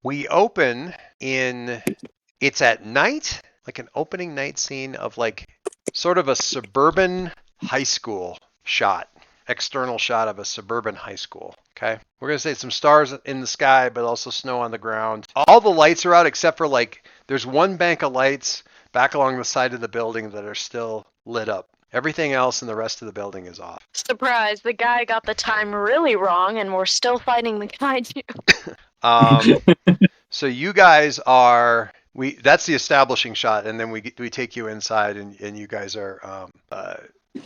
We open it's at night, like an opening night scene of like sort of a suburban high school shot, external shot of a suburban high school. Okay. We're going to say some stars in the sky, but also snow on the ground. All the lights are out except for like there's one bank of lights back along the side of the building that are still lit up. Everything else in the rest of the building is off. Surprise, the guy got the time really wrong and we're still fighting the kaiju. So you guys are that's the establishing shot, and then we take you inside, and you guys are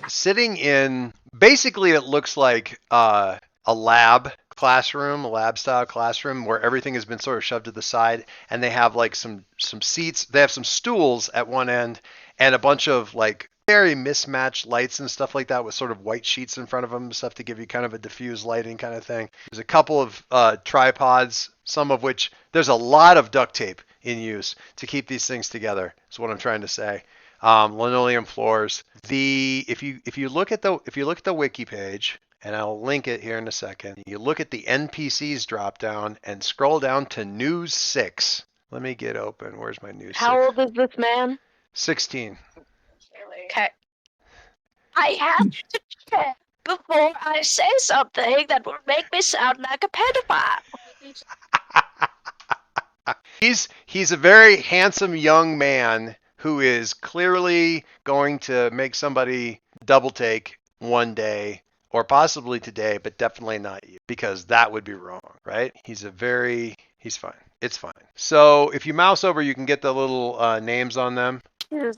sitting in basically it looks like a lab classroom, a lab style classroom where everything has been sort of shoved to the side, and they have like some seats, they have some stools at one end, and a bunch of like very mismatched lights and stuff like that with sort of white sheets in front of them and stuff to give you kind of a diffuse lighting kind of thing. There's a couple of tripods, some of which there's a lot of duct tape in use to keep these things together. Is what I'm trying to say. Linoleum floors. If you look at the wiki page, and I'll link it here in a second. You look at the NPCs drop down and scroll down to News 6. Let me get open. Where's my News 6? How old is this man? 16. Okay. I have to check before I say something that will make me sound like a pedophile. He's a very handsome young man who is clearly going to make somebody double take one day or possibly today, but definitely not you because that would be wrong, right? He's fine. It's fine. So if you mouse over, you can get the little names on them.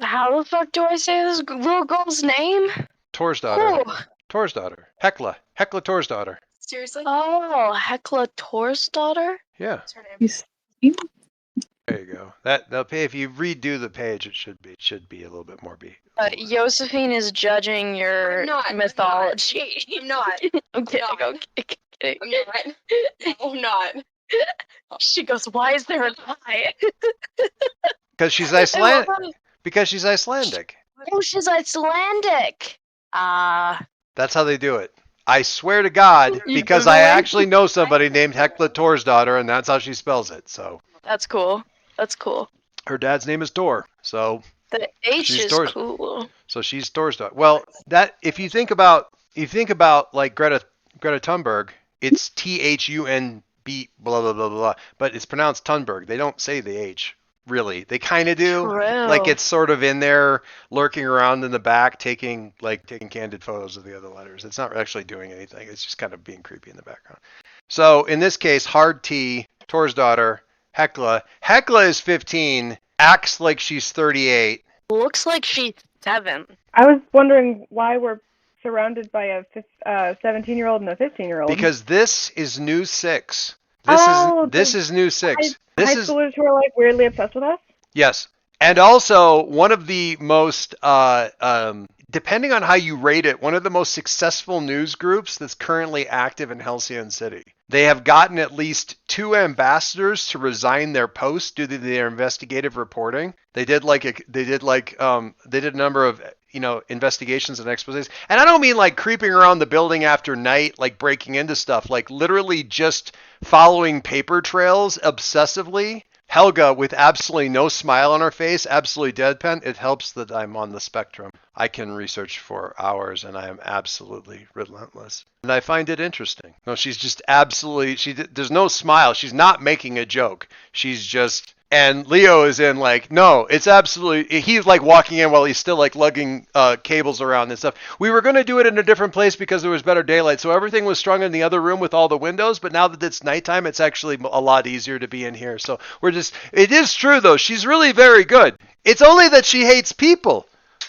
How the fuck do I say this little girl's name? Tor's daughter. Oh. Tor's daughter. Hecla Tor's daughter. Seriously? Oh, Hecla Tor's daughter? Yeah. What's her name? There you go. They'll pay if you redo the page. It should be a little bit more. Josephine is judging your mythology. I'm not. I'm kidding. I'm kidding. I'm not. No, I'm not. She goes, "Why is there an eye?" Because she's Icelandic. Because she's Icelandic. Oh, she's Icelandic. That's how they do it. I swear to God, because I actually know somebody named Hecla Tor's daughter, and that's how she spells it. So. That's cool. That's cool. Her dad's name is Tor, so. The H is Tor's, cool. So she's Tor's daughter. Well, that if you think about like Greta Thunberg, it's THUNB blah blah blah blah, but it's pronounced Thunberg. They don't say the H. Really, they kind of do. True. Like it's sort of in there, lurking around in the back, taking candid photos of the other letters. It's not actually doing anything. It's just kind of being creepy in the background. So in this case, hard T, Tor's daughter, Hecla. Hecla is 15, acts like she's 38. Looks like she's 7. I was wondering why we're surrounded by a 17-year-old and a 15-year-old. Because this is News 6. This is News 6. High schoolers who are like weirdly obsessed with us? Yes. And also one of the most depending on how you rate it, one of the most successful news groups that's currently active in Halcyon City. They have gotten at least 2 ambassadors to resign their posts due to their investigative reporting. They did a number of investigations and exposés. And I don't mean like creeping around the building after night, like breaking into stuff, like literally just following paper trails obsessively. Helga, with absolutely no smile on her face, absolutely deadpan. It helps that I'm on the spectrum. I can research for hours, and I am absolutely relentless. And I find it interesting. No, she's just absolutely, there's no smile. She's not making a joke. She's just, and Leo is in like, no, it's absolutely, he's like walking in while he's still like lugging cables around and stuff. We were going to do it in a different place because there was better daylight. So everything was strung in the other room with all the windows. But now that it's nighttime, it's actually a lot easier to be in here. So it is true though. She's really very good. It's only that she hates people.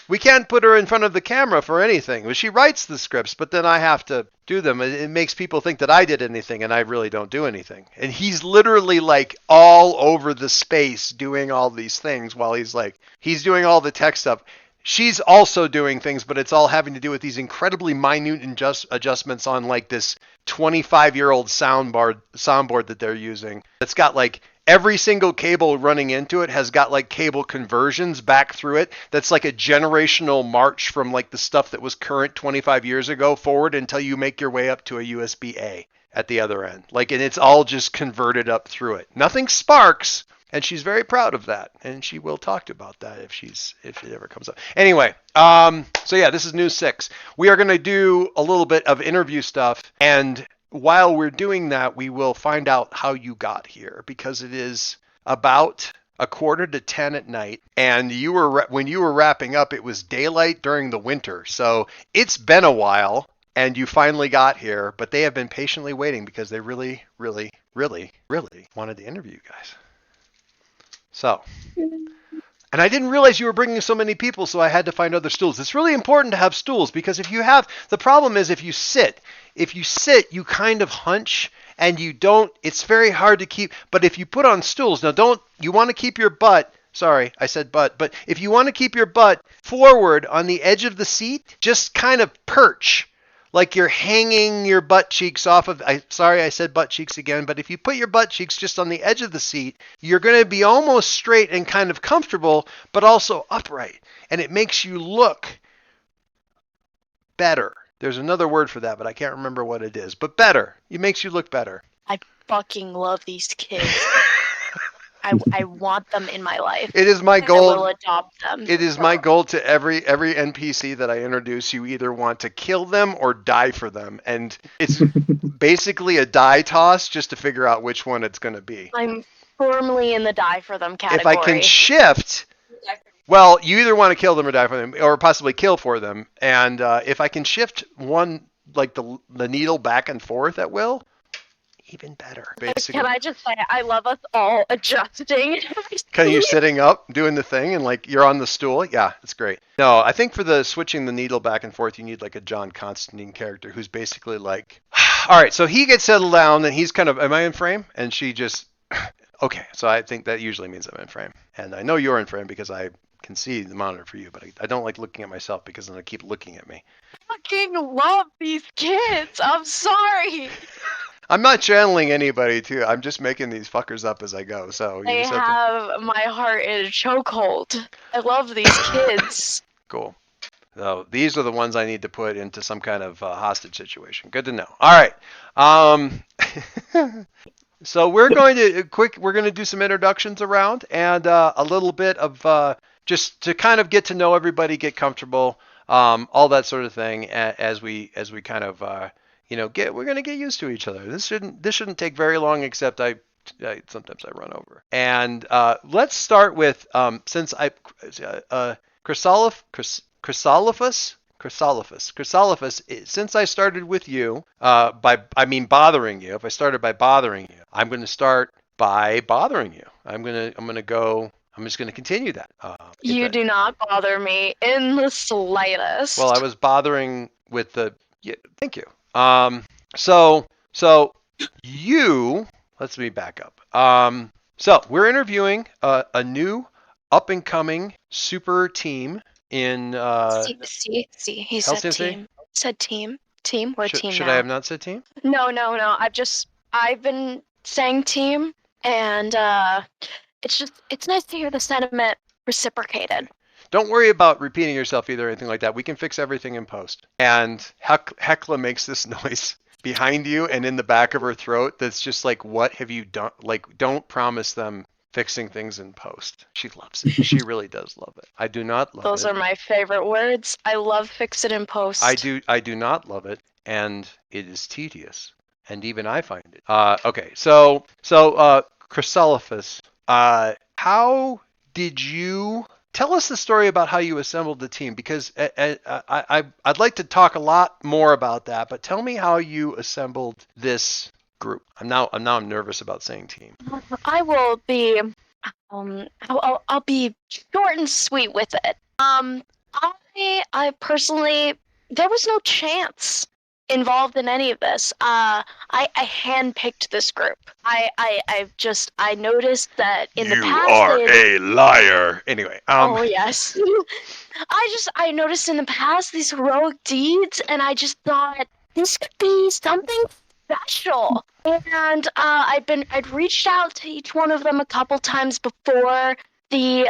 We can't put her in front of the camera for anything. She writes the scripts, but then I have to do them. It makes people think that I did anything, and I really don't do anything. And he's literally like all over the space doing all these things while he's doing all the tech stuff. She's also doing things, but it's all having to do with these incredibly minute adjustments on like this 25-year-old soundboard that they're using. It's got like every single cable running into it has got like cable conversions back through it. That's like a generational march from like the stuff that was current 25 years ago forward until you make your way up to a USB-A. at the other end. Like, and it's all just converted up through it. Nothing sparks, and she's very proud of that. And she will talk about that if it ever comes up. Anyway, so yeah, this is News 6. We are going to do a little bit of interview stuff, and while we're doing that, we will find out how you got here, because it is about 9:45 at night, and when you were wrapping up, it was daylight during the winter. So it's been a while, and you finally got here, but they have been patiently waiting because they really, really, really, really wanted to interview you guys. So, and I didn't realize you were bringing so many people, so I had to find other stools. It's really important to have stools, because the problem is if you sit, you kind of hunch, and it's very hard to keep. But if you put on stools, you want to keep your butt, sorry, I said butt, but if you want to keep your butt forward on the edge of the seat, just kind of perch, like you're hanging your butt cheeks off of, sorry, I said butt cheeks again, but if you put your butt cheeks just on the edge of the seat, you're going to be almost straight and kind of comfortable, but also upright. And it makes you look better. There's another word for that, but I can't remember what it is. But better. It makes you look better. I fucking love these kids. I want them in my life. It is my goal. I will adopt them. It is my goal to every NPC that I introduce. You either want to kill them or die for them, and it's basically a die toss just to figure out which one it's going to be. I'm firmly in the die for them category. If I can shift, well, you either want to kill them or die for them, or possibly kill for them. And if I can shift one, like the needle back and forth at will, even better. Basically. Can I just say, I love us all adjusting. Can you sitting up, doing the thing, and like you're on the stool? Yeah, it's great. No, I think for the switching the needle back and forth, you need like a John Constantine character who's basically like, all right, so he gets settled down, and he's kind of, am I in frame? And she just, okay, so I think that usually means I'm in frame. And I know you're in frame because I can see the monitor for you, but I don't like looking at myself because then I keep looking at me. I fucking love these kids. I'm sorry. I'm not channeling anybody, too. I'm just making these fuckers up as I go. So They have my heart in a chokehold. I love these kids. Cool. So these are the ones I need to put into some kind of hostage situation. Good to know. All right. So we're going to do some introductions around, and a little bit of just to kind of get to know everybody, get comfortable, all that sort of thing as we kind of we're going to get used to each other. This shouldn't take very long, except sometimes I run over. And let's start with since Chrysolophus, since I started with you, bothering you. If I started by bothering you, I'm going to start by bothering you. I'm just going to continue that. You do not bother me in the slightest. Well, I was bothering with thank you. So you, let me back up. So we're interviewing a new up and coming super team in See, he said team. Said team. Team. We're a team should now. I have not said team? No. I've been saying team, and it's nice to hear the sentiment reciprocated. Don't worry about repeating yourself either or anything like that. We can fix everything in post. And Hecla makes this noise behind you and in the back of her throat that's just like, what have you done? Like, don't promise them fixing things in post. She loves it. She really does love it. I do not love it. Those are my favorite words. I love fix it in post. I do not love it, and it is tedious. And even I find it. Okay, so Chrysolophus, how did you tell us the story about how you assembled the team? Because I'd like to talk a lot more about that, but tell me how you assembled this group. I'm nervous about saying team. I will be I'll be short and sweet with it. I personally, there was no chance involved in any of this. I handpicked this group. I noticed that in the past. You are a liar. Anyway. Oh yes. I noticed in the past these heroic deeds, and I just thought this could be something special. And I'd reached out to each one of them a couple times before the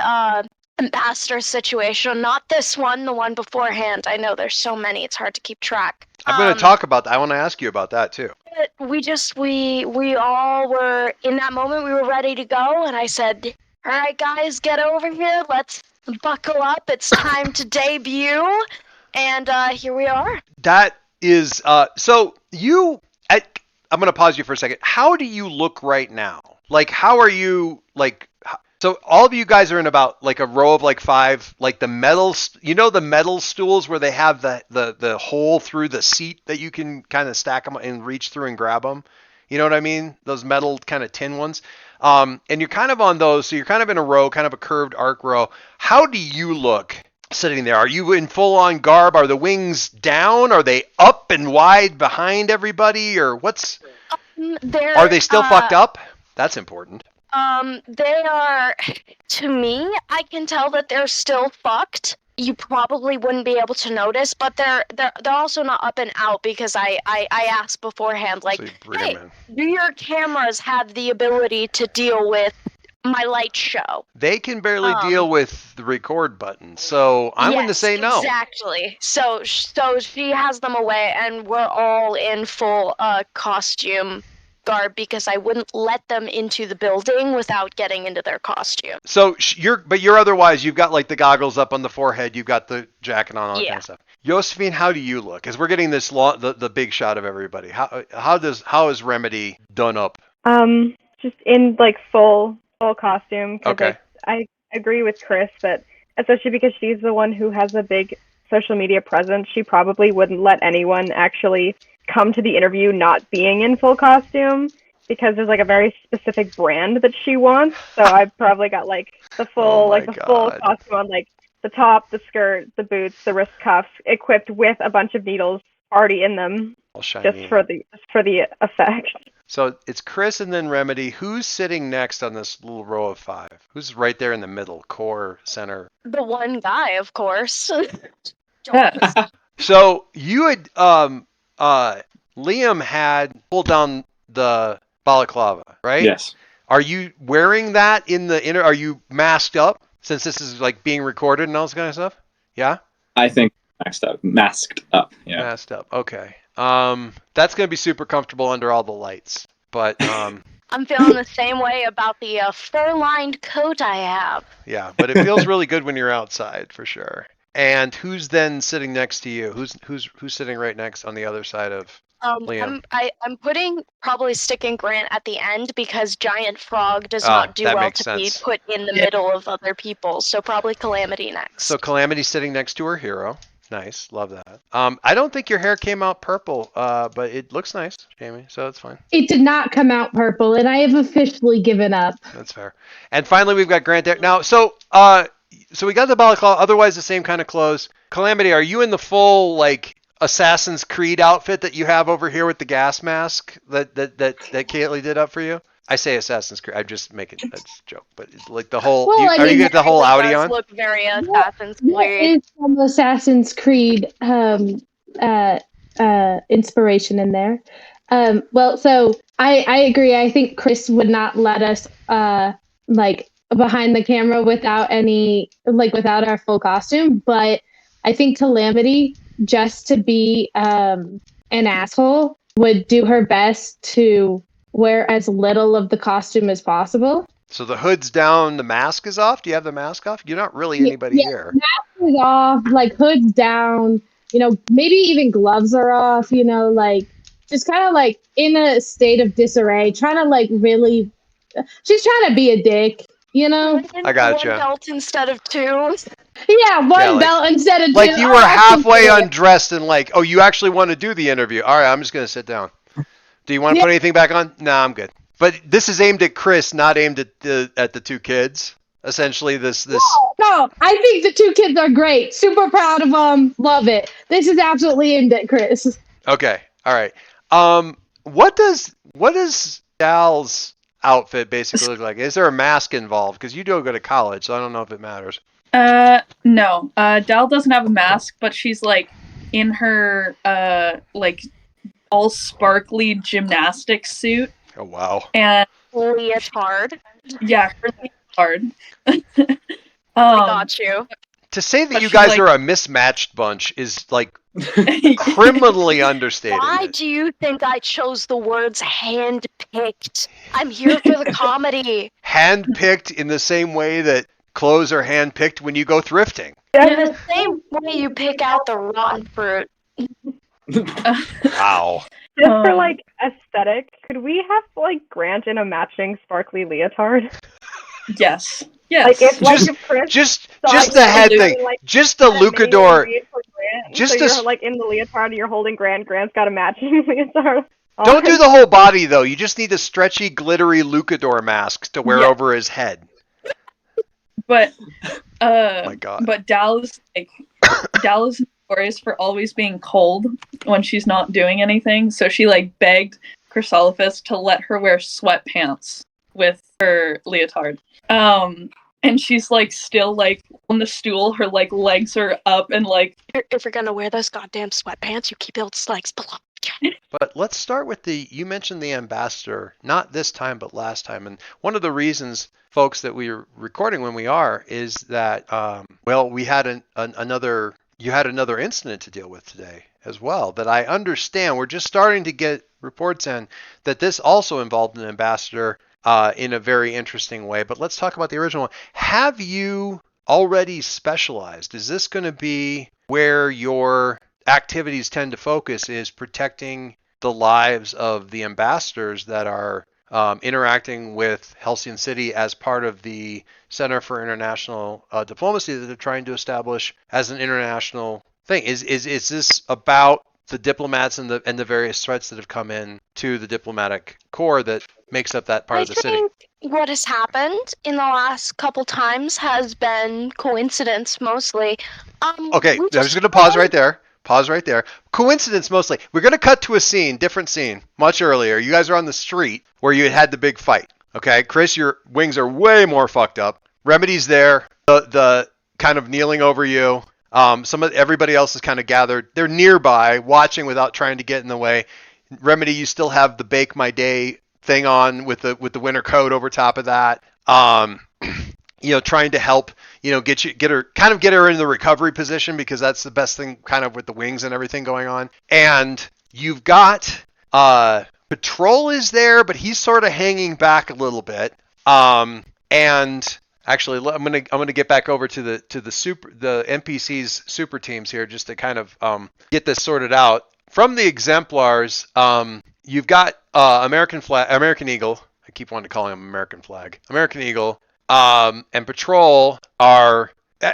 ambassador situation. Not this one, the one beforehand. I know there's so many, it's hard to keep track. I'm going to talk about that. I want to ask you about that too. We all were, in that moment, we were ready to go, and I said, all right, guys, get over here. Let's buckle up. It's time to debut. And here we are. That is, so you, I'm going to pause you for a second. How do you look right now? Like, how are you, like, so all of you guys are in about like a row of like 5, like the metal, the metal stools where they have the hole through the seat that you can kind of stack them and reach through and grab them. You know what I mean? Those metal kind of tin ones. And you're kind of on those, so you're kind of in a row, kind of a curved arc row. How do you look sitting there? Are you in full-on garb? Are the wings down? Are they up and wide behind everybody? Or what's... Are they still fucked up? That's important. They are, to me, I can tell that they're still fucked. You probably wouldn't be able to notice, but they're also not up and out because I asked beforehand, like, So hey, do your cameras have the ability to deal with my light show? They can barely deal with the record button, so I'm going to say no. Exactly. So she has them away, and we're all in full costume garb because I wouldn't let them into the building without getting into their costume. So you're otherwise, you've got like the goggles up on the forehead, you've got the jacket on, all that kind of stuff. Josephine, how do you look? As we're getting this the big shot of everybody, how is Remedy done up? Just in like full costume. Okay. I agree with Chris that, especially because she's the one who has a big social media presence, she probably wouldn't let anyone actually come to the interview not being in full costume because there's like a very specific brand that she wants. So I've probably got like the full full costume on, like the top, the skirt, the boots, the wrist cuffs, equipped with a bunch of needles already in them, just for the effect. So it's Chris and then Remedy. Who's sitting next on this little row of 5? Who's right there in the middle, core, center? The one guy, of course. So you had Liam had pulled down the balaclava, right? Yes. Are you wearing that in the are you masked up since this is like being recorded and all this kind of stuff? Yeah? I think masked up. Yeah. Masked up. Okay. That's going to be super comfortable under all the lights. But I'm feeling the same way about the fur-lined coat I have. Yeah, but it feels really good when you're outside for sure. And who's then sitting next to you? Who's sitting right next on the other side of Liam? I'm putting probably Stick and Grant at the end because Giant Frog does not do well to be put in the middle of other people. So probably Calamity next. So Calamity's sitting next to her hero. Nice, love that. I don't think your hair came out purple, but it looks nice, Jamie. So it's fine. It did not come out purple, and I have officially given up. That's fair. And finally, we've got Grant there now. So we got the balaclava, otherwise the same kind of clothes. Calamity, are you in the full like Assassin's Creed outfit that you have over here with the gas mask that Kaylee did up for you? I say Assassin's Creed. I'm just making that's a joke, but it's like the whole. Well, are you get the whole Audi on? Look very Assassin's Creed. There is some Assassin's Creed inspiration in there. Well, so I agree. I think Chris would not let us like behind the camera without our full costume. But I think Calamity, just to be an asshole, would do her best to wear as little of the costume as possible. So the hood's down, the mask is off. Do you have the mask off? You're not really anybody here. Mask is off, like hood's down. Maybe even gloves are off. Like just kind of like in a state of disarray, trying to like really. She's trying to be a dick. I gotcha. One belt instead of 2. Yeah, one belt instead of 2. Like you were halfway undressed and like, oh, you actually want to do the interview. All right, I'm just going to sit down. Do you want to put anything back on? No, I'm good. But this is aimed at Chris, not aimed at the 2 kids. Essentially, this. No, I think the 2 kids are great. Super proud of them. Love it. This is absolutely aimed at Chris. Okay, all right. What does Dal's outfit basically look like? Is there a mask involved? Because you do go to college, so I don't know if it matters. No. Dal doesn't have a mask, but she's like in her like all sparkly gymnastics suit. Oh wow. And leotard. Yeah, her leotard. I got you. To say that But you she, guys like- are a mismatched bunch is like criminally understating Why it. do you think I chose the words hand-picked? I'm here for the comedy. Handpicked in the same way that clothes are handpicked when you go thrifting. The same way you pick out the rotten fruit. Wow. Just for Um, like aesthetic, could we have like Grant in a matching sparkly leotard? Yes. Like if Just- if Chris Just saw the head you, thing. like, Just the that made Lucador. it for Grant, Just so a you're s- like in the leotard, you're holding Grant. Grant's got a matching leotard. Don't do the whole body though. You just need a stretchy, glittery Lucador mask to wear Yeah. over his head. But My God. but Dal is notorious for always being cold when she's not doing anything. So she like begged Chrysolepis to let her wear sweatpants with her leotard. And she's like still like on the stool, her like legs are up and like If you're gonna wear those goddamn sweatpants, you keep those legs below. But let's start with you mentioned the ambassador, not this time, but last time. And one of the reasons, folks, that we are recording when we are is that, we had another, you had another incident to deal with today as well that I understand. We're just starting to get reports in that this also involved an ambassador in a very interesting way. But let's talk about the original one. Have you already specialized? Is this going to be where your activities tend to focus, is protecting the lives of the ambassadors that are interacting with Halcyon City as part of the Center for International Diplomacy that they're trying to establish as an international thing? Is this about the diplomats and the various threats that have come in to the diplomatic corps that makes up that part I of the city? think what has happened in the last couple times has been coincidence mostly. Okay, I'm just going to pause right there. Pause right there. Coincidence mostly. We're going to cut to a scene, different scene, much earlier. You guys are on the street where you had the big fight. Okay, Chris, your wings are way more fucked up. Remedy's there, the kind of kneeling over you. Everybody else is kind of gathered. They're nearby, watching without trying to get in the way. Remedy, you still have the bake my day thing on with the winter coat over top of that. Trying to help, get her in the recovery position, because that's the best thing, kind of with the wings and everything going on. And you've got Patrol is there, but he's sort of hanging back a little bit. And actually, I'm gonna get back over to the NPC's super teams here just to kind of get this sorted out. From the exemplars, you've got American Eagle. I keep wanting to call him American Flag. American Eagle. And Patrol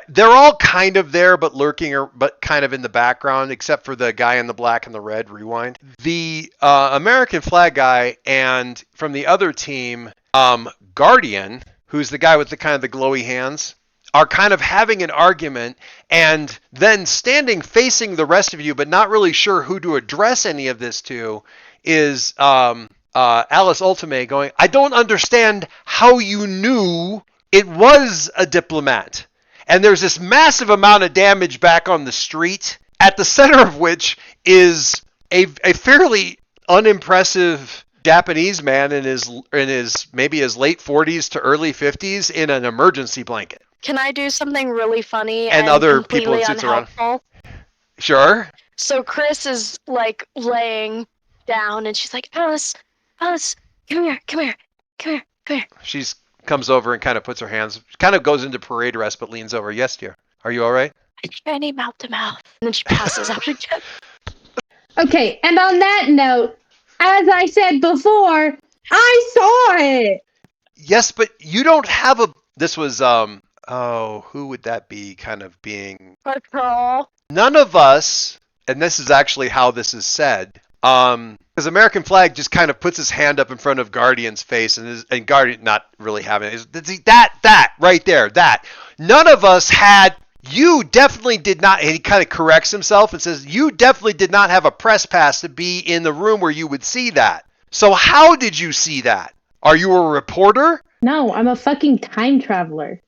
they're all kind of there, but lurking, but kind of in the background, except for the guy in the black and the red. Rewind. The American Flag guy, and from the other team, Guardian, who's the guy with the kind of the glowy hands, are kind of having an argument, and then standing facing the rest of you, but not really sure who to address any of this to, is Alice Ultimate going, I don't understand how you knew it was a diplomat. And there's this massive amount of damage back on the street, at the center of which is a fairly unimpressive Japanese man in his maybe his late 40s to early 50s in an emergency blanket. Can I do something really funny And other people completely in suits around. unhelpful? Sure. So Chris is like laying down, and she's like, Alice, come here, come here, come here, come here. She comes over and kind of puts her hands, kind of goes into parade rest, but leans over. Yes, dear. Are you all right? I think I need mouth to mouth. And then she passes out again. Okay, and on that note, as I said before, I saw it. Yes, but you don't have a. This was who would that be? Kind of being. Patrol. None of us, and this is actually how this is said. Because American Flag just kind of puts his hand up in front of Guardian's face, and Guardian not really having it. That right there, that. None of us had. You definitely did not. And he kind of corrects himself and says, you definitely did not have a press pass to be in the room where you would see that. So how did you see that? Are you a reporter? No, I'm a fucking time traveler.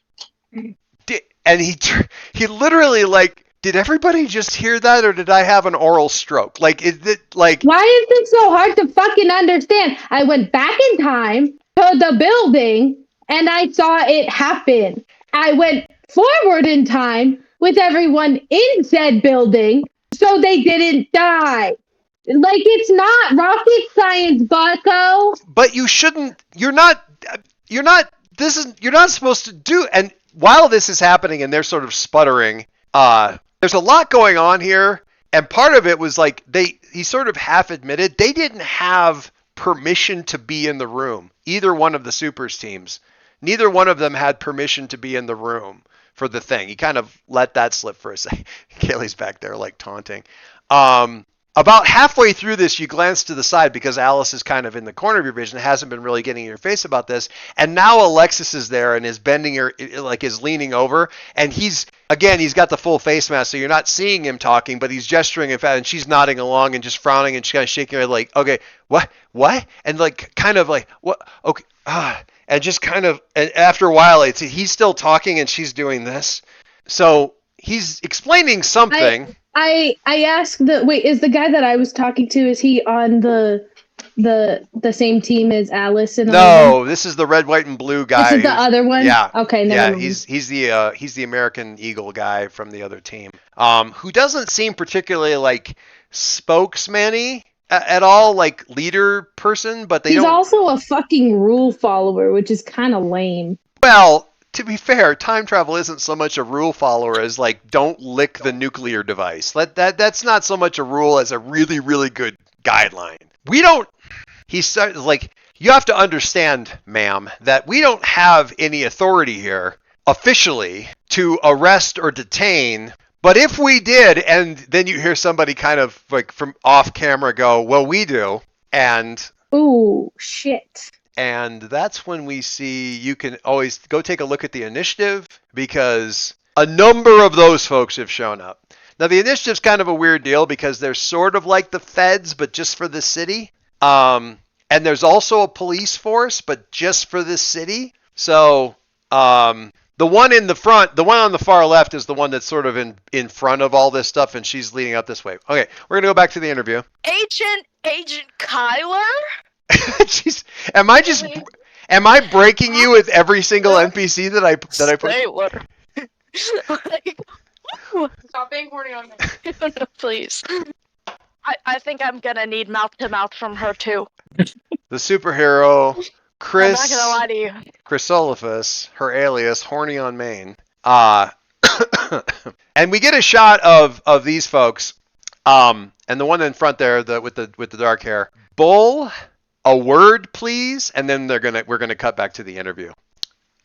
And he literally like. Did everybody just hear that, or did I have an oral stroke? Like, is it like? Why is it so hard to fucking understand? I went back in time to the building and I saw it happen. I went forward in time with everyone in said building so they didn't die. Like, it's not rocket science, bucko. But you shouldn't. You're not. This is. You're not supposed to do. And while this is happening, and they're sort of sputtering, there's a lot going on here. And part of it was like he sort of half admitted they didn't have permission to be in the room. Either one of the supers teams. Neither one of them had permission to be in the room for the thing. He kind of let that slip for a second. Kaylee's back there like taunting. About halfway through this, you glance to the side because Alice is kind of in the corner of your vision, hasn't been really getting in your face about this. And now Alexis is there and is bending her, like is leaning over. And he's got the full face mask, so you're not seeing him talking, but he's gesturing and she's nodding along and just frowning and she's kind of shaking her head like, okay, what? And like, kind of like, what? Okay, and just kind of, and after a while, he's still talking and she's doing this. So he's explaining something. I asked is the guy that I was talking to, is he on the same team as Alice and No, this is the red, white, and blue guy. This is the other one? Yeah. Okay, never mind. He's the American Eagle guy from the other team. Who doesn't seem particularly like spokesman-y at all, like leader person, but he's also a fucking rule follower, which is kind of lame. Well, to be fair, time travel isn't so much a rule follower as like don't lick the nuclear device. That's not so much a rule as a really, really good guideline. He started like, you have to understand, ma'am, that we don't have any authority here officially to arrest or detain. But if we did, and then you hear somebody kind of like from off camera go, well, we do. And ooh, shit. And that's when we see, you can always go take a look at the initiative because a number of those folks have shown up. Now, the initiative's kind of a weird deal because they're sort of like the feds, but just for the city. And there's also a police force, but just for this city. So the one in the front, the one on the far left is the one that's sort of in front of all this stuff, and she's leading up this way. Okay, we're going to go back to the interview. Agent Kyler? Jeez, am I breaking you with every single NPC that I put? Say what? Like, Stop being horny on me. no, please. I think I'm gonna need mouth to mouth from her too. The superhero, Chris. I'm not gonna lie to you. Chrysolophus, her alias, horny on Maine. And we get a shot of these folks. And the one in front there, with the dark hair. Bull. A word, please, and then we're gonna cut back to the interview.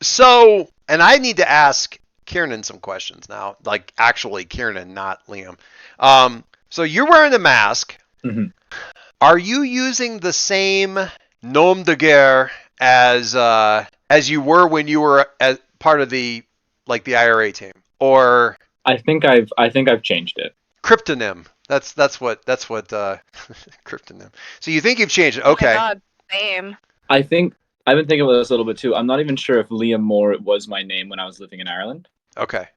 So, and I need to ask Kiernan some questions now, like actually Kiernan, not Liam. So you're wearing the mask. Mm-hmm. Are you using the same nom de guerre as you were when you were as part of the IRA team, or? I think I've changed it. Cryptonym. That's what cryptonym. So you think you've changed it? Okay. Oh my God, same. I've been thinking about this a little bit too. I'm not even sure if Liam Moore was my name when I was living in Ireland. Okay.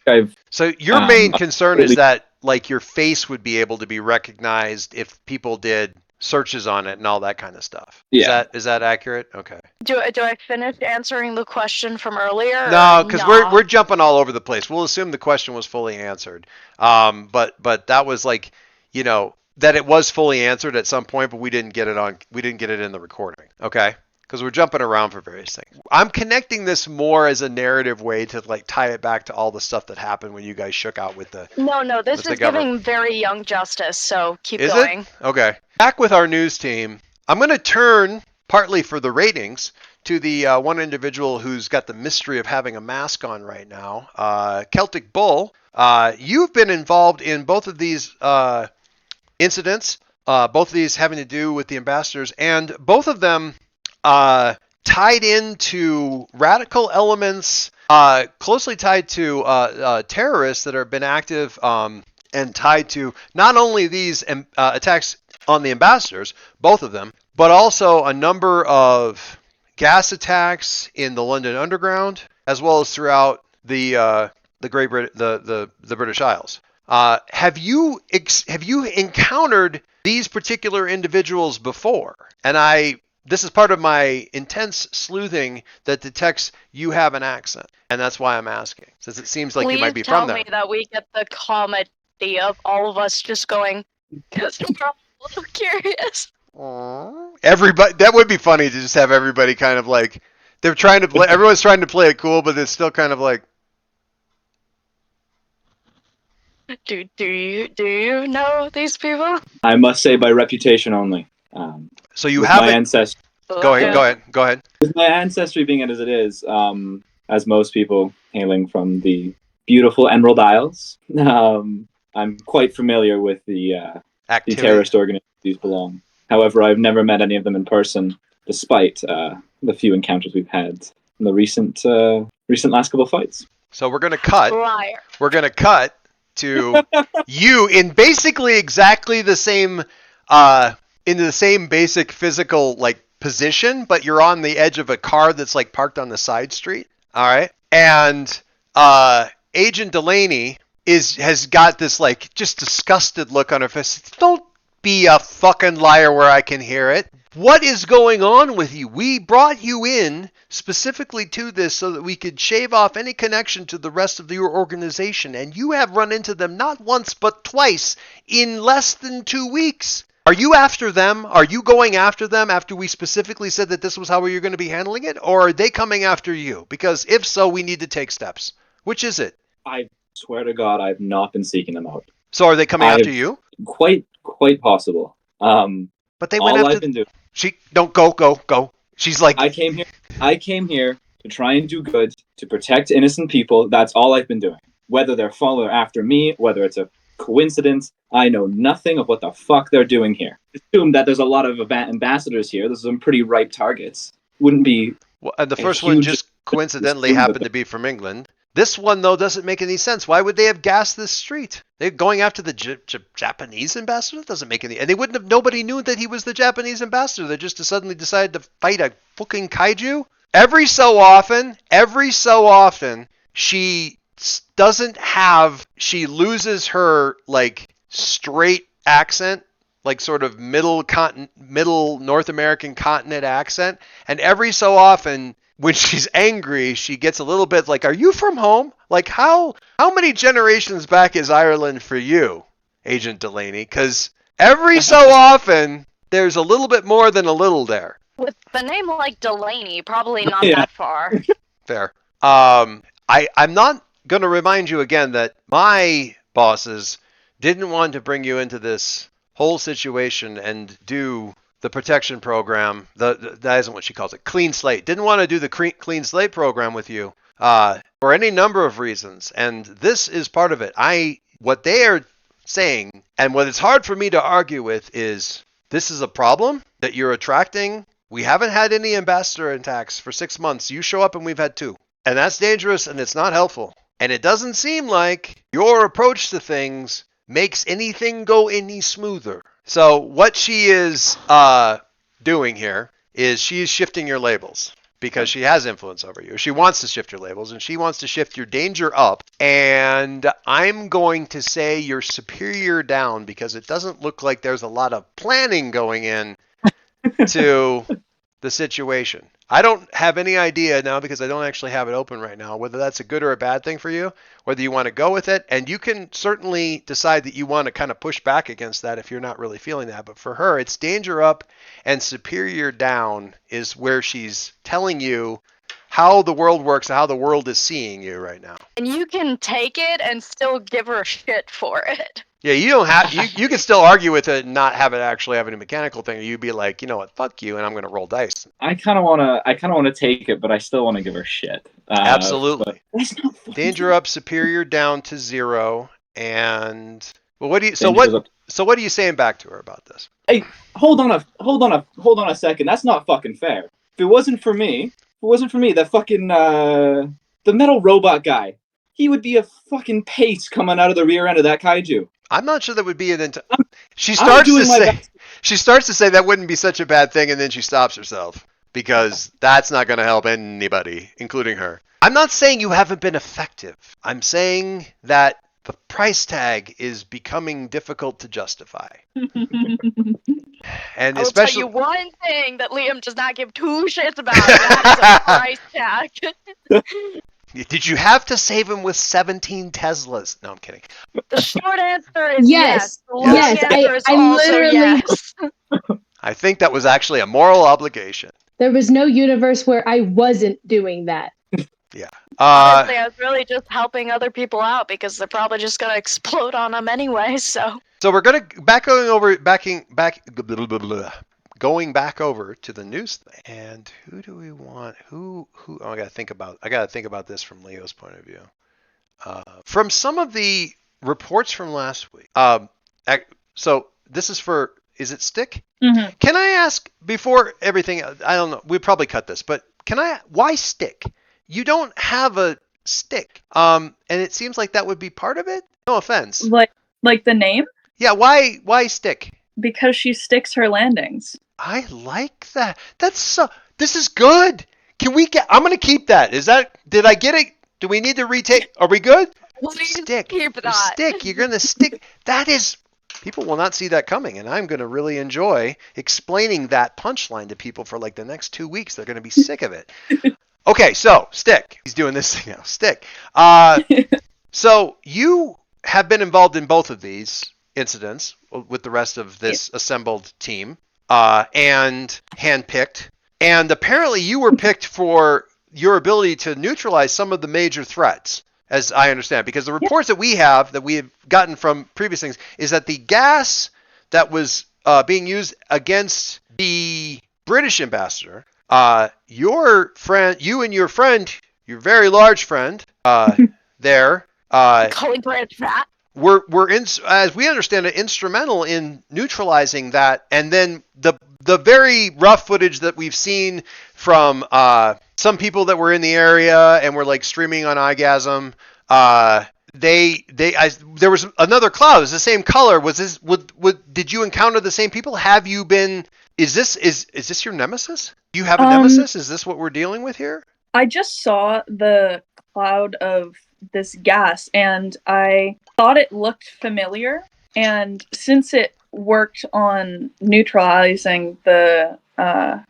I've So your main concern is that like your face would be able to be recognized if people did searches on it and all that kind of stuff. Yeah. Is that accurate? Okay. Do I finish answering the question from earlier? No, because we're jumping all over the place. We'll assume the question was fully answered. But that was like, that it was fully answered at some point, but we didn't get it in the recording. Okay. Because we're jumping around for various things. I'm connecting this more as a narrative way to like tie it back to all the stuff that happened when you guys shook out with the. No, this is giving very young justice. So keep is going. It? Okay. Back with our news team. I'm going to turn partly for the ratings to the one individual who's got the mystery of having a mask on right now. Celtic Bull. You've been involved in both of these incidents. Both of these having to do with the ambassadors, and both of them. Tied into radical elements, closely tied to terrorists that have been active and tied to not only these attacks on the ambassadors, both of them, but also a number of gas attacks in the London Underground, as well as throughout the British Isles. Have you encountered these particular individuals before? And I this is part of my intense sleuthing that detects you have an accent. And that's why I'm asking, since it seems like you might be Please tell from there. me that we get the comedy of all of us just going, because we're all a little curious. Aww. Everybody, that would be funny to just have everybody kind of like, they're trying to play, everyone's trying to play it cool, but it's still kind of like, Do you know these people? I must say by reputation only. so you With have my it. ancestry, Go ahead. with my ancestry being as it is, as most people hailing from the beautiful Emerald Isles, I'm quite familiar with the Activity. terrorist organizations these belong. However, I've never met any of them in person, despite the few encounters we've had in the recent last couple of fights. So we're gonna cut. Liar. We're gonna cut to you in basically exactly the same, in the same basic physical like position, but you're on the edge of a car that's like parked on the side street. All right, and Agent Delaney has got this like just disgusted look on her face. Don't be a fucking liar where I can hear it. What is going on with you? We brought you in specifically to this so that we could shave off any connection to the rest of your organization, and you have run into them not once but twice in less than 2 weeks. Are you after them? Are you going after them after we specifically said that this was how we were going to be handling it? Or are they coming after you? Because if so, we need to take steps. Which is it? I swear to God, I've not been seeking them out. So are they coming after you? Quite possible. But they went All after... I've been doing... She... Don't go. She's like... I came here to try and do good, to protect innocent people. That's all I've been doing. Whether they're following after me, whether it's a coincidence, I know nothing of what the fuck they're doing here. Assume that there's a lot of ambassadors here. There's some pretty ripe targets. Wouldn't be... Well, and the first one just coincidentally happened to be from England. This one, though, doesn't make any sense. Why would they have gassed this street? They're going after the Japanese ambassador? That doesn't make any... And they wouldn't have... Nobody knew that he was the Japanese ambassador. They just suddenly decided to fight a fucking kaiju? Every so often, she doesn't have... She loses her, like, straight accent, like sort of middle North American continent accent. And every so often... When she's angry, she gets a little bit like, are you from home? Like, how many generations back is Ireland for you, Agent Delaney? Because every so often, there's a little bit more than a little there. With the name like Delaney, probably not that far. Fair. I'm not going to remind you again that my bosses didn't want to bring you into this whole situation and do... the protection program, that isn't what she calls it, clean slate. Didn't want to do the clean slate program with you for any number of reasons. And this is part of it. What they are saying, and what it's hard for me to argue with, is this is a problem that you're attracting. We haven't had any ambassador attacks for 6 months. You show up and we've had 2. And that's dangerous and it's not helpful. And it doesn't seem like your approach to things makes anything go any smoother. So what she is doing here is she is shifting your labels because she has influence over you. She wants to shift your labels and she wants to shift your danger up. And I'm going to say your superior down because it doesn't look like there's a lot of planning going in to the situation. I don't have any idea now because I don't actually have it open right now, whether that's a good or a bad thing for you, whether you want to go with it. And you can certainly decide that you want to kind of push back against that if you're not really feeling that. But for her, it's danger up and superior down is where she's telling you how the world works and how the world is seeing you right now. And you can take it and still give her shit for it. Yeah, you don't have you can still argue with it and not have it actually have any mechanical thing. Or you'd be like, you know what, fuck you, and I'm going to roll dice. I kind of wanna take it, but I still want to give her shit. Absolutely. That's not Danger up, superior down to 0, and well, what do you? So what are you saying back to her about this? Hey, hold on a second. That's not fucking fair. If it wasn't for me, that fucking the metal robot guy, he would be a fucking pace coming out of the rear end of that kaiju. I'm not sure that would be an. She starts to say that wouldn't be such a bad thing, and then she stops herself because that's not going to help anybody, including her. I'm not saying you haven't been effective. I'm saying that the price tag is becoming difficult to justify. And I will especially, tell you one thing that Liam does not give two shits about, and that is a price tag. did you have to save him with 17 Teslas? No, I'm kidding. The short answer is Yes. yes. The long Yes, answer is I also literally- yes. I think that was actually a moral obligation. There was no universe where I wasn't doing that. Yeah. Honestly, I was really just helping other people out because they're probably just gonna explode on them anyway. So So we're going back over to the news thing. And who do we want? Who? Oh, I got to think about this from Leo's point of view. From some of the reports from last week. So this is for. Is it Stick? Mm-hmm. Can I ask before everything? I don't know. We probably cut this, but why Stick? You don't have a stick. And it seems like that would be part of it. No offense. Like the name? Yeah. Why Stick? Because she sticks her landings. I like that. This is good. I'm going to keep that. Did I get it? Do we need to retake? Are we good? please Stick. keep that. Stick. You're going to stick. That is, people will not see that coming. And I'm going to really enjoy explaining that punchline to people for like the next 2 weeks. They're going to be sick of it. Okay. So Stick. He's doing this thing now. Stick. So you have been involved in both of these incidents with the rest of this assembled team, and handpicked. And apparently you were picked for your ability to neutralize some of the major threats, as I understand, because the reports that we have gotten from previous things is that the gas that was being used against the British ambassador, you and your friend, your very large friend, there, Calling Brand fat. were as we understand it, instrumental in neutralizing that. And then the very rough footage that we've seen from some people that were in the area and were like streaming on iGasm, there was another cloud. It was the same color. Was this? Did you encounter the same people? Have you been? Is this your nemesis? Do you have a nemesis? Is this what we're dealing with here? I just saw the cloud of this gas and I thought it looked familiar. And since it worked on neutralizing in our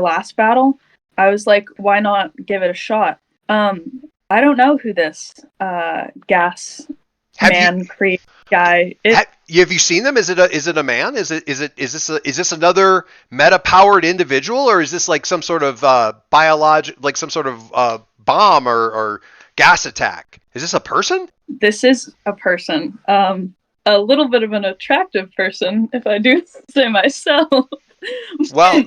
last battle, I was like, why not give it a shot? I don't know who this gas creep guy is. Have you seen them? Is it a man? Is this another meta-powered individual, or is this like some sort of like some sort of bomb or gas attack? Is this a person? This is a person. A little bit of an attractive person, if I do say myself. Well,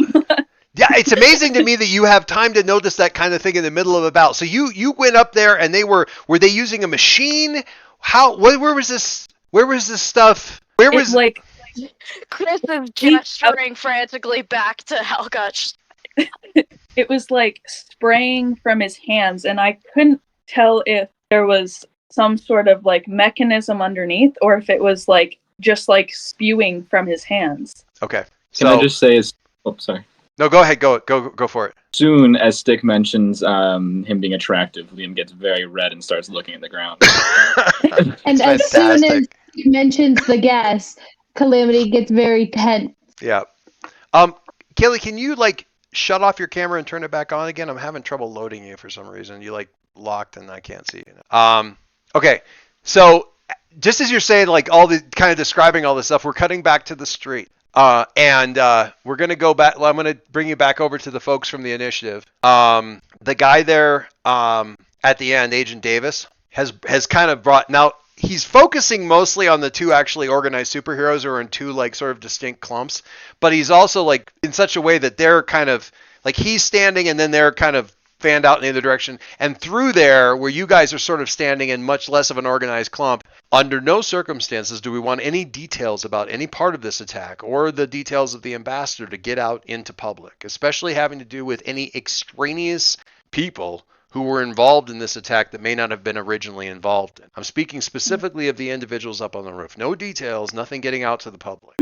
yeah, it's amazing to me that you have time to notice that kind of thing in the middle of a battle. So you went up there and were they using a machine? Where was this stuff? Where was like Chris is gesturing frantically back to Helga. It was like spraying from his hands, and I couldn't tell if there was some sort of like mechanism underneath or if it was like just like spewing from his hands. Okay. Can I just say sorry. No, go ahead. Go for it. Soon as Stick mentions him being attractive, Liam gets very red and starts looking at the ground. And as soon as he mentions the gas, Calamity gets very tense. Yeah. Kaylee, can you like shut off your camera and turn it back on again? I'm having trouble loading you for some reason. You like locked and I can't see you. Okay. So just as you're saying, like all the kind of describing all this stuff, we're cutting back to the street. And we're going to go back. I'm going to bring you back over to the folks from the initiative. The guy there at the end, Agent Davis, has kind of brought. Now, he's focusing mostly on the two actually organized superheroes who are in two like sort of distinct clumps. But he's also like in such a way that they're kind of like he's standing and then they're kind of fanned out in the other direction. And through there, where you guys are sort of standing in much less of an organized clump, under no circumstances do we want any details about any part of this attack or the details of the ambassador to get out into public, especially having to do with any extraneous people who were involved in this attack that may not have been originally involved in. I'm speaking specifically of the individuals up on the roof. No details, nothing getting out to the public.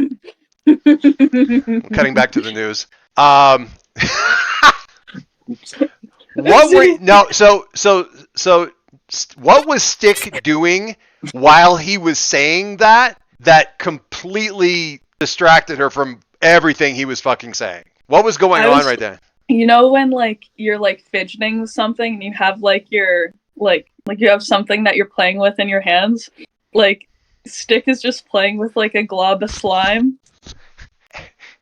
I'm cutting back to the news. So what was Stick doing while he was saying that completely distracted her from everything he was fucking saying? What was going on right then? You know when like you're like fidgeting with something and you have like your like you have something that you're playing with in your hands? Like Stick is just playing with like a glob of slime.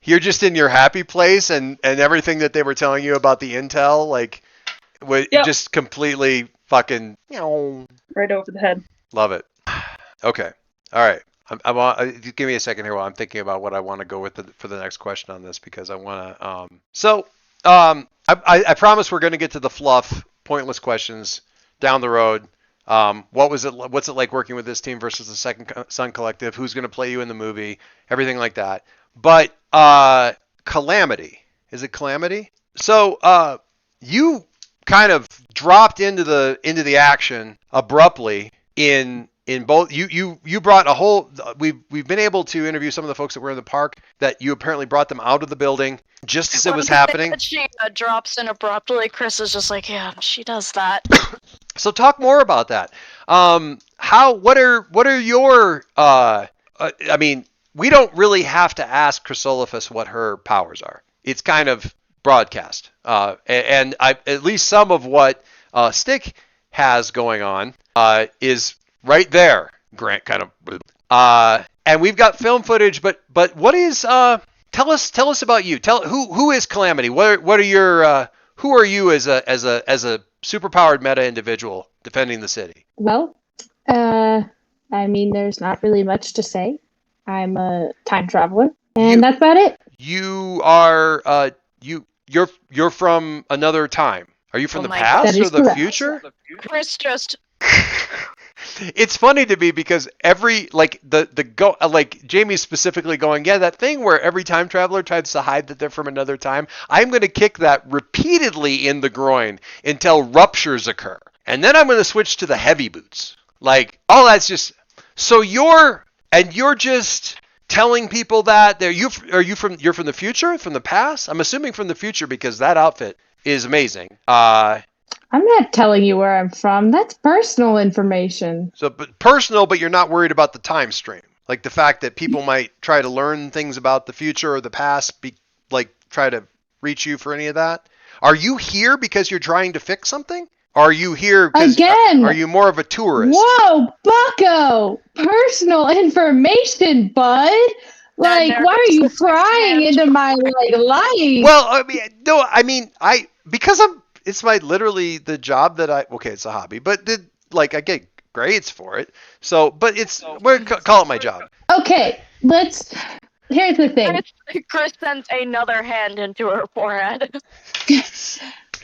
You're just in your happy place, and everything that they were telling you about the intel, like, just completely fucking right over the head. Love it. Okay, all right. I want give me a second here while I'm thinking about what I want to go with for the next question on this, because I want to. I promise we're going to get to the fluff, pointless questions down the road. What's it like working with this team versus the Second Son Collective? Who's going to play you in the movie? Everything like that. But Calamity, is it Calamity? So you kind of dropped into the action abruptly in both. You brought a whole. We've been able to interview some of the folks that were in the park, that you apparently brought them out of the building just as it was happening. She drops in abruptly. Chris is just like, yeah, she does that. So talk more about that. What are your I mean, we don't really have to ask Chrysolophus what her powers are. It's kind of broadcast. And at least some of what Stick has going on is right there. Grant kind of and we've got film footage, but what is tell us about you. Who is Calamity? What are your who are you as a superpowered meta individual defending the city? Well, I mean, there's not really much to say. I'm a time traveler, and that's about it. You are you're from another time. Are you from the past or the correct. future? Chris just. It's funny to me because every Jamie's specifically going, yeah, that thing where every time traveler tries to hide that they're from another time. I'm going to kick that repeatedly in the groin until ruptures occur, and then I'm going to switch to the heavy boots. Like, oh, that's just so you're just telling people that you're from the future, from the past. I'm assuming from the future because that outfit is amazing. I'm not telling you where I'm from. That's personal information. But personal, but you're not worried about the time stream. Like the fact that people might try to learn things about the future or the past, try to reach you for any of that. Are you here because you're trying to fix something? Or are you here because are you more of a tourist? Whoa, bucko! Personal information, bud. Like, why are you prying into my life? Well, because it's literally the job that it's a hobby, but I get grades for it. So, but call it my job. Okay, here's the thing. Chris sends another hand into her forehead.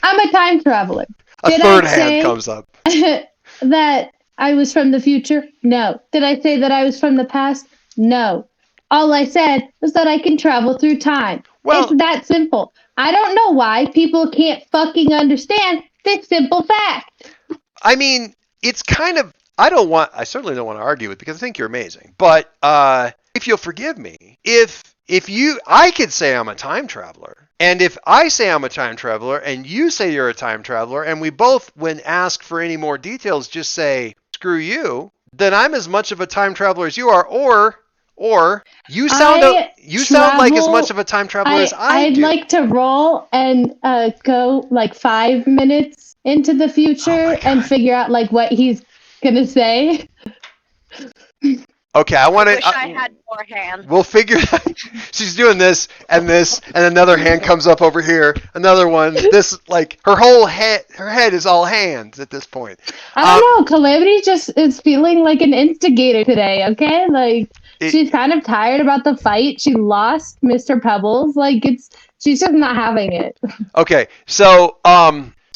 I'm a time traveler. A third hand comes up. That I was from the future? No. Did I say that I was from the past? No. All I said was that I can travel through time. Well, it's that simple. I don't know why people can't fucking understand this simple fact. I mean, it's kind of, I certainly don't want to argue with it because I think you're amazing. But if you'll forgive me, I could say I'm a time traveler. And if I say I'm a time traveler and you say you're a time traveler and we both, when asked for any more details, just say, screw you, then I'm as much of a time traveler as you are, or you sound like as much of a time traveler as I'd do. I'd like to roll and go 5 minutes into the future and figure out what he's going to say. Okay, I wish I had more hands. We'll figure that. She's doing this, and another hand comes up over here. Another one. This, her head is all hands at this point. I don't know. Calamity just is feeling like an instigator today, okay? She's kind of tired about the fight. She lost Mr. Pebbles. She's just not having it. Okay, so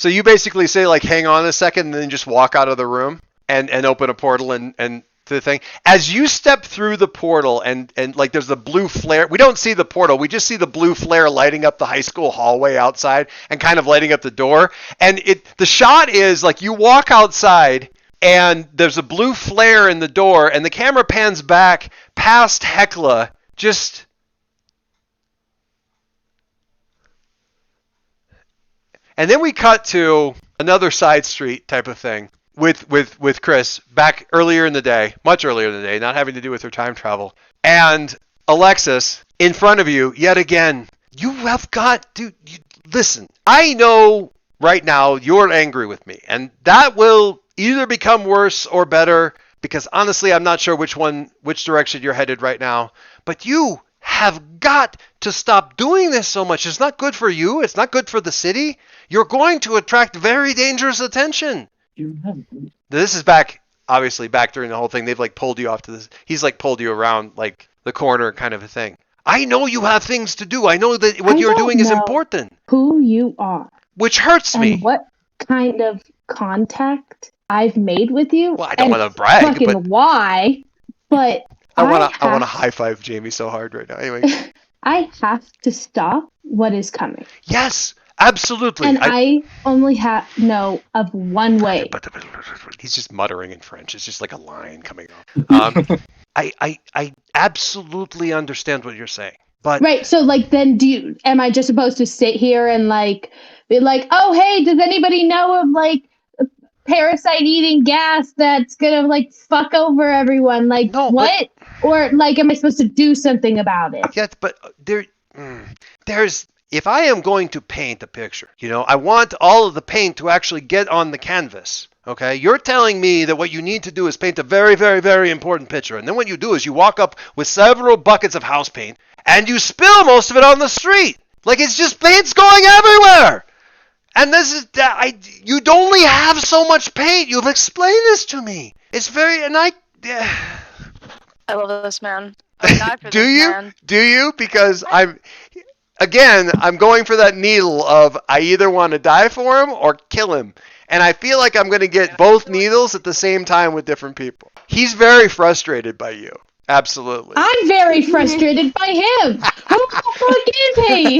you basically say, hang on a second, and then just walk out of the room and open a portal and the thing. As you step through the portal and there's the blue flare. We don't see the portal. We just see the blue flare lighting up the high school hallway outside and kind of lighting up the door. And the shot is you walk outside and there's a blue flare in the door and the camera pans back past Hecla just and then we cut to another side street type of thing. with Chris back earlier in the day, much earlier in the day, not having to do with her time travel. And Alexis, in front of you, yet again, you have got to listen. I know right now you're angry with me, and that will either become worse or better because honestly, I'm not sure which direction you're headed right now. But you have got to stop doing this so much. It's not good for you. It's not good for the city. You're going to attract very dangerous attention. This is obviously back during the whole thing. They've like pulled you off to this. He's like pulled you around like the corner kind of a thing. I know you have things to do. I know that what you're doing is important. Who you are. Which hurts me. And what kind of contact I've made with you. Well, I don't want to brag, fucking but why? But I want to high five Jamie so hard right now. Anyway, I have to stop what is coming. Yes, absolutely. And I only know of one way. He's just muttering in French. It's just like a line coming off. I absolutely understand what you're saying. But right, so like then am I just supposed to sit here and like be like, oh hey, does anybody know of like parasite eating gas that's gonna like fuck over everyone? Like no, what? Or like am I supposed to do something about it? Yes, but there's if I am going to paint a picture, I want all of the paint to actually get on the canvas. Okay, you're telling me that what you need to do is paint a very, very, very important picture. And then what you do is you walk up with several buckets of house paint and you spill most of it on the street. Like it's just paint's going everywhere. And this is, you'd only have so much paint. You've explained this to me. It's very, I love this man. I die for do this you? man. Do you? Because I'm going for that needle of I either want to die for him or kill him. And I feel like I'm going to get both needles at the same time with different people. He's very frustrated by you. Absolutely. I'm very frustrated by him. Who the fuck is he?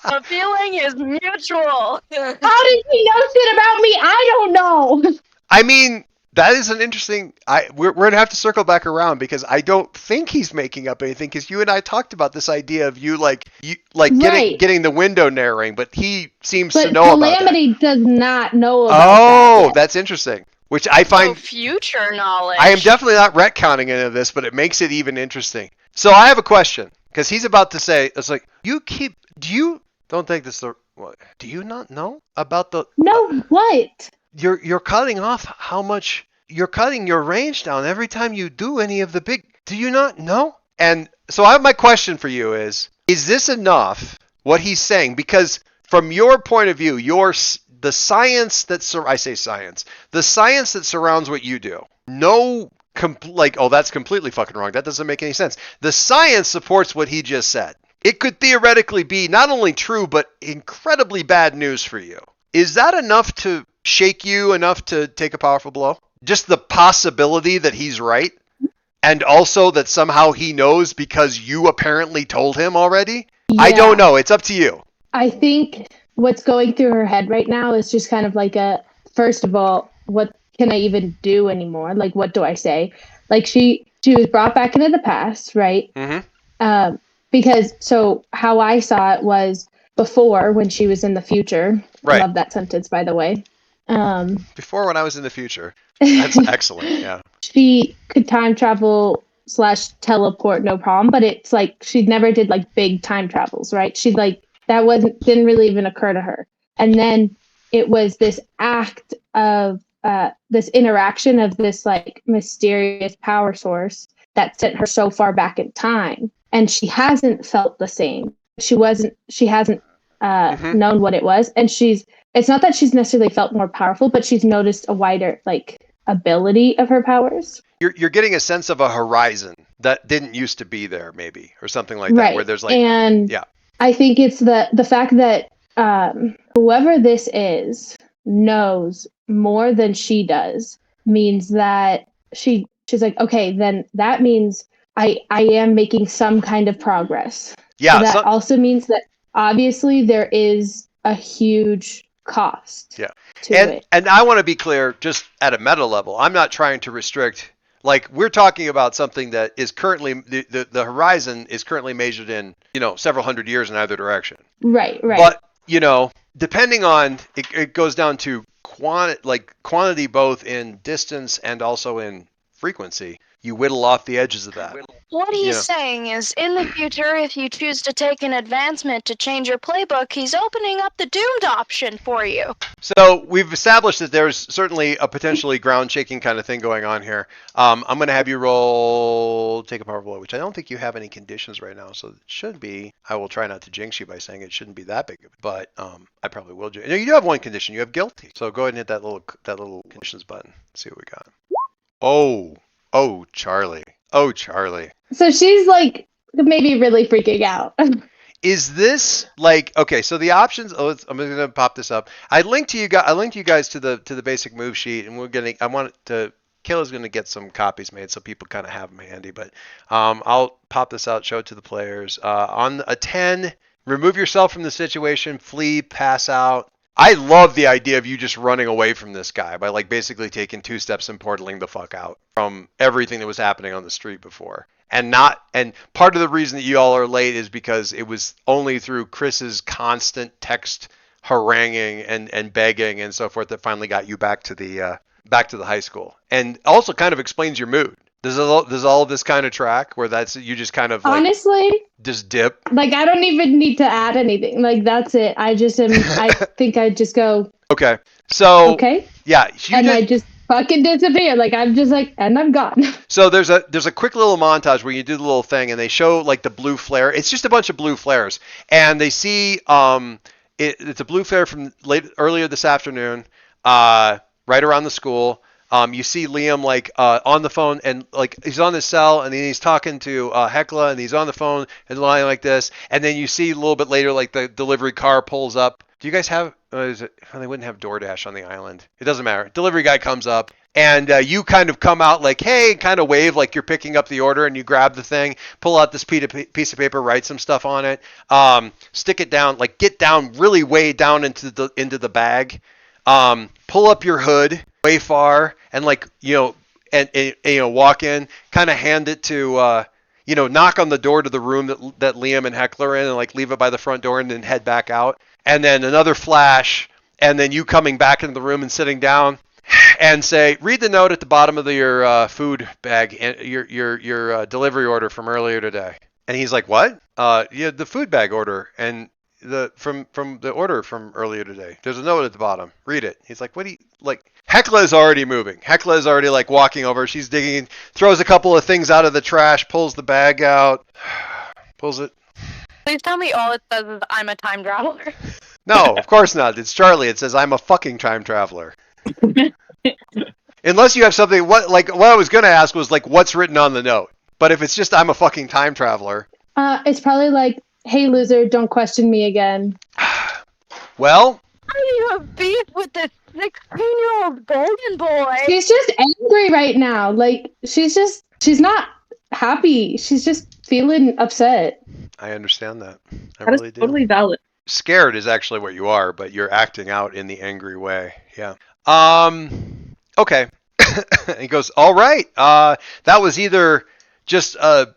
The feeling is mutual. How did he know shit about me? I don't know. I mean, that is an interesting. We're going to have to circle back around because I don't think he's making up anything because you and I talked about this idea of you getting the window narrowing, but he seems to know about that. Calamity does not know about that. Oh, that's interesting. Which I find future knowledge. I am definitely not retconning any of this, but it makes it even interesting. So I have a question because he's about to say, it's like don't take this. Do you not know about the? No, what? You're cutting off how much you're cutting your range down every time you do any of the big. Do you not know? And so my question for you is this enough? What he's saying? Because from your point of view, the science that the science that surrounds what you do. That's completely fucking wrong. That doesn't make any sense. The science supports what he just said. It could theoretically be not only true, but incredibly bad news for you. Is that enough to shake you enough to take a powerful blow? Just the possibility that he's right? And also that somehow he knows because you apparently told him already? Yeah. I don't know. It's up to you. I think what's going through her head right now is just kind of like first of all, what can I even do anymore? Like, what do I say? Like she was brought back into the past, right? Mm-hmm. Because so how I saw it was before when she was in the future. Right. I love that sentence, by the way. Before when I was in the future. That's excellent. Yeah. She could time travel / teleport, no problem. But it's like she never did like big time travels, right? She like that didn't really even occur to her. And then it was this act of this interaction of this like mysterious power source that sent her so far back in time. And she hasn't felt the same. She hasn't known what it was. And it's not that she's necessarily felt more powerful, but she's noticed a wider like ability of her powers. You're getting a sense of a horizon that didn't used to be there, maybe, or something like that, right. Where there's like, and yeah. I think it's the fact that whoever this is knows more than she does means that she's like, okay, then that means I am making some kind of progress. Yeah. So that also means that obviously there is a huge cost. Yeah. To it. And I want to be clear, just at a meta level, I'm not trying to restrict. Like we're talking about something that is currently the horizon is currently measured in several hundred years in either direction. Right. But depending on it goes down to quantity both in distance and also in frequency. You whittle off the edges of that. What he's You know. saying is, in the future, if you choose to take an advancement to change your playbook, he's opening up the doomed option for you. So we've established that there's certainly a potentially ground shaking kind of thing going on here. I'm going to have you roll take a power blow, which I don't think you have any conditions right now, so it should be. I will try not to jinx you by saying it shouldn't be that big, but I probably will. No, you do have one condition. You have guilty. So go ahead and hit that little conditions button. Let's see what we got. Oh, Charlie. Oh, Charlie. So she's like maybe really freaking out. Is this like okay? So the options. I'm gonna pop this up. I linked you guys to the basic move sheet, and I want to. Kayla's gonna get some copies made so people kind of have them handy. But I'll pop this out, show it to the players. On a 10, remove yourself from the situation, flee, pass out. I love the idea of you just running away from this guy by like basically taking 2 steps and portaling the fuck out from everything that was happening on the street before. And part of the reason that you all are late is because it was only through Chris's constant text haranguing and begging and so forth that finally got you back to the high school. And also kind of explains your mood. Does all of this kind of track where that's you just kind of like honestly just dip? Like I don't even need to add anything. Like that's it. I think I just go okay. So okay. Yeah, I just fucking disappear. Like I'm just like and I'm gone. So there's a quick little montage where you do the little thing and they show like the blue flare. It's just a bunch of blue flares, and they see it's a blue flare from earlier this afternoon, right around the school. You see Liam like on the phone and like he's on his cell and then he's talking to Hecla and he's on the phone and lying like this. And then you see a little bit later like the delivery car pulls up. Do you guys have? They wouldn't have DoorDash on the island. It doesn't matter. Delivery guy comes up and you kind of come out like, hey, kind of wave like you're picking up the order and you grab the thing, pull out this piece of paper, write some stuff on it, stick it down, like get down really way down into the bag, pull up your hood way far and like and walk in, kind of hand it to knock on the door to the room that Liam and Heckler are in and like leave it by the front door and then head back out. And then another flash and then you coming back into the room and sitting down and say, read the note at the bottom of your food bag, your delivery order from earlier today. And he's like, what? Yeah, the food bag order and from the order from earlier today. There's a note at the bottom. Read it. He's like, what do you like? Hecla is already moving. Hecla is already like walking over. She's digging, throws a couple of things out of the trash, pulls the bag out, pulls it. Please tell me all it says is I'm a time traveler. No, of course not. It's Charlie. It says I'm a fucking time traveler. Unless you have something. What I was gonna ask was like what's written on the note. But if it's just I'm a fucking time traveler. It's probably like, hey loser, don't question me again. Well. How do you have beef with this 16-year-old golden boy? She's just angry right now. Like she's not happy. She's just feeling upset. I understand that. I That really is do. totally valid. Scared is actually what you are, but you're acting out in the angry way. Yeah. Okay. He goes, all right. That was either just a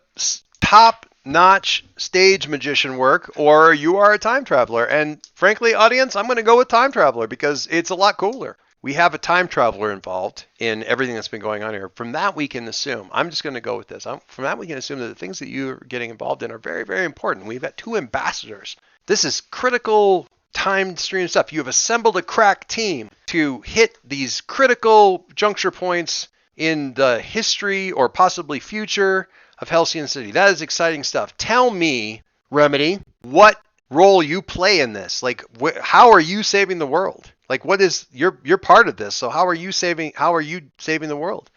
top-notch stage magician work, or you are a time traveler. And frankly, audience, I'm going to go with time traveler because it's a lot cooler. We have a time traveler involved in everything that's been going on here. From that, we can assume, I'm just going to go with this. From that, we can assume that the things that you're getting involved in are very, very important. We've got 2 ambassadors. This is critical time stream stuff. You have assembled a crack team to hit these critical juncture points in the history or possibly future of Halcyon City. That is exciting stuff. Tell me, Remedy, what role you play in this. Like, how are you saving the world? Like, what is you're part of this? So how are you saving the world?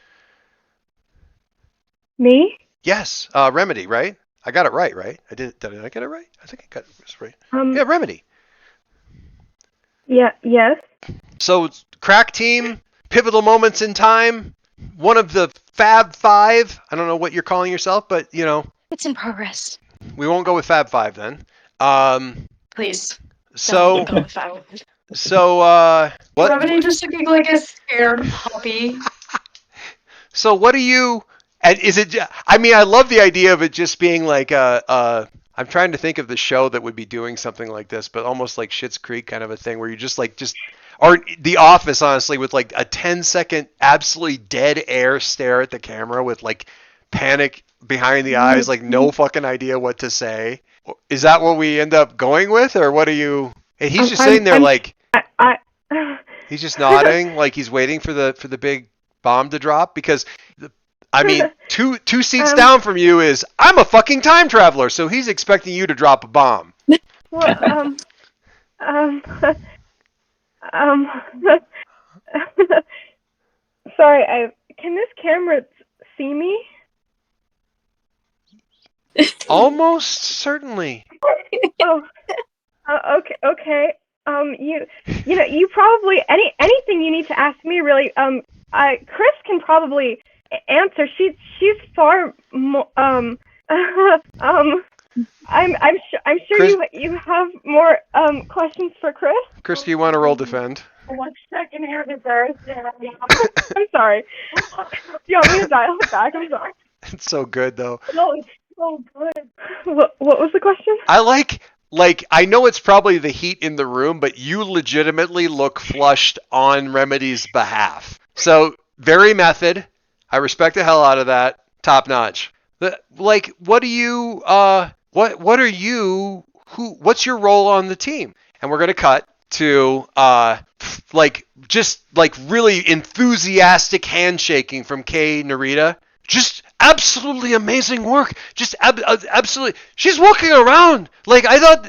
Me? Yes, Remedy, right? I got it right? Did I get it right? I think I got it right. Yeah, Remedy. Yeah. Yes. So, crack team, pivotal moments in time, one of the Fab Five. I don't know what you're calling yourself, but It's in progress. we won't go with Fab Five then. Please. So, Don't go with that one. what? Remedy just looking like a scared puppy. So, what do you? And is it? I mean, I love the idea of it just being like a I'm trying to think of the show that would be doing something like this, but almost like Schitt's Creek kind of a thing where you just or The Office, honestly, with like a 10-second absolutely dead air stare at the camera with like panic behind the eyes, like no fucking idea what to say. Is that what we end up going with, or what are you? And he's just sitting there like I he's just nodding, like he's waiting for the big bomb to drop because. I mean, two seats down from you is I'm a fucking time traveler, so he's expecting you to drop a bomb. well, sorry, can this camera see me? Almost certainly. Oh, okay. You probably anything you need to ask me really. Chris can probably answer. She's far more. I'm sure Chris, you have more questions for Chris. Chris, do you want to roll defend? 1 second here, I'm sorry. You want me to dial it back? I'm sorry. It's so good though. No, it's so good. What was the question? I like I know it's probably the heat in the room, but you legitimately look flushed on Remedy's behalf. So very method. I respect the hell out of that. Top notch. What do you what are you what's your role on the team? And we're gonna cut to really enthusiastic handshaking from Kay Narita. Just absolutely amazing work. Just absolutely. She's walking around like I thought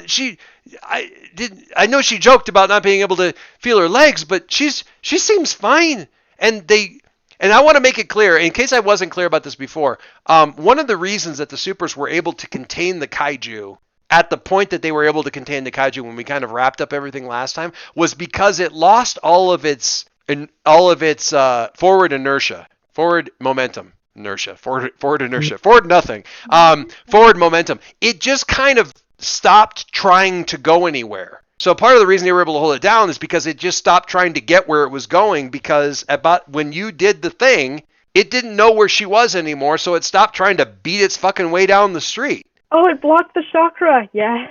I know she joked about not being able to feel her legs, but she seems fine. And I want to make it clear, in case I wasn't clear about this before, one of the reasons that the supers were able to contain the kaiju at the point that they were able to contain the kaiju when we kind of wrapped up everything last time was because it lost all of its forward inertia, forward momentum. Forward nothing. Forward momentum. It just kind of stopped trying to go anywhere. So part of the reason they were able to hold it down is because it just stopped trying to get where it was going because about when you did the thing, it didn't know where she was anymore, so it stopped trying to beat its fucking way down the street. Oh, it blocked the chakra. Yeah.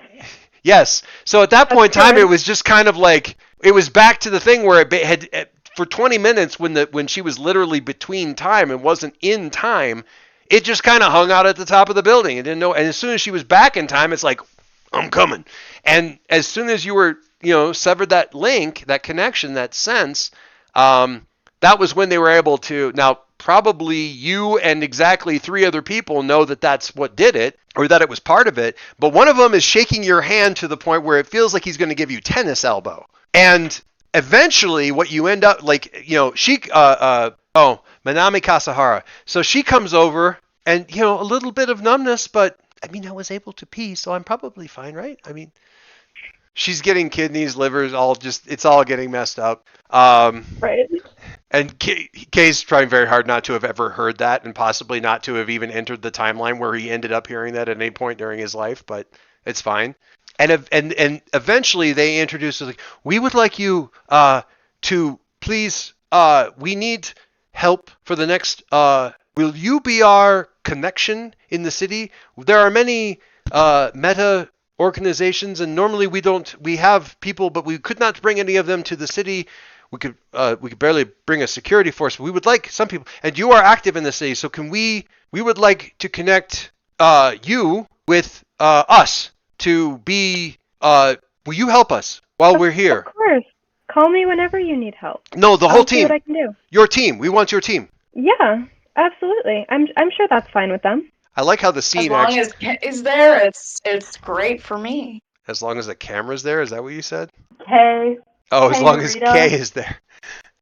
Yes. So at that point in time, it was just kind of like it was back to the thing where it had for 20 minutes when she was literally between time and wasn't in time, it just kind of hung out at the top of the building. It didn't know. And as soon as she was back in time, it's like, I'm coming. And as soon as you were, severed that link, that connection, that sense, that was when they were able to. Now, probably you and exactly 3 other people know that that's what did it, or that it was part of it. But one of them is shaking your hand to the point where it feels like he's going to give you tennis elbow. And eventually, what you end up Manami Kasahara. So she comes over, and a little bit of numbness, but I mean, I was able to pee, so I'm probably fine, right? I mean, she's getting kidneys, livers, it's all getting messed up. Right. And Kay's trying very hard not to have ever heard that, and possibly not to have even entered the timeline where he ended up hearing that at any point during his life, but it's fine. And eventually they introduce like, we would like you to please, we need help for the next, will you be our connection in the city? There are many meta organizations, and normally we have people, but we could not bring any of them to the city. We could barely bring a security force. But we would like some people, and you are active in the city, so we would like to connect you with us to be, will you help us while we're here? Of course. Call me whenever you need help. No, the whole team. See what I can do. Your team. We want your team. Yeah, absolutely. I'm sure that's fine with them. I like how the scene as long as Kay is there, it's great for me. As long as the camera's there, is that what you said? Kay. Oh, as Hey, long as Rita. Kay is there.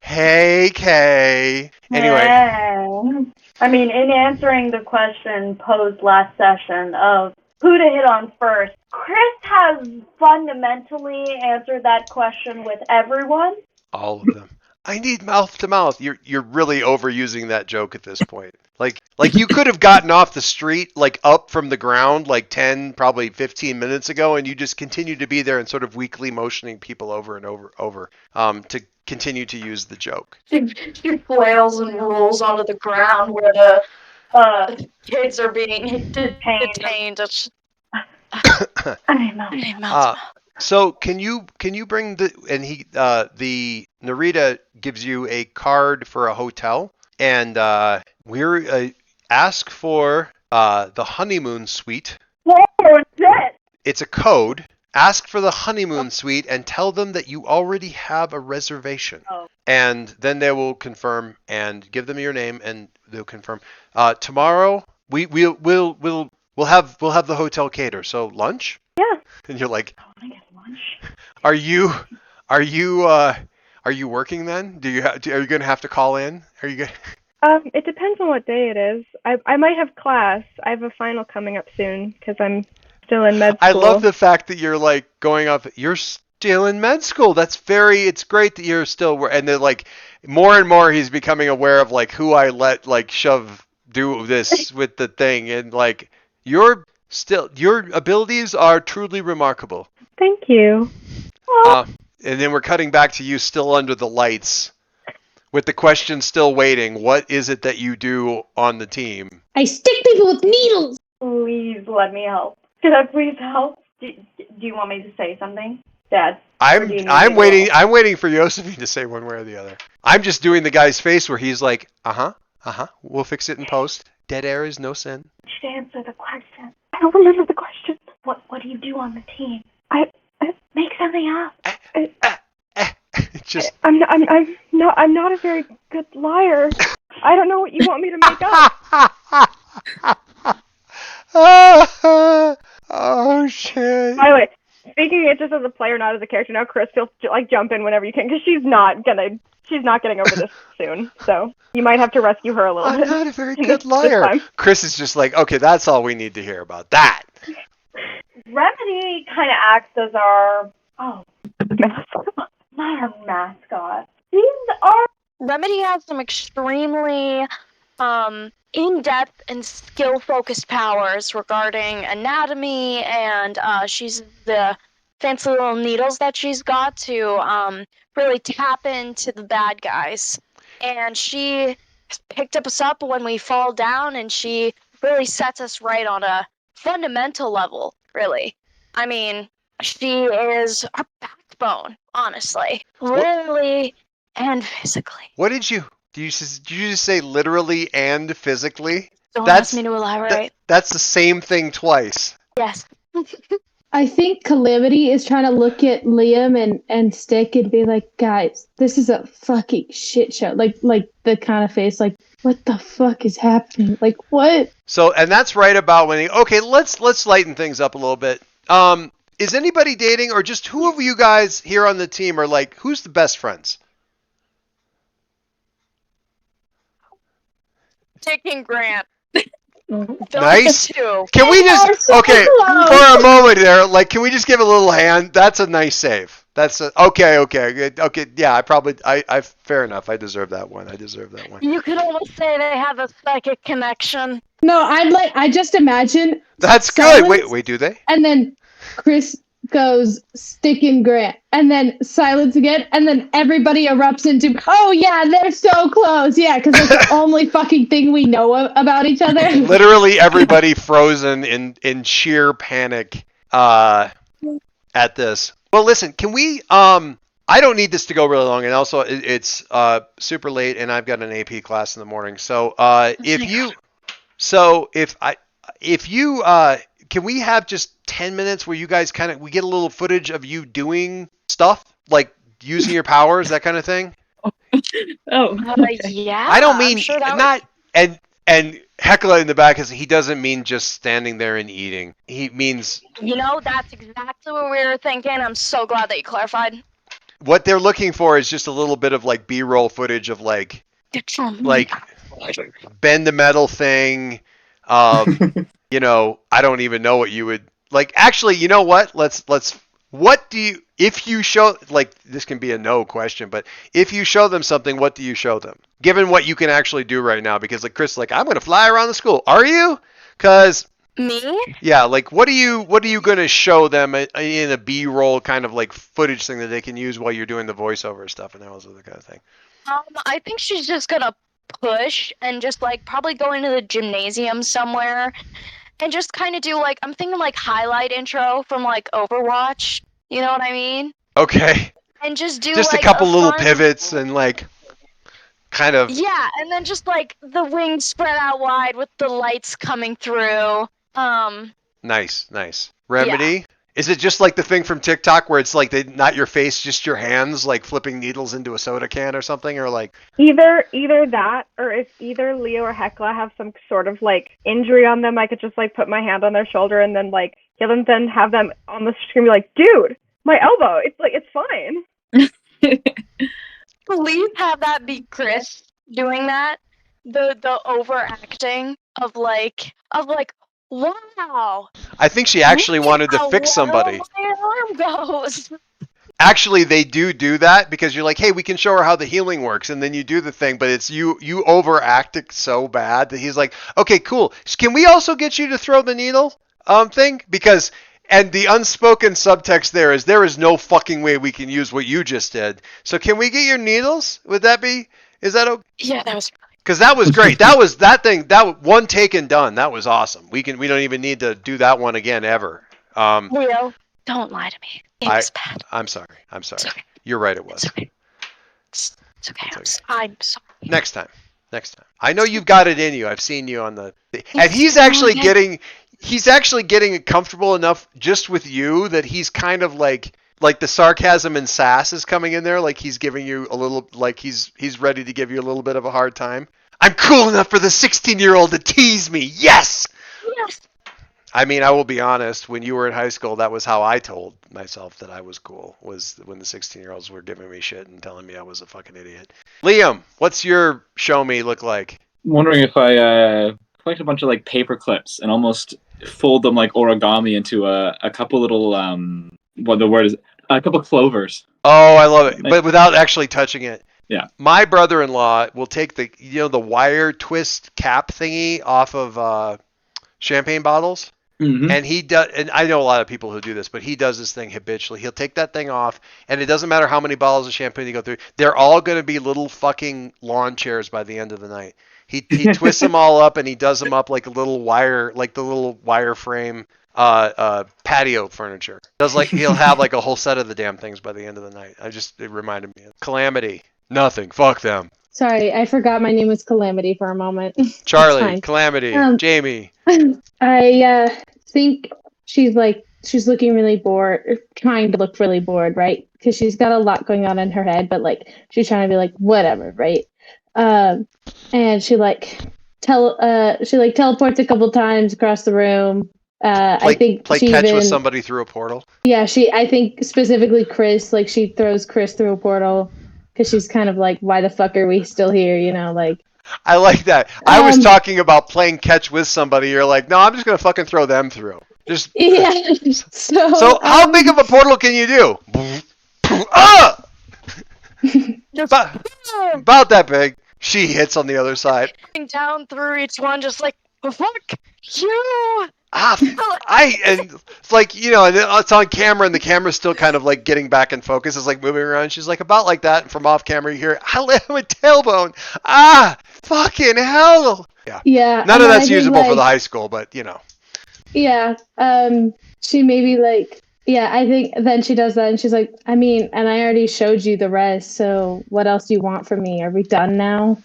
Hey, Kay. Anyway. Hey. I mean, in answering the question posed last session of who to hit on first, Chris has fundamentally answered that question with everyone. All of them. I need mouth to mouth. You're really overusing that joke at this point. Like you could have gotten off the street, like up from the ground, like 10, probably 15 minutes ago, and you just continue to be there and sort of weakly motioning people over and over to continue to use the joke. She flails and rolls onto the ground where the kids are being detained. So can you bring the Narita gives you a card for a hotel, and we're ask for the honeymoon suite. What was it? It's a code. Ask for the honeymoon suite and tell them that you already have a reservation. Oh. And then they will confirm and give them your name and they'll confirm. Tomorrow we'll have the hotel cater. So lunch? Yeah. And you're like, I want to get lunch. are you working then? Are you going to have to call in? Are you going It depends on what day it is. I might have class. I have a final coming up soon because I'm still in med school. I love the fact that you're like going up. You're still in med school. It's great that you're still. And then like more and more, he's becoming aware of like who I let like do this with the thing, and like your abilities are truly remarkable. Thank you. And then we're cutting back to you still under the lights, with the question still waiting. What is it that you do on the team? I stick people with needles. Please let me help. Can I please help? Do you want me to say something, Dad? I'm waiting for Josephine to say one way or the other. I'm just doing the guy's face where he's like, we'll fix it in post. Dead air is no sin. Just answer the question. I don't remember the question. What do you do on the team? I make something up. Just I'm not a very good liar. I don't know what you want me to make up. Oh shit. By the way, speaking it just as a player, not as a character. Now, Chris, feel like jump in whenever you can because she's not getting over this soon. So you might have to rescue her a little bit. I'm not a very good liar. Chris is just like, okay, that's all we need to hear about that. Remedy kind of acts as our mascot. Not our mascot. She's our Remedy has some extremely in-depth and skill-focused powers regarding anatomy, and she's the fancy little needles that she's got to really tap into the bad guys. And she picked us up when we fall down, and she really sets us right on a fundamental level, really. I mean, she is our backbone, honestly. Literally and physically. What did you just say literally and physically? Don't ask me to elaborate. That's the same thing twice. Yes. I think Calamity is trying to look at Liam and Stick and be like, guys, this is a fucking shit show. Like the kind of face, like, what the fuck is happening? Like, what? So, and that's right about when let's lighten things up a little bit. Is anybody dating, or just who of you guys here on the team are like, who's the best friends? Dick and Grant. Nice. Can we just so for a moment there? Like, can we just give a little hand? That's a nice save. Okay. Yeah, I fair enough. I deserve that one. You could almost say they have a psychic connection. No, I just imagine. That's silence, good. Wait, do they? And then Chris goes Stick and Grant, and then silence again, and then everybody erupts into, oh yeah, they're so close, yeah, because it's the only fucking thing we know about each other. Literally everybody frozen in sheer panic at this. Well, listen, can we? I don't need this to go really long, and also it's super late, and I've got an AP class in the morning. So if you can we have just 10 minutes where you guys we get a little footage of you doing stuff, like using your powers, that kind of thing? Okay. Yeah. I don't mean sure and Heckler in the back he doesn't mean just standing there and eating. He means that's exactly what we were thinking. I'm so glad that you clarified. What they're looking for is just a little bit of like B-roll footage of like bend the metal thing. I don't even know what you would like. Actually, you know what? What do you, if you show, like, this can be a no question, but if you show them something, what do you show them? Given what you can actually do right now, because like Chris, like, I'm going to fly around the school. Are you? Because me? Yeah, like, what are you going to show them in a B-roll kind of like footage thing that they can use while you're doing the voiceover stuff and all those other kind of thing? I think she's just gonna push and just like probably go into the gymnasium somewhere and just kind of do like, I'm thinking like highlight intro from like Overwatch. You know what I mean? Okay. And just do Just a like couple little fun, pivots and like kind of. yeah, and then just like the wings spread out wide with the lights coming through. Nice. Yeah. Remedy? Is it just like the thing from TikTok where it's like not your face, just your hands, like flipping needles into a soda can or something, or like? Either that, or if either Leo or Hecla have some sort of like injury on them, I could just like put my hand on their shoulder and then like then have them on the screen be like, dude, my elbow. It's like it's fine. Please have that be Chris doing that. The overacting of like wow. I think she actually look at wanted to how fix well somebody. my arm goes. Actually, they do that because you're like, hey, we can show her how the healing works, and then you do the thing, but it's you overact it so bad that he's like, okay, cool. Can we also get you to throw the needle thing? Because and the unspoken subtext there is no fucking way we can use what you just did. So can we get your needles? Would that be? Is that okay? Yeah, that was Because that was great. That was that thing. That one take and done. That was awesome. We don't even need to do that one again ever. Leo. Don't lie to me. It was bad. I'm sorry. It's okay. You're right. It was. It's okay. It's okay. It's okay. I'm sorry. Next time. I know you've got it in you. I've seen you on the. And he's actually getting comfortable enough just with you that he's kind of like the sarcasm and sass is coming in there, like he's giving you a little, like he's ready to give you a little bit of a hard time. I'm cool enough for the 16-year-old to tease me. Yes. Yes. I mean, I will be honest, when you were in high school, that was how I told myself that I was cool, was when the 16-year-olds were giving me shit and telling me I was a fucking idiot. Liam, what's your show me look like? I'm wondering if I collect a bunch of like paper clips and almost fold them like origami into a couple little what the word is, a couple clovers. Oh, I love it, but without actually touching it. Yeah. My brother-in-law will take the wire twist cap thingy off of champagne bottles. Mm-hmm. And he does, and I know a lot of people who do this, but he does this thing habitually. He'll take that thing off, and it doesn't matter how many bottles of champagne you go through; they're all going to be little fucking lawn chairs by the end of the night. He twists them all up, and he does them up like a little wire, like the little wire frame patio furniture. He'll have like a whole set of the damn things by the end of the night. It reminded me of Calamity. Nothing. Fuck them. Sorry, I forgot my name was Calamity for a moment. Charlie, Calamity, Jamie. I think she's looking really bored, trying to look really bored, right? Because she's got a lot going on in her head, but like she's trying to be like whatever, right? And she teleports a couple times across the room. I think play she catch with somebody through a portal. Yeah, I think specifically Chris, like she throws Chris through a portal because she's kind of like, why the fuck are we still here? You know, like. I like that. I was talking about playing catch with somebody. You're like, no, I'm just gonna fucking throw them through. Just yeah. So how big of a portal can you do? About that big. She hits on the other side. Down through each one, just like, fuck you. And it's like, and it's on camera, and the camera's still kind of like getting back in focus. It's like moving around. She's like about like that, and from off camera you hear, I let him a tailbone. Fucking hell. Yeah. None of that's usable for the high school, but Yeah. She maybe like, yeah, I think then she does that, and she's like, I mean, and I already showed you the rest, so what else do you want from me? Are we done now?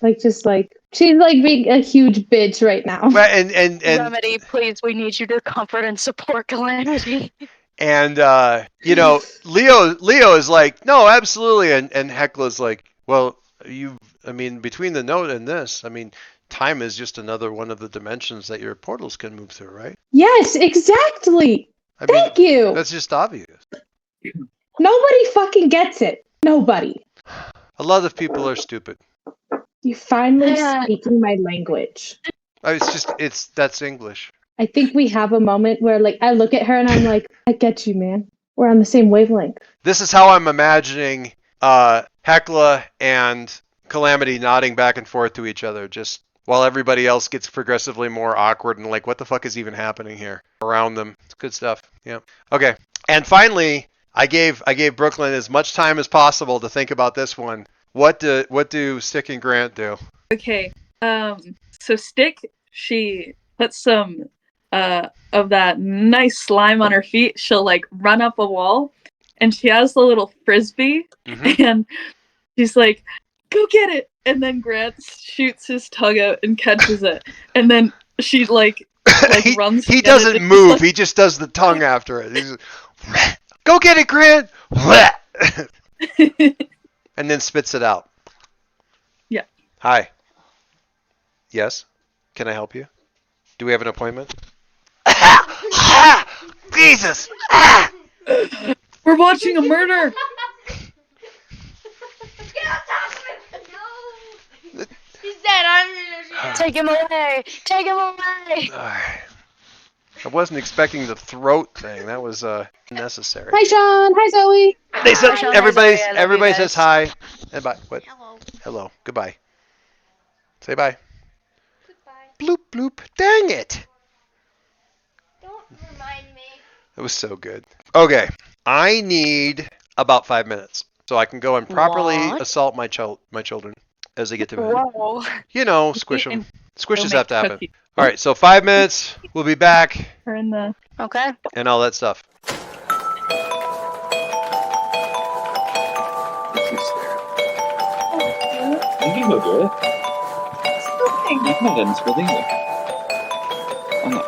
Like, just like. She's like being a huge bitch right now. And Remedy, please, we need you to comfort and support Calamity. And Leo is like, no, absolutely, and Hecla's like, well, between the note and this, time is just another one of the dimensions that your portals can move through, right? Yes, exactly. Thank you. That's just obvious. Nobody fucking gets it. Nobody. A lot of people are stupid. You finally speaking my language. That's English. I think we have a moment where like I look at her and I'm like, I get you, man. We're on the same wavelength. This is how I'm imagining Hecla and Calamity nodding back and forth to each other, just while everybody else gets progressively more awkward and like, what the fuck is even happening here around them? It's good stuff. Yeah. Okay. And finally, I gave Brooklyn as much time as possible to think about this one. What do Stick and Grant do? Okay, so Stick, she puts some of that nice slime on her feet, she'll like run up a wall, and she has the little frisbee, and she's like, "Go get it!" And then Grant shoots his tongue out and catches it, and then she like runs. He doesn't move. He just does the tongue after it. He's like, "Go get it, Grant!" And then spits it out. Yeah. Hi. Yes. Can I help you? Do we have an appointment? Jesus! We're watching a murder. He's dead. I'm Take him away! Take him away! I wasn't expecting the throat thing. That was necessary. Hi, Sean. Hi, Zoe. They said Hi, Sean. everybody. Hi, Zoe. I love you Everybody guys. says hi. And bye. What? Hello. Hello. Goodbye. Say bye. Goodbye. Bloop bloop. Dang it! Don't remind me. It was so good. Okay, I need about 5 minutes so I can go and properly What? assault my children as they get to bed. Whoa. You know, squish them. And Squishes go have to make happen. cookies. All right, so 5 minutes. We'll be back Her in the Okay. and all that stuff. You can go do it. You can have that in school either. Why not?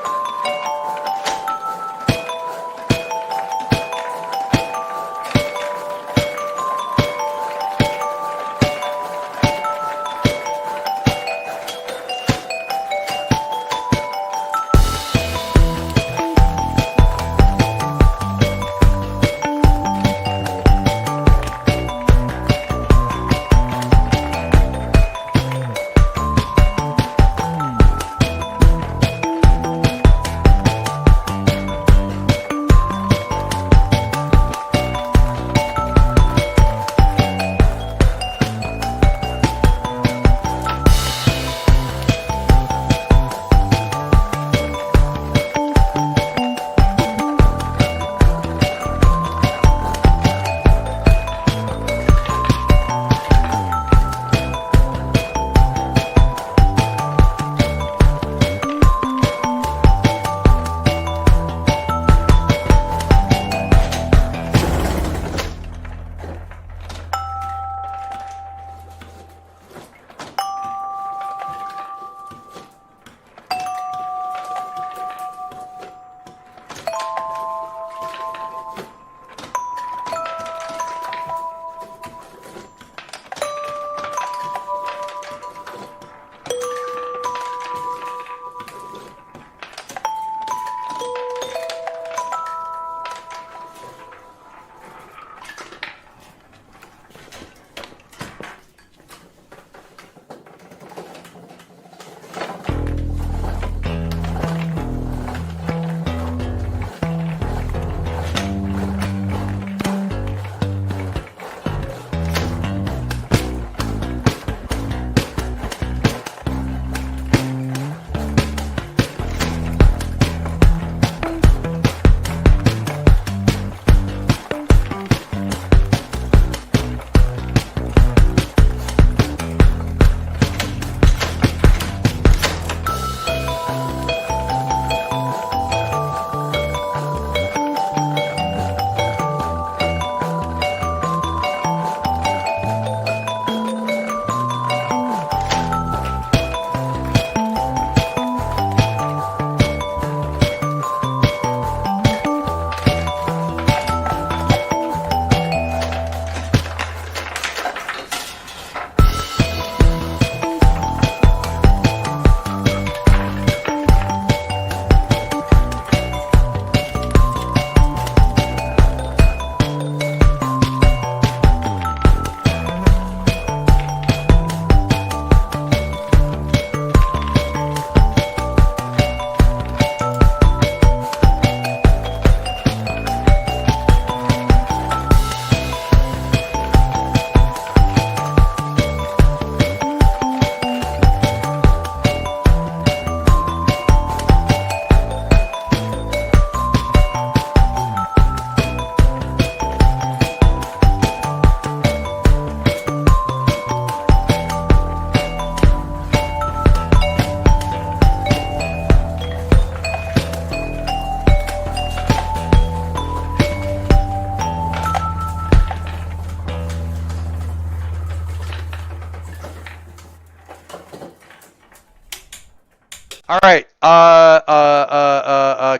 All right.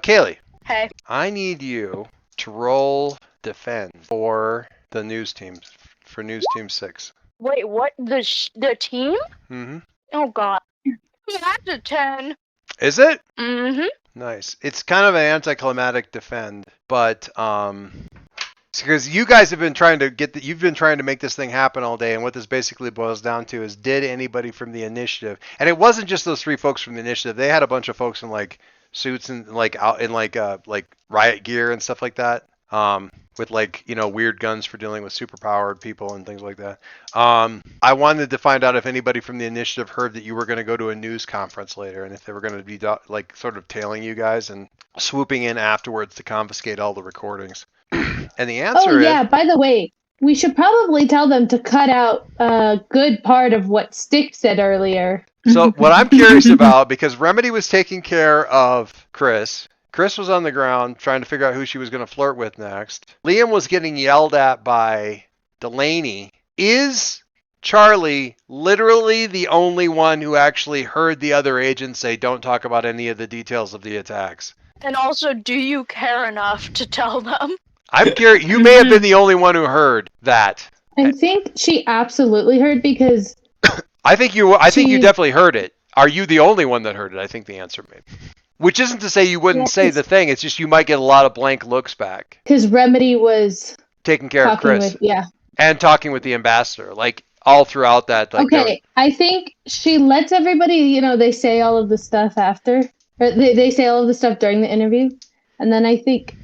Kaylee, Hey. I need you to roll defend for the news teams, for news team 6. Wait, what? The team? Mm-hmm. Oh god. That's a 10. Is it? Mm-hmm. Nice. It's kind of an anticlimactic defend, but because you guys have been trying to you've been trying to make this thing happen all day, and what this basically boils down to is, did anybody from the initiative? And it wasn't just those 3 folks from the initiative. They had a bunch of folks in like suits and like out in like riot gear and stuff like that. With like, weird guns for dealing with superpowered people and things like that. I wanted to find out if anybody from the initiative heard that you were going to go to a news conference later, and if they were going to be like sort of tailing you guys and swooping in afterwards to confiscate all the recordings. And the answer is... yeah, by the way, we should probably tell them to cut out a good part of what Stick said earlier. So what I'm curious about, because Remedy was taking care of Chris was on the ground trying to figure out who she was going to flirt with next. Liam was getting yelled at by Delaney. Is Charlie literally the only one who actually heard the other agents say, don't talk about any of the details of the attacks? And also, do you care enough to tell them? I'm curious. You may have been the only one who heard that. I think she absolutely heard, because I think you definitely heard it. Are you the only one that heard it? I think the answer may be. Which isn't to say you wouldn't say the thing. It's just you might get a lot of blank looks back. Because Remedy was taking care of Chris. Yeah. And talking with the ambassador, like all throughout that. Like, okay, I think she lets everybody, they say all of the stuff after. Or they say all of the stuff during the interview. And then I think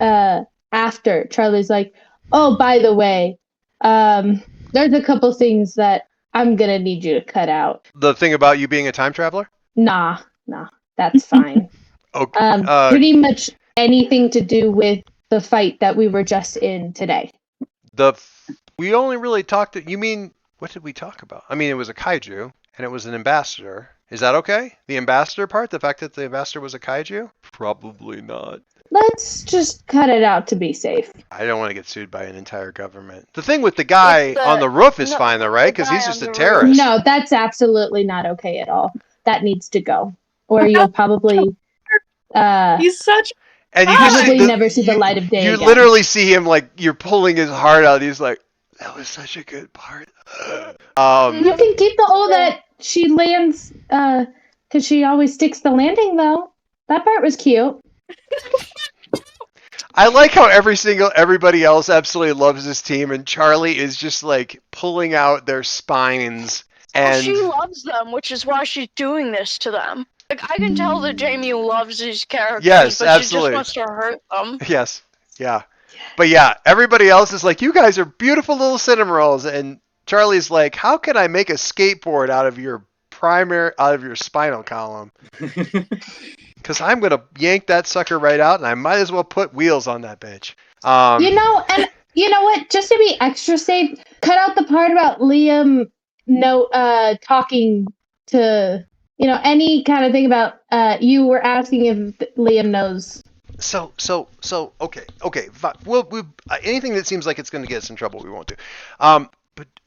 after, Charlie's like, oh, by the way, there's a couple things that I'm going to need you to cut out. The thing about you being a time traveler? Nah, that's fine. Okay. Pretty much anything to do with the fight that we were just in today. We only really talked. You mean, what did we talk about? I mean, it was a kaiju and it was an ambassador. Is that okay? The ambassador part, the fact that the ambassador was a kaiju? Probably not. Let's just cut it out to be safe. I don't want to get sued by an entire government. The thing with the guy on the roof is fine, though, right? Because he's just a terrorist. No, that's absolutely not okay at all. That needs to go, or you'll probably. He's such. And you probably never see the light of day. You again. literally see him like you're pulling his heart out. He's like, that was such a good part. You can keep the hole that she lands, because she always sticks the landing, though. That part was cute. I like how everybody else absolutely loves this team, and Charlie is just like pulling out their spines. And she loves them, which is why she's doing this to them. Like, I can tell that Jamie loves these characters, yes, but absolutely. she just wants to hurt them. Yes, yeah. But yeah, everybody else is like, you guys are beautiful little cinnamon rolls, and Charlie's like, how can I make a skateboard out of your spinal column? Because I'm going to yank that sucker right out, and I might as well put wheels on that bitch. And you know what? Just to be extra safe, cut out the part about Liam talking to, any kind of thing about, you were asking if Liam knows. So, okay. We'll anything that seems like it's going to get us in trouble, we won't do.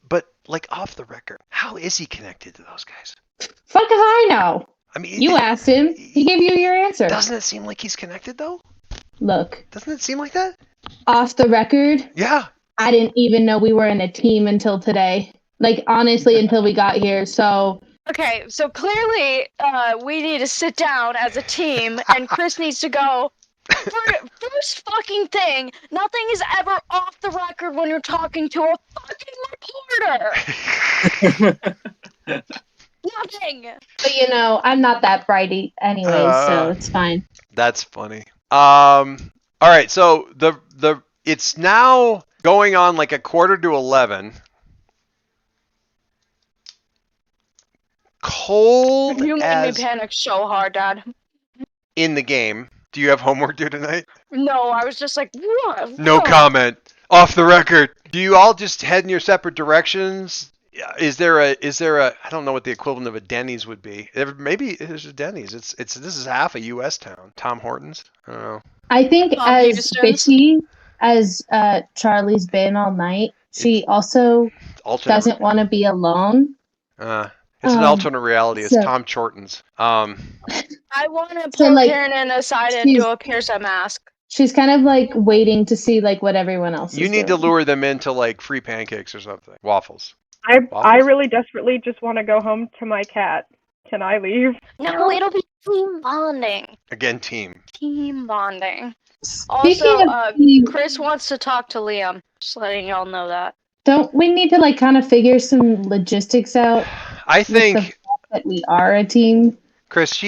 But like off the record, how is he connected to those guys? Fuck if I know. I mean, you asked him. He gave you your answer. Doesn't it seem like he's connected, though? Look. Doesn't it seem like that? Off the record? Yeah. I didn't even know we were in a team until today. Like, honestly, until we got here, so... Okay, so clearly we need to sit down as a team, and Chris needs to go... First fucking thing, nothing is ever off the record when you're talking to a fucking reporter! Nothing. But I'm not that bright anyway, so it's fine. That's funny. All right, so it's now going on like 11:15. Cold. You made me panic so hard, Dad. In the game. Do you have homework due tonight? No, I was just like, what? No comment. Off the record. Do you all just head in your separate directions? Is there a I don't know what the equivalent of a Denny's would be. Maybe there's a Denny's. This is half a U.S. town. Tom Hortons. I don't know. I think as bitchy as Charlie's been all night, she also doesn't want to be alone. It's an alternate reality. It's so- Tom Chorton's. I want to So, pull like, Karen aside and she's- do a pierce a mask. She's kind of like waiting to see like what everyone else You is need to doing. lure them into like free pancakes or something. Waffles. I Waffles? really desperately just want to go home to my cat. Can I leave? No, it'll be team bonding. Again, team. Team bonding. Speaking Also, of team, Chris wants to talk to Liam. Just letting y'all know that. don't we need to like kind of figure some logistics out I with the think, fact that we are a team? Chris,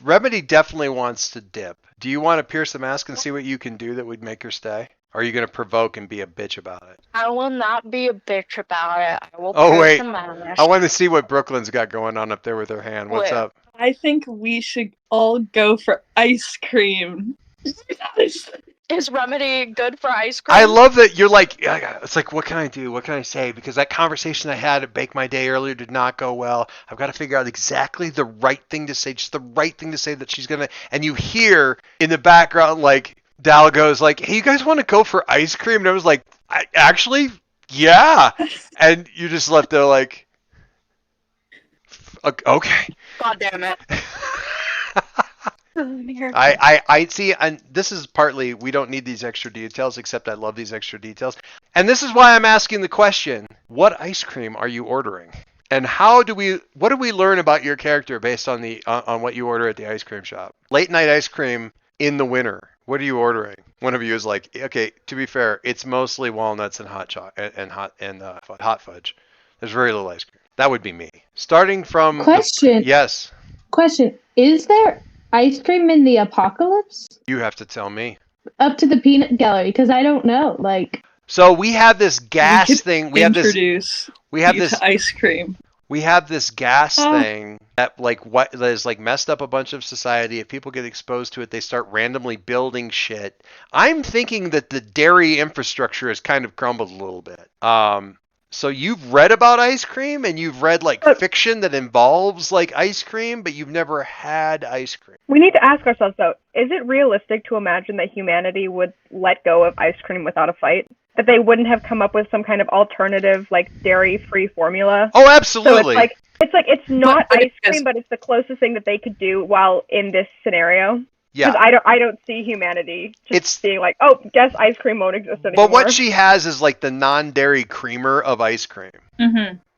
Remedy definitely wants to dip. Do you want to pierce the mask and see what you can do that would make her stay? Or are you going to provoke and be a bitch about it? I will not be a bitch about it. I will Oh, pierce wait. the mask. I want to see what Brooklyn's got going on up there with her hand. What's Where? up? I think we should all go for ice cream. Is Remedy good for ice cream? I love that you're like, it's like, what can I do? What can I say? Because that conversation I had at Bake My Day earlier did not go well. I've got to figure out exactly the right thing to say, just the right thing to say that she's going to, and you hear in the background, like, Dal goes like, hey, you guys want to go for ice cream? And I was like, actually, yeah. And you just left there like, okay. God damn it. I see, and this is partly we don't need these extra details, except I love these extra details. And this is why I'm asking the question, what ice cream are you ordering? And what do we learn about your character based on on what you order at the ice cream shop? Late night ice cream in the winter. What are you ordering? One of you is like, okay, to be fair, it's mostly walnuts and hot fudge. There's very little ice cream. That would be me. Starting from Question. Yes. Question. Is there ice cream in the apocalypse? You have to tell me. Up to the peanut gallery, because I don't know. Like, so we have this gas thing. We have this ice cream. We have this gas thing that that is like messed up a bunch of society. If people get exposed to it, they start randomly building shit. I'm thinking that the dairy infrastructure has kind of crumbled a little bit. So you've read about ice cream and you've read like fiction that involves like ice cream, but you've never had ice cream. We need to ask ourselves though, is it realistic to imagine that humanity would let go of ice cream without a fight? That they wouldn't have come up with some kind of alternative like dairy-free formula? Oh, absolutely. So it's not ice cream, but it's the closest thing that they could do while in this scenario. Yeah. Because I don't see humanity just being like, oh, guess ice cream won't exist anymore. But what she has is like the non-dairy creamer of ice cream,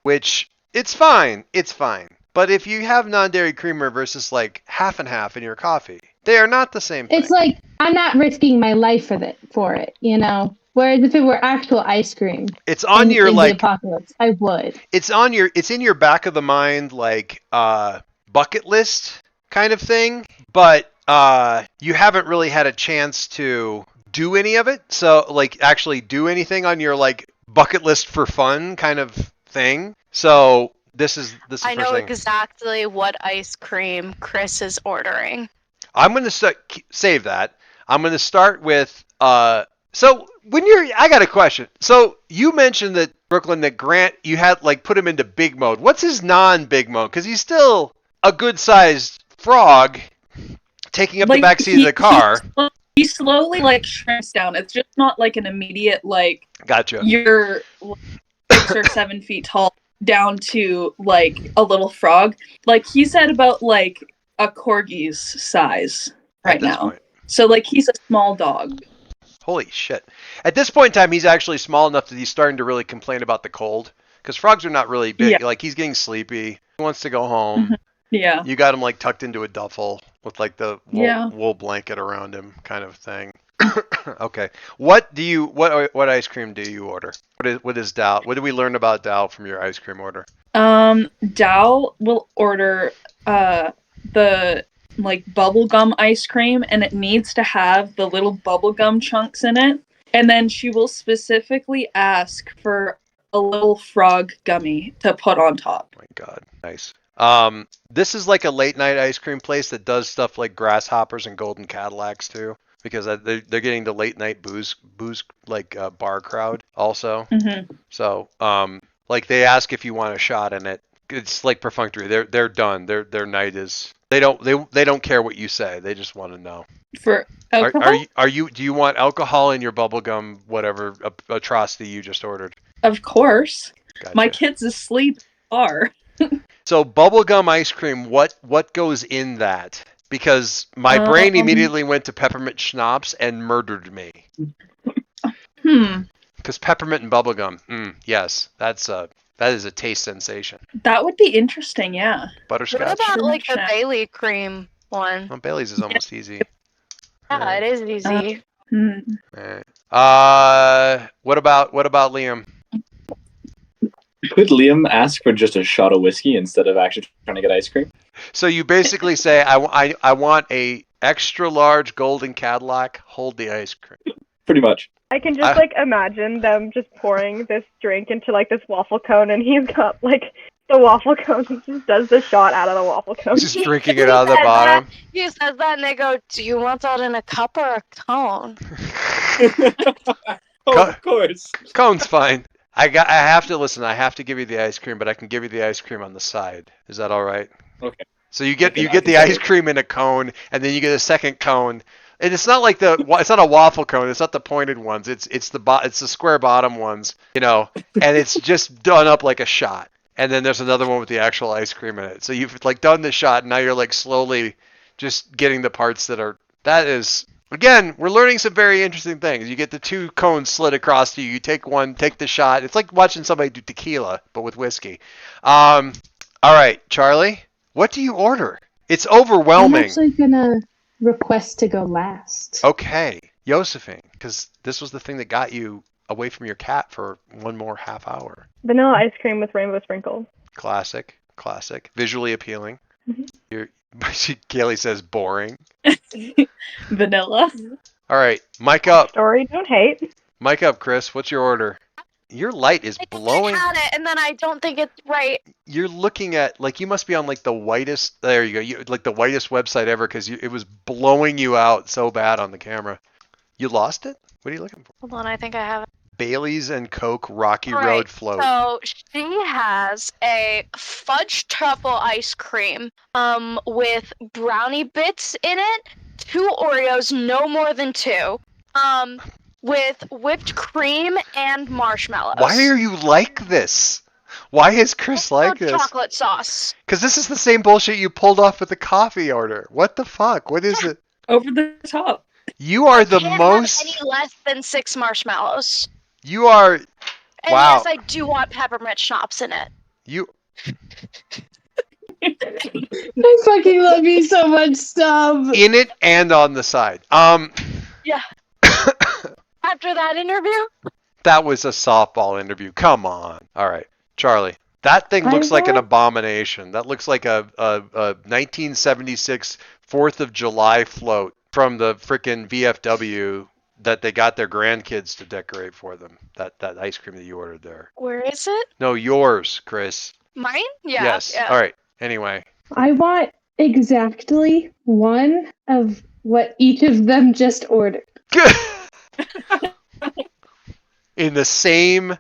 which it's fine. It's fine. But if you have non-dairy creamer versus like half and half in your coffee, they are not the same thing. it's like I'm not risking my life for it, you know. Whereas if it were actual ice cream, it's on in your the like apocalypse, I would. It's in your back of the mind like bucket list kind of thing, but you haven't really had a chance to do any of it. So like actually do anything on your like bucket list for fun kind of thing. So this is I know exactly what ice cream Chris is ordering. I'm going to save that. I'm going to start with so I got a question. So you mentioned that Brooklyn, that Grant, you had like put him into big mode. What's his non-big mode? Because he's still a good-sized frog taking up the backseat of the car. He slowly like shrinks down. It's just not like an immediate like. Gotcha. You're 6 or 7 feet tall down to like a little frog. Like he's at about like a corgi's size right now. Point. So like he's a small dog. Holy shit. At this point in time, he's actually small enough that he's starting to really complain about the cold. Because frogs are not really big. Yeah. Like, he's getting sleepy. He wants to go home. Yeah. You got him, like, tucked into a duffel with, like, the wool blanket around him kind of thing. Okay. What ice cream do you order? What is Dal? What did we learn about Dal from your ice cream order? Dal will order the like bubblegum ice cream, and it needs to have the little bubblegum chunks in it. And then she will specifically ask for a little frog gummy to put on top. Oh my God. Nice. This is like a late night ice cream place that does stuff like grasshoppers and golden Cadillacs too, because they're getting the late night booze like bar crowd also. So like they ask if you want a shot in it. It's like perfunctory. They're done. Their night is. They don't care what you say. They just want to know. For alcohol? Do you want alcohol in your bubblegum whatever atrocity you just ordered? Of course. Gotcha. My kid's asleep at the bar. So bubblegum ice cream, what goes in that? Because my brain immediately went to peppermint schnapps and murdered me. Because peppermint and bubblegum, yes, that is a taste sensation. That would be interesting, yeah. Butterscotch? What about like the Perchance. Bailey cream one? Well, Bailey's is almost easy. Yeah, it is easy. Alright. What about Liam? Could Liam ask for just a shot of whiskey instead of actually trying to get ice cream? So you basically say, I want a extra large golden Cadillac, hold the ice cream. Pretty much. I can just imagine them just pouring this drink into like this waffle cone, and he's got like the waffle cone. He just does the shot out of the waffle cone. Just drinking it out of the bottom. He says that, and they go, "Do you want that in a cup or a cone?" Of course. Cone's fine. I have to listen. I have to give you the ice cream, but I can give you the ice cream on the side. Is that all right? Okay. So you get the ice cream in a cone, and then you get a second cone. And it's not like it's not a waffle cone. It's not the pointed ones. It's the square bottom ones, and it's just done up like a shot. And then there's another one with the actual ice cream in it. So you've like done the shot, and now you're like slowly just getting the parts that is. Again, we're learning some very interesting things. You get the two cones slid across to you. You take one, take the shot. It's like watching somebody do tequila, but with whiskey. All right, Charlie, what do you order? It's overwhelming. I'm actually gonna request to go last. Okay, Josephine, because this was the thing that got you away from your cat for one more half hour. Vanilla ice cream with rainbow sprinkles. Classic. Visually appealing. Mm-hmm. Kaylee says boring. Vanilla. All right, mic up. Story, don't hate. Mic up, Chris. What's your order? Your light is blowing. I had it, and then I don't think it's right. You're looking at you must be on like the whitest. There you go. Like the whitest website ever because it was blowing you out so bad on the camera. You lost it? What are you looking for? Hold on, I think I have it. Bailey's and Coke Rocky All Road right, float. So she has a fudge truffle ice cream with brownie bits in it, 2 Oreos, no more than 2, with whipped cream and marshmallows. Why are you like this? Why is Chris like this? Chocolate sauce. Because this is the same bullshit you pulled off with the coffee order. What the fuck? What is it? Over the top. You are the Can't most. have any less than 6 marshmallows. You are. And wow. yes, I do want peppermint schnapps in it. You. I fucking love you so much, Stub. In it and on the side. Yeah. After that interview? That was a softball interview. Come on. All right, Charlie. That thing looks like an abomination. That looks like a 1976 4th of July float from the frickin' VFW that they got their grandkids to decorate for them. That ice cream that you ordered there. Where is it? No, yours, Chris. Mine? Yeah. Yes. Yeah. All right. Anyway. I want exactly one of what each of them just ordered. Good. In the same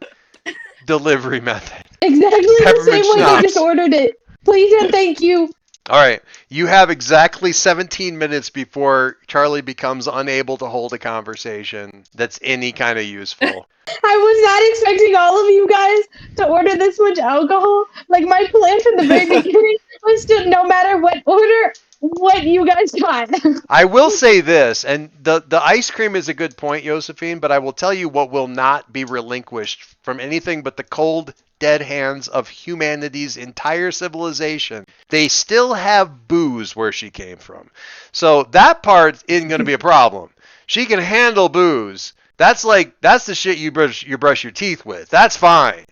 delivery method. Exactly the same way schnapps. they just ordered it. Please and thank you. All right. You have exactly 17 minutes before Charlie becomes unable to hold a conversation that's any kind of useful. I was not expecting all of you guys to order this much alcohol. Like, my plan from the very beginning was to, no matter what order, what you guys got. I will say this, and the ice cream is a good point, Josephine, but I will tell you what will not be relinquished from anything but the cold, dead hands of humanity's entire civilization. They still have booze where she came from. So that part isn't going to be a problem. She can handle booze. That's the shit you brush your teeth with. That's fine.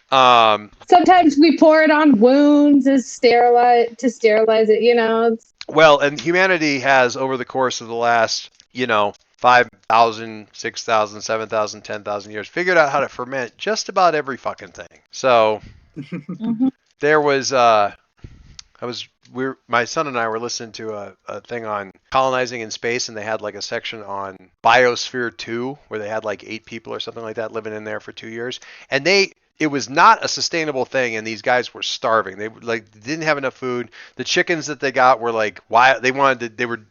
Sometimes we pour it on wounds to sterilize it, you know. Well, and humanity has, over the course of the last, 5,000, 6,000, 7,000, 10,000 years, figured out how to ferment just about every fucking thing. So there was, my son and I were listening to a thing on colonizing in space, and they had like a section on Biosphere 2, where they had like 8 people or something like that living in there for 2 years. And they it was not a sustainable thing, and these guys were starving. They didn't have enough food. The chickens that they got were like wild. They were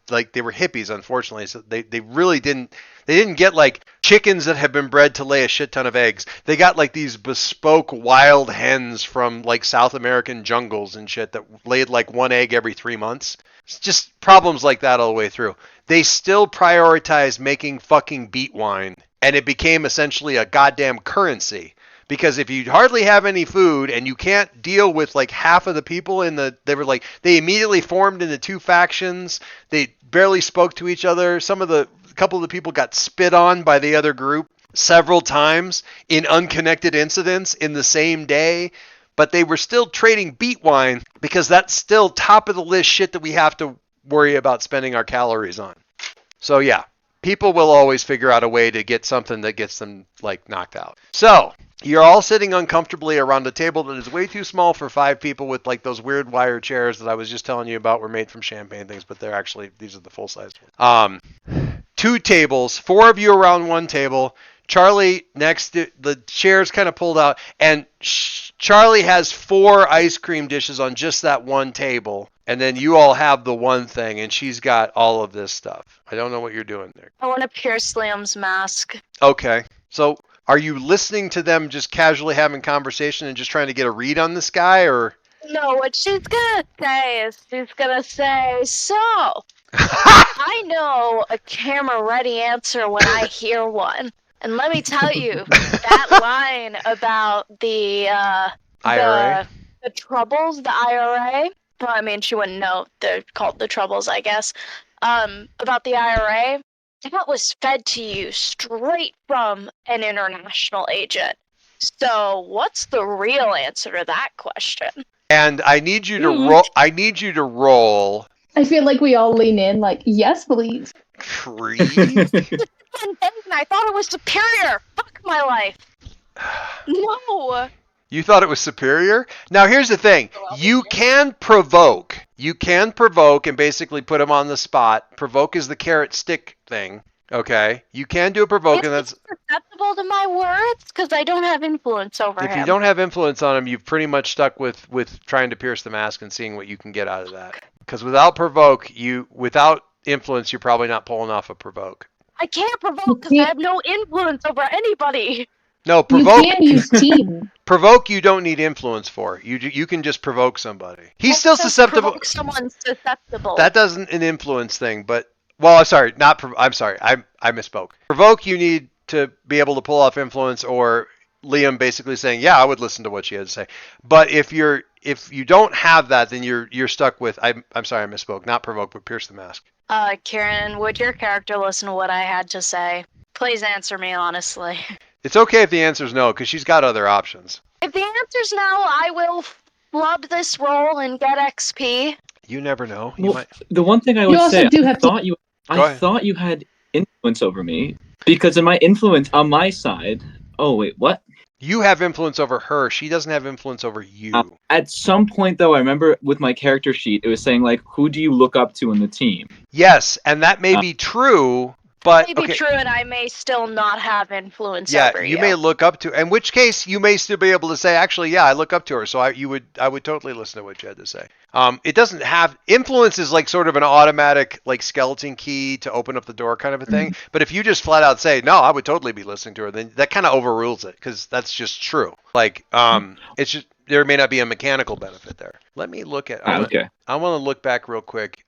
hippies, unfortunately. So they really didn't. They didn't get like chickens that have been bred to lay a shit ton of eggs. They got like these bespoke wild hens from like South American jungles and shit that laid like one egg every 3 months. It's just problems like that all the way through. They still prioritized making fucking beet wine, and it became essentially a goddamn currency. Because if you hardly have any food and you can't deal with like half of the people they immediately formed into two factions. They barely spoke to each other. A couple of the people got spit on by the other group several times in unconnected incidents in the same day. But they were still trading beet wine because that's still top of the list shit that we have to worry about spending our calories on. So yeah, people will always figure out a way to get something that gets them like knocked out. So you're all sitting uncomfortably around a table that is way too small for 5 people with like those weird wire chairs that I was just telling you about were made from champagne things, but these are the full size ones. 2 tables, 4 of you around one table. Charlie next to the chairs kind of pulled out, and Charlie has 4 ice cream dishes on just that one table, and then you all have the one thing, and she's got all of this stuff. I don't know what you're doing there. I want to pierce Liam's mask. Okay, so are you listening to them just casually having conversation and just trying to get a read on this guy, or? No, what she's gonna say is so, I know a camera-ready answer when I hear one. And let me tell you, that line about the IRA? the Troubles, the IRA, well, I mean, she wouldn't know they're called the Troubles, I guess, about the IRA, that was fed to you straight from an international agent. So what's the real answer to that question? And I need you to roll. I feel like we all lean in, like, yes, please. Creed? And I thought it was superior. Fuck my life. No. You thought it was superior? Now here's the thing. You can provoke. And basically put him on the spot. Provoke is the carrot stick thing. Okay? You can do a provoke, and that's susceptible to my words because I don't have influence over him. If you don't have influence on him, you've pretty much stuck with trying to pierce the mask and seeing what you can get out of that. Because without influence, you're probably not pulling off a provoke. I can't provoke because I have no influence over anybody. No, provoke. You can use team. Provoke, you don't need influence for. You can just provoke somebody. He's still susceptible. Provoke someone's susceptible. That doesn't an influence thing, but I'm sorry, I misspoke. Provoke, you need to be able to pull off influence, or Liam basically saying, "Yeah, I would listen to what she had to say." But if you don't have that, then you're stuck with. I'm sorry, I misspoke. Not provoke, but pierce the mask. Kieran, would your character listen to what I had to say? Please answer me honestly. It's okay if the answer's no, because she's got other options. If the answer's no, I will flub this roll and get XP. You never know. The one thing I would say, I thought thought you had influence over me, because in my influence on my side. Oh wait, what? You have influence over her. She doesn't have influence over you. At some point, though, I remember with my character sheet, it was saying like, "Who do you look up to in the team?" Yes, and that may be true. But it may be true, and I may still not have influence over you. You may look up to, in which case you may still be able to say, actually, yeah, I look up to her, so I would totally listen to what you had to say. It doesn't have influence is like sort of an automatic like skeleton key to open up the door kind of a thing. Mm-hmm. But if you just flat out say, no, I would totally be listening to her, then that kind of overrules it because that's just true. Like it's just there may not be a mechanical benefit there. Let me look at. I want to look back real quick.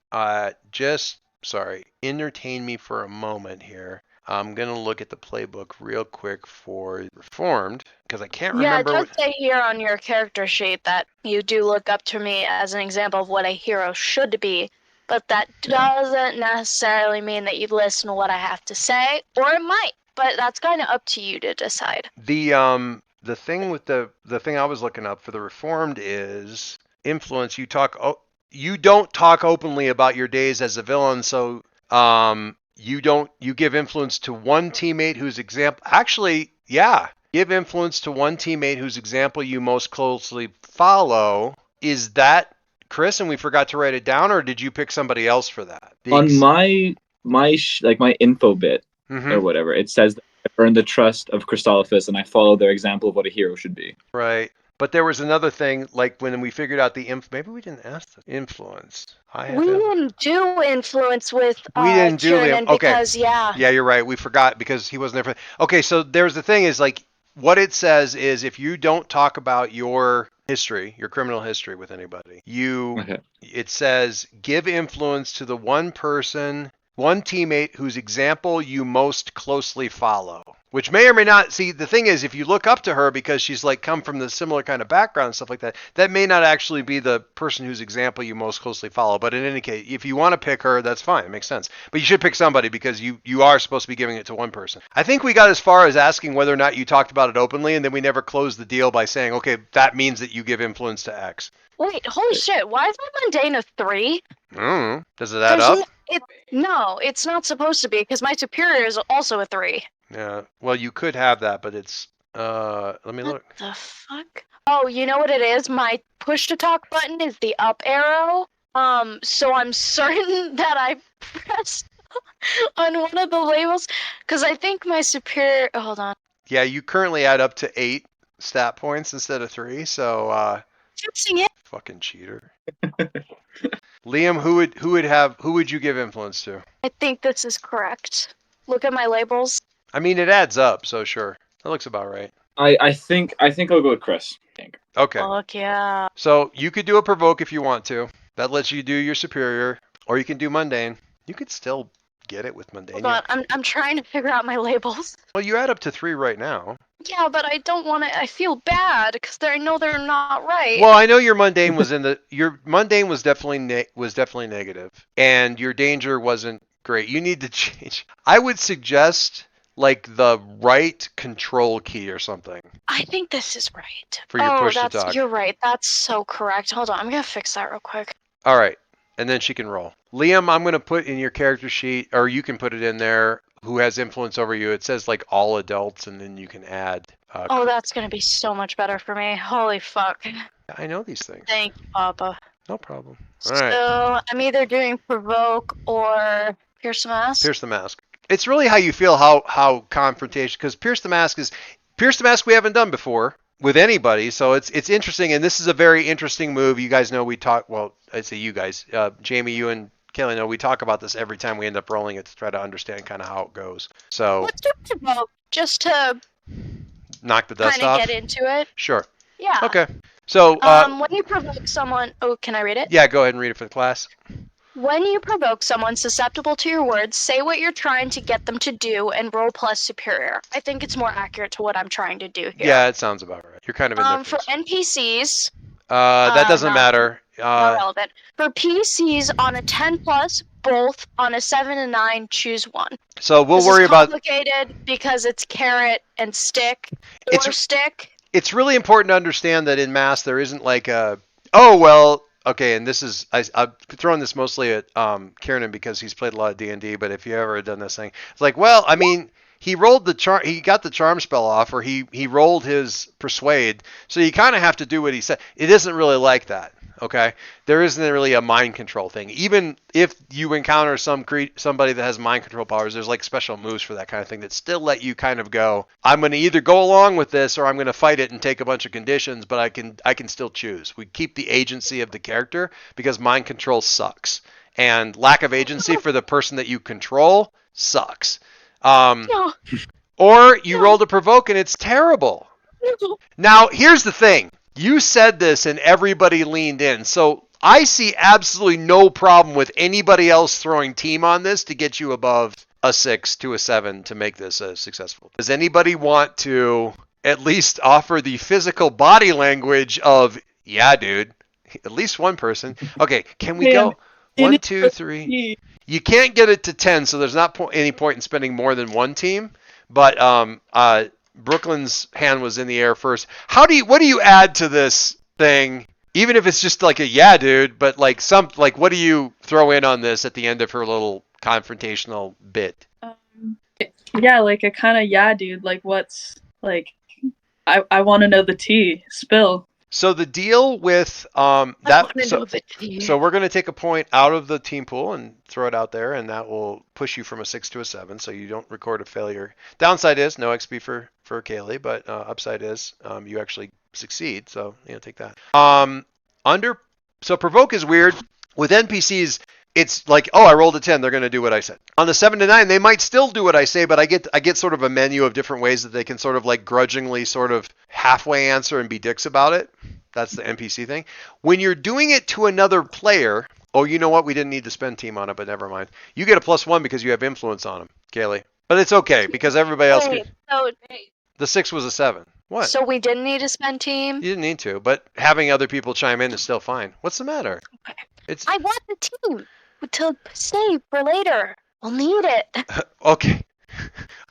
Entertain me for a moment here. I'm going to look at the playbook real quick for Reformed, because I can't remember. Yeah, it does say here on your character sheet that you do look up to me as an example of what a hero should be, but that doesn't necessarily mean that you listen to what I have to say, or it might, but that's kind of up to you to decide. The thing with the thing I was looking up for the Reformed is influence. You don't talk openly about your days as a villain, so you give influence to one teammate whose example give influence to one teammate whose example you most closely follow. Is that Chris, and we forgot to write it down, or did you pick somebody else for that? On my info bit or whatever, it says that earn the trust of Chrysolophus, and I follow their example of what a hero should be. Right. But there was another thing, like when we figured out the maybe we didn't ask the influence. We didn't do influence with We didn't do Liam. Kieran Okay. because Yeah, you're right. We forgot because he wasn't there for. Okay, so there's the thing is like what it says is if you don't talk about your history, your criminal history with anybody, Okay. it says give influence to the one person, one teammate whose example you most closely follow. Which may or may not, see, the thing is, if you look up to her because she's like come from the similar kind of background and stuff like that, that may not actually be the person whose example you most closely follow. But in any case, if you want to pick her, that's fine. It makes sense. But you should pick somebody because you are supposed to be giving it to one person. I think we got as far as asking whether or not you talked about it openly, and then we never closed the deal by saying, okay, that means that you give influence to X. Wait, holy shit! Why is my mundane a 3? Does it add up? No, it's not supposed to be because my superior is also a 3. Yeah. Well, you could have that, but it's let me look. What the fuck? Oh, you know what it is? My push to talk button is the up arrow. So I'm certain that I pressed on one of the labels because I think my superior. Oh, hold on. Yeah, you currently add up to 8 stat points instead of 3, so Fixing it. fucking cheater. Liam, who would you give influence to? I think this is correct. Look at my labels. I mean, it adds up, so sure. That looks about right. I think I'll go with Chris. I think. Okay. Fuck yeah. So you could do a provoke if you want to. That lets you do your superior, or you can do mundane. You could still get it with mundane. Hold on, I'm trying to figure out my labels. Well, you add up to 3 right now. Yeah, but I don't want to. I feel bad because I know they're not right. Well, I know your mundane was your mundane was definitely negative, and your danger wasn't great. You need to change. I would suggest like the right control key or something. I think this is right. For your push to that's talk. you're right. That's so correct. Hold on, I'm gonna fix that real quick. All right, and then she can roll. Liam, I'm gonna put in your character sheet, or you can put it in there. Who has influence over you? It says like all adults, and then you can add. Oh, that's gonna be so much better for me. Holy fuck. I know these things. Thank you, Papa. No problem. All right. So I'm either doing provoke or pierce the mask. Pierce the mask. It's really how you feel how confrontation, because pierce the mask we haven't done before with anybody, so it's interesting, and this is a very interesting move. You guys know we talk. Well, I say you guys, Jamie, you and Kelly know we talk about this every time we end up rolling it to try to understand kind of how it goes. So let's do provoke just to knock the dust off. Kind of get into it. Sure. Yeah. Okay. So when you provoke someone, can I read it? Yeah, go ahead and read it for the class. When you provoke someone susceptible to your words, say what you're trying to get them to do and roll plus superior. I think it's more accurate to what I'm trying to do here. Yeah, it sounds about right. You're kind of in there. For NPCs. That doesn't matter. Not relevant. For PCs on a 10 plus, both on a 7 and 9, choose one. So we'll worry about. It's complicated because it's carrot and stick or stick. It's really important to understand that in mass there isn't like a okay, and this is I'm throwing this mostly at Kieran because he's played a lot of D&D, but if you ever had done this thing, it's like, well, I mean, he rolled the he got the charm spell off, or he rolled his persuade, so you kind of have to do what he said. It isn't really like that. Okay, there isn't really a mind control thing. Even if you encounter somebody that has mind control powers, there's like special moves for that kind of thing that still let you kind of go, I'm going to either go along with this or I'm going to fight it and take a bunch of conditions, but I can still choose. We keep the agency of the character because mind control sucks, and lack of agency for the person that you control sucks. No. Or you roll to provoke and it's terrible. No. Now here's the thing. You said this and everybody leaned in. So I see absolutely no problem with anybody else throwing team on this to get you above a 6 to a 7 to make this successful. Does anybody want to at least offer the physical body language of, yeah, dude, at least one person? Okay, can we go 1, 2, 3? You can't get it to 10, so there's not any point in spending more than one team. But Brooklyn's hand was in the air first. What do you add to this thing? Even if it's just like a yeah, dude, but like what do you throw in on this at the end of her little confrontational bit? Yeah, like a kind of yeah, dude. Like what's like? I want to know the tea. Spill. So the deal with I that want to know the tea. so we're going to take a point out of the team pool and throw it out there, and that will push you from a 6 to a 7, so you don't record a failure. Downside is no XP for Kaylee, but upside is you actually succeed, so take that. So provoke is weird with NPCs. It's like, oh, I rolled a 10, they're going to do what I said. On the 7 to 9, they might still do what I say, but I get sort of a menu of different ways that they can sort of like grudgingly sort of halfway answer and be dicks about it. That's the NPC thing. When you're doing it to another player, oh, you know what? We didn't need to spend team on it, but never mind. You get a +1 because you have influence on them, Kaylee. But it's okay because everybody else Wait, can. so, The 6 was a 7. What? so we didn't need to spend team? You didn't need to, but having other people chime in is still fine. What's the matter? Okay. It's I want the team to save for later. I'll need it. okay.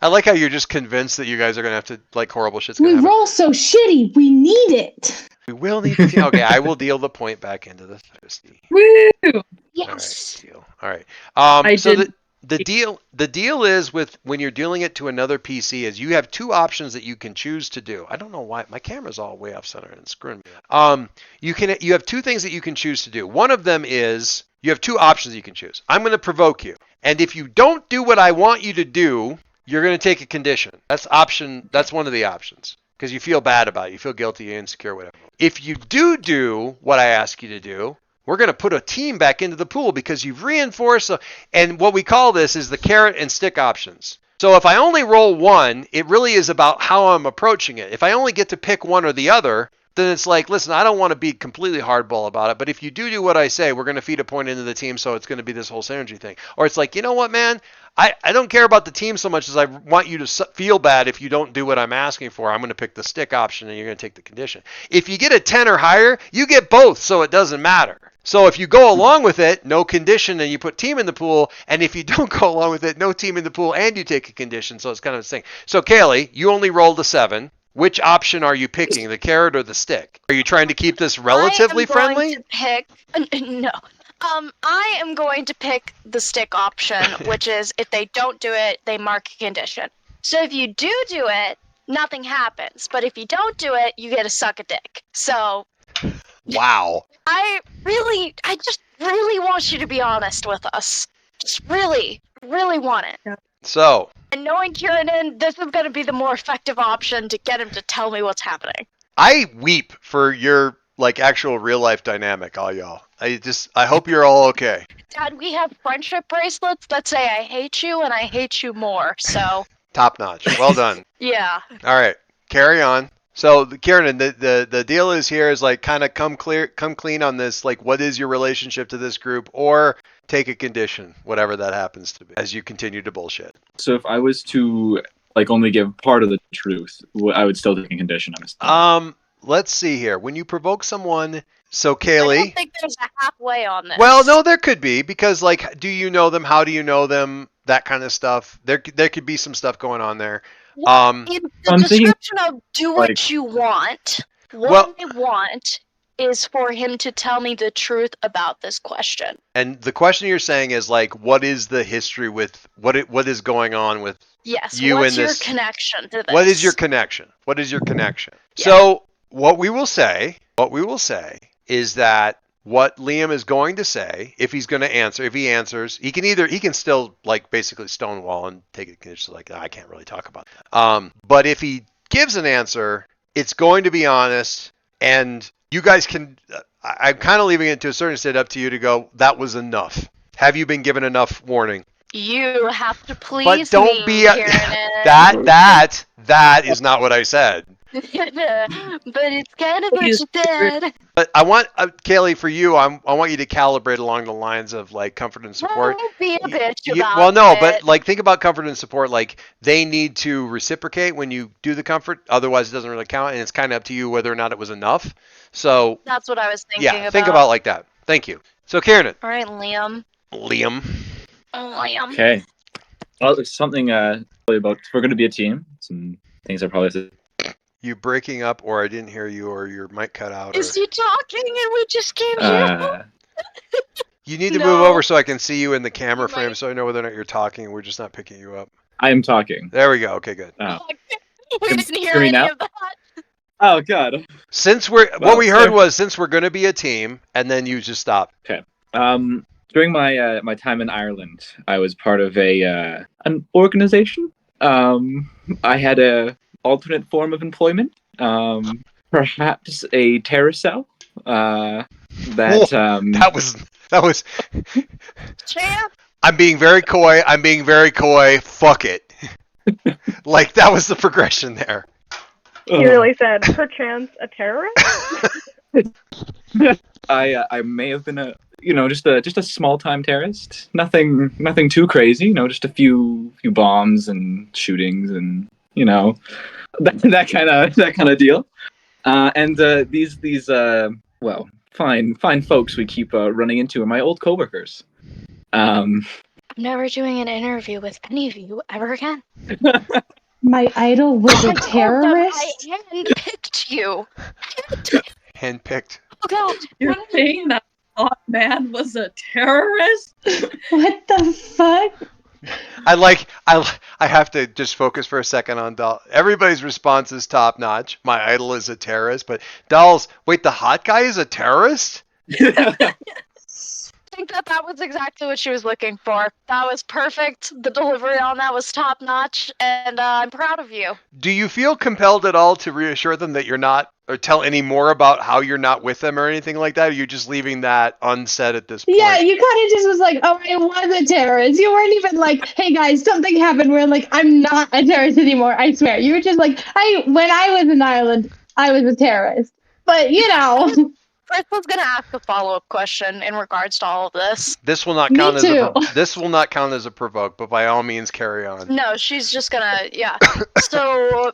I like how you're just convinced that you guys are gonna have to like horrible shit's We gonna happen. roll so shitty. We need it. We will need the team. Okay, I will deal the point back into the thirsty. Woo! Yes. All right, deal. All right. I So did- the deal is with when you're dealing it to another PC is you have two options that you can choose to do. I don't know why my camera's all way off center and it's screwing me. You have two things that you can choose to do. One of them is you have two options you can choose. I'm going to provoke you, and if you don't do what I want you to do, you're going to take a condition. That's one of the options because you feel bad about it. You feel guilty, you're insecure, whatever. If you do what I ask you to do, we're going to put a team back into the pool because you've reinforced. And what we call this is the carrot and stick options. So if I only roll one, it really is about how I'm approaching it. If I only get to pick one or the other, then it's like, listen, I don't want to be completely hardball about it, but if you do what I say, we're going to feed a point into the team, so it's going to be this whole synergy thing. Or it's like, you know what, man? I don't care about the team so much as I want you to feel bad if you don't do what I'm asking for. I'm going to pick the stick option, and you're going to take the condition. If you get a 10 or higher, you get both, so it doesn't matter. So if you go along with it, no condition, and you put team in the pool, and if you don't go along with it, no team in the pool, and you take a condition, so it's kind of this thing. So Kaylee, you only rolled a 7. Which option are you picking, the carrot or the stick? Are you trying to keep this relatively friendly? I am going to pick no. I am going to pick the stick option, which is if they don't do it, they mark a condition. So if you do it, nothing happens. But if you don't do it, you get to suck a dick. So Wow. I just really want you to be honest with us. Just really, really want it. So. And knowing Kieran, this is going to be the more effective option to get him to tell me what's happening. I weep for your like actual real life dynamic, all y'all. I hope you're all okay. Dad, we have friendship bracelets that say I hate you and I hate you more. So top notch. Well done. Yeah. All right, carry on. So Kieran, the deal is here is like kind of come clean on this. Like, what is your relationship to this group, or take a condition, whatever that happens to be, as you continue to bullshit. So if I was to like only give part of the truth, I would still take a condition. Let's see here. When you provoke someone, so I Kaylee. don't think there's a halfway on this. Well, no, there could be because like, do you know them? How do you know them? That kind of stuff. There could be some stuff going on there. In the description of do what you want, what I want is for him to tell me the truth about this question. And the question you're saying is like, what is the history with what is going on with you what's in this? your connection to this? What is your connection? What is your connection? Yeah. So what we will say is that what Liam is going to say, if he's going to answer, if he answers, he can still like basically stonewall and take a condition like, I can't really talk about that. But if he gives an answer, it's going to be honest, and you guys can, I'm kind of leaving it to a certain extent up to you to go, that was enough. Have you been given enough warning? You have to please but don't me, be that is not what I said. But it's kind of what you said. But I want Kaylee, for you, I want you to calibrate along the lines of like comfort and support. Don't be a bitch about well, no, it. but like think about comfort and support. Like they need to reciprocate when you do the comfort, otherwise it doesn't really count, and it's kind of up to you whether or not it was enough. So that's what I was thinking. Yeah, think about like that. Thank you. So Kieran. All right, Liam. Okay. Well, there's something about if we're going to be a team. Some things I probably have to. You breaking up, or I didn't hear you, or your mic cut out. Is he talking and we just can't hear him? You need to move over so I can see you in the camera frame, so I know whether or not you're talking. We're just not picking you up. I am talking. There we go. Okay, good. We didn't hear me any now? of that. Oh God. What Well, we heard was since we're going to be a team, and then you just stop. Okay. During my my time in Ireland, I was part of an organization. I had a alternate form of employment. Perhaps a terrorist cell. That That was. Champ. I'm being very coy. Fuck it. Like that was the progression there. He really said, "Perchance a terrorist." I may have been just a small time terrorist. Nothing too crazy. Just a few bombs and shootings and that kind of deal. And these well, fine folks we keep running into are my old coworkers. I'm never doing an interview with any of you ever again. My idol was a I told them terrorist. I handpicked you. Handpicked. Oh God! You're saying that hot man was a terrorist? What the fuck? I have to just focus for a second on Doll. Everybody's response is top notch. My idol is a terrorist, but Doll's, wait, the hot guy is a terrorist? I think that was exactly what she was looking for. That was perfect. The delivery on that was top notch, and I'm proud of you. Do you feel compelled at all to reassure them that you're not, or tell any more about how you're not with them or anything like that? Or are you just leaving that unsaid at this point? Yeah, you kind of just was like, oh, I was a terrorist. You weren't even like, hey guys, something happened where like, I'm not a terrorist anymore, I swear. You were just like, when I was in Ireland, I was a terrorist. But, Chris was going to ask a follow-up question in regards to all of this. This will not Me count too. this will not count as a provoke, but by all means carry on. No, she's just gonna, yeah. So,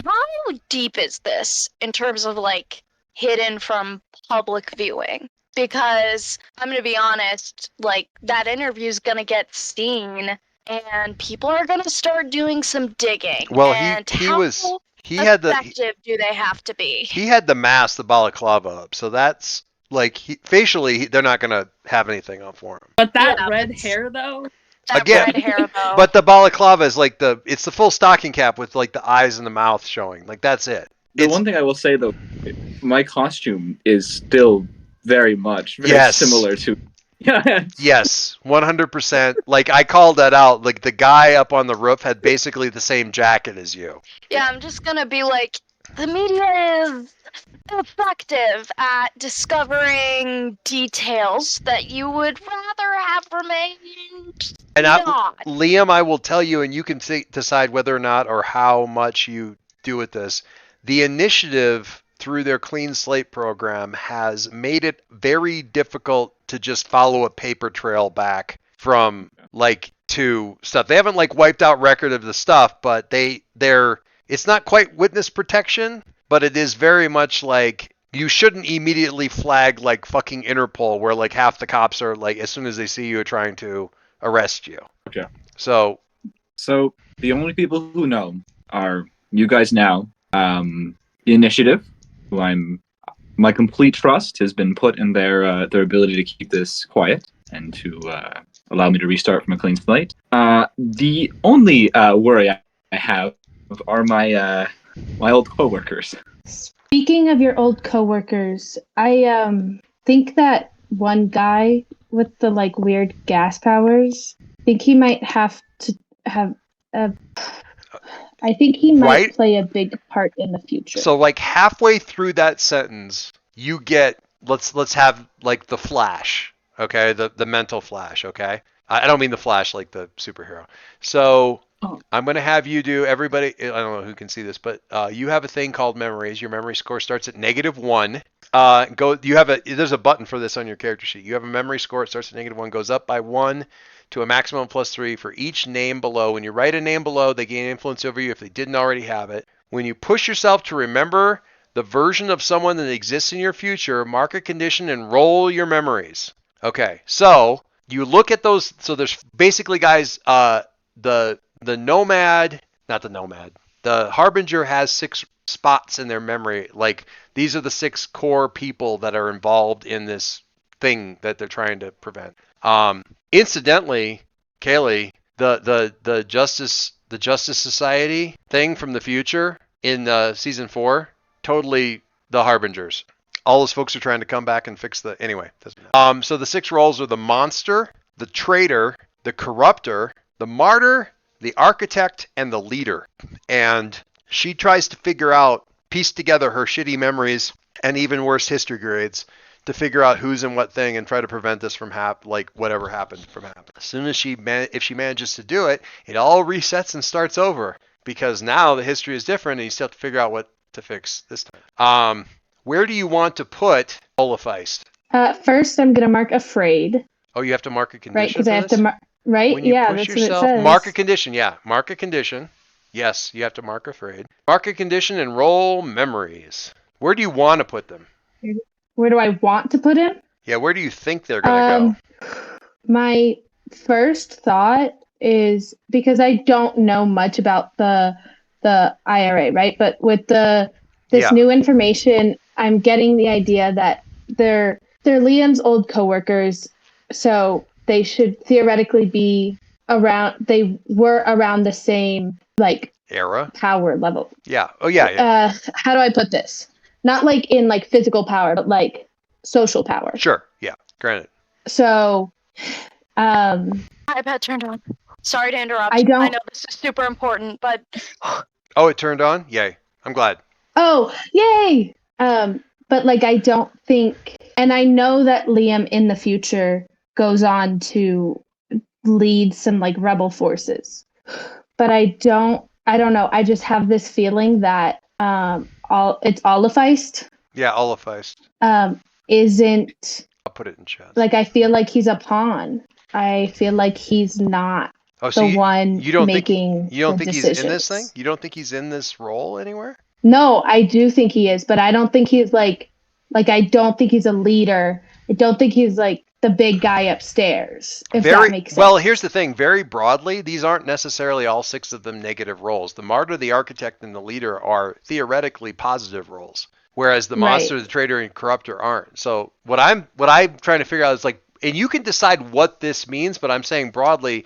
how deep is this in terms of like hidden from public viewing? Because I'm gonna be honest, like that interview's gonna get seen, and people are gonna start doing some digging. Well, and he how was he had the effective do they have to be? he had the mask, the balaclava up, so that's like facially they're not gonna have anything on for him. But that Yeah, red it's- hair, though. That Again, red hair though. But the balaclava is like it's the full stocking cap with like the eyes and the mouth showing. Like that's it. The one thing I will say though, my costume is still very Yes. similar to. Yes, 100%. Like I called that out. Like the guy up on the roof had basically the same jacket as you. Yeah, I'm just gonna be like, the media is effective at discovering details that you would rather have remained And not. Liam, I will tell you, and you can decide whether or not or how much you do with this. The initiative through their clean slate program has made it very difficult to just follow a paper trail back from like to stuff. They haven't like wiped out record of the stuff, but they're it's not quite witness protection, but it is very much like you shouldn't immediately flag like fucking Interpol where like half the cops are like as soon as they see you are trying to arrest you. Okay. So the only people who know are you guys now. The initiative, who my complete trust has been put in their ability to keep this quiet and to allow me to restart from a clean slate. The only worry I have are my old coworkers. Speaking of your old coworkers, I think that one guy with the like weird gas powers, I think he might have to have I think he might play a big part in the future. So like halfway through that sentence, you get let's have like the Flash, okay? The mental Flash, okay? I don't mean the Flash like the superhero. So I'm gonna have you do everybody. I don't know who can see this, but you have a thing called memories. Your memory score starts at -1. There's a button for this on your character sheet. You have a memory score. It starts at -1, goes up by 1 to a maximum +3 for each name below. When you write a name below, they gain influence over you if they didn't already have it. When you push yourself to remember the version of someone that exists in your future, mark a condition and roll your memories. Okay, so you look at those. So there's basically, guys, the Nomad, not the Nomad, the Harbinger has 6 spots in their memory. Like these are the 6 core people that are involved in this thing that they're trying to prevent. Incidentally, Kaylee, the Justice Society thing from the future in season 4, totally the Harbingers. All those folks are trying to come back and fix the... Anyway. So the 6 roles are the Monster, the Traitor, the Corruptor, the Martyr, the Architect, and the Leader. And she tries to piece together her shitty memories and even worse history grades to figure out who's in what thing and try to prevent this from whatever happened from happening. As soon as if she manages to do it, it all resets and starts over because now the history is different and you still have to figure out what to fix this time. Where do you want to put Olafeist? First, I'm gonna mark afraid. Oh, you have to mark a condition. Right, because I have to right. When you yeah, push that's yourself, what it says. mark a condition. Yeah, mark a condition. Yes, you have to mark afraid. Mark a condition and roll memories. Where do you want to put them? Where do I want to put him? Yeah, where do you think they're gonna go? My first thought is because I don't know much about the IRA, right? But with this new information, I'm getting the idea that they're Liam's old coworkers, so they should theoretically be around. They were around the same era power level. Yeah. Oh yeah. How do I put this? Not in physical power, but social power. Sure. Yeah. Granted. So, iPad turned on. Sorry to interrupt. I know this is super important, but oh, it turned on. Yay! I'm glad. Oh, yay! But I don't think, and I know that Liam in the future goes on to lead some rebel forces, but I don't know. I just have this feeling that it's Olafeist. Yeah, Olafeist. Isn't. I'll put it in chat. I feel like he's a pawn. I feel like he's not one you don't making. You don't think decisions. He's in this thing? You don't think he's in this role anywhere? No, I do think he is, but I don't think he's I don't think he's a leader. I don't think he's the big guy upstairs. If that makes sense. Well, here's the thing. Very broadly, these aren't necessarily all 6 of them negative roles. The Martyr, the Architect, and the Leader are theoretically positive roles, whereas the Monster, the Traitor, and Corruptor aren't. So what I'm trying to figure out is and you can decide what this means, but I'm saying broadly,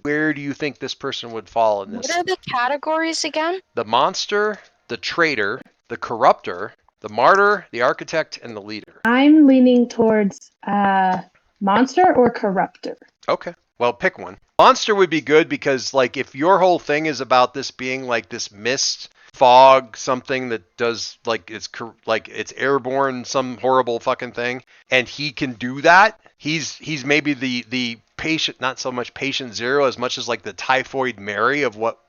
where do you think this person would fall in this? What are the categories again? The Monster, the Traitor, the Corruptor, the Martyr, the Architect, and the Leader. I'm leaning towards Monster or Corruptor. Okay. Well, pick one. Monster would be good because, if your whole thing is about this being this mist, fog, something that does, it's airborne, some horrible fucking thing, and he can do that, he's maybe the patient, not so much patient zero as much as the typhoid Mary of what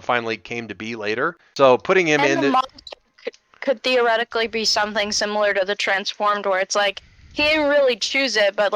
finally came to be later. So putting him in the Monster could theoretically be something similar to the Transformed, where it's he didn't really choose it, but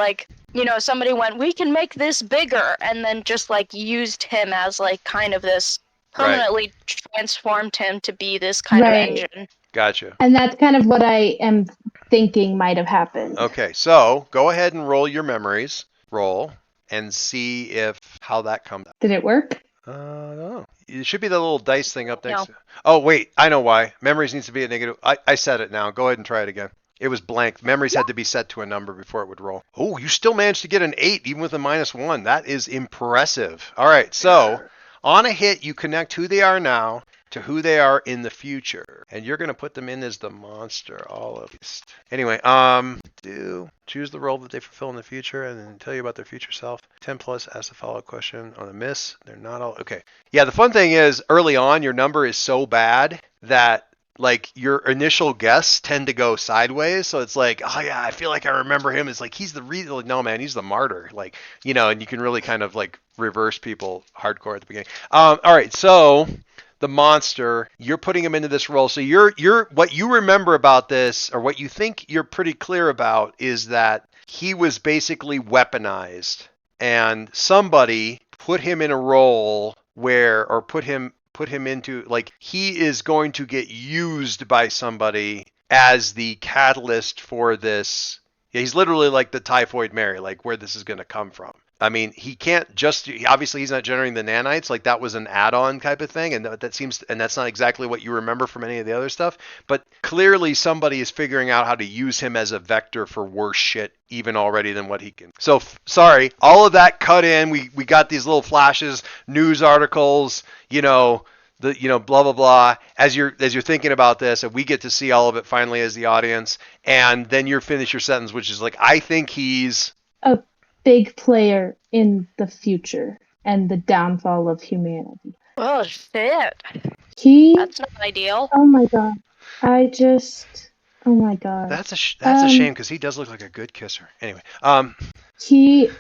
somebody went, we can make this bigger, and then just used him as kind of this, permanently transformed him to be this kind of engine. Gotcha. And that's kind of what I am thinking might have happened. Okay, so go ahead and roll your memories. Roll and see how that comes out. Did it work? I don't know. It should be the little dice thing up next. No. Oh, wait. I know why. Memories needs to be a negative. I set it now. Go ahead and try it again. It was blank. Memories had to be set to a number before it would roll. Oh, you still managed to get an 8 even with a -1. That is impressive. All right, so on a hit, you connect who they are now to who they are in the future. And you're going to put them in as the Monster, all of these. Anyway, choose the role that they fulfill in the future and then tell you about their future self. 10 plus, ask the follow-up question. On a miss, they're not all... Okay. Yeah, the fun thing is, early on, your number is so bad that your initial guess tend to go sideways. So it's oh yeah, I feel like I remember him. It's he's the real... No, man, he's the martyr. And you can really kind of reverse people hardcore at the beginning. All right, so... The Monster, you're putting him into this role. So you're what you remember about this, or what you think you're pretty clear about, is that he was basically weaponized, and somebody put him in a role or put him into he is going to get used by somebody as the catalyst for this. Yeah, he's literally the typhoid Mary, where this is going to come from. I mean, he can't obviously he's not generating the nanites, that was an add-on type of thing, and that's not exactly what you remember from any of the other stuff, but clearly somebody is figuring out how to use him as a vector for worse shit even already than what he can. So, sorry, all of that cut in, we got these little flashes, news articles, the blah blah blah. As you're thinking about this, and we get to see all of it finally as the audience, and then you finish your sentence, which is like, I think he's a big player in the future and the downfall of humanity. Oh shit. He. That's not ideal. Oh my god. Oh my god. That's a shame because he does look like a good kisser. Anyway, He.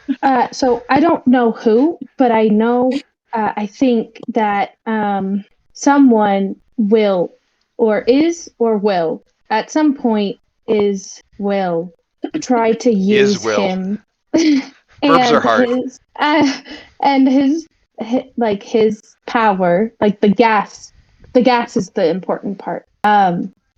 So I don't know who, but I know. I think that someone will, or is, or will at some point will try to use him. Verbs are hard. His power, like the gas is the important part.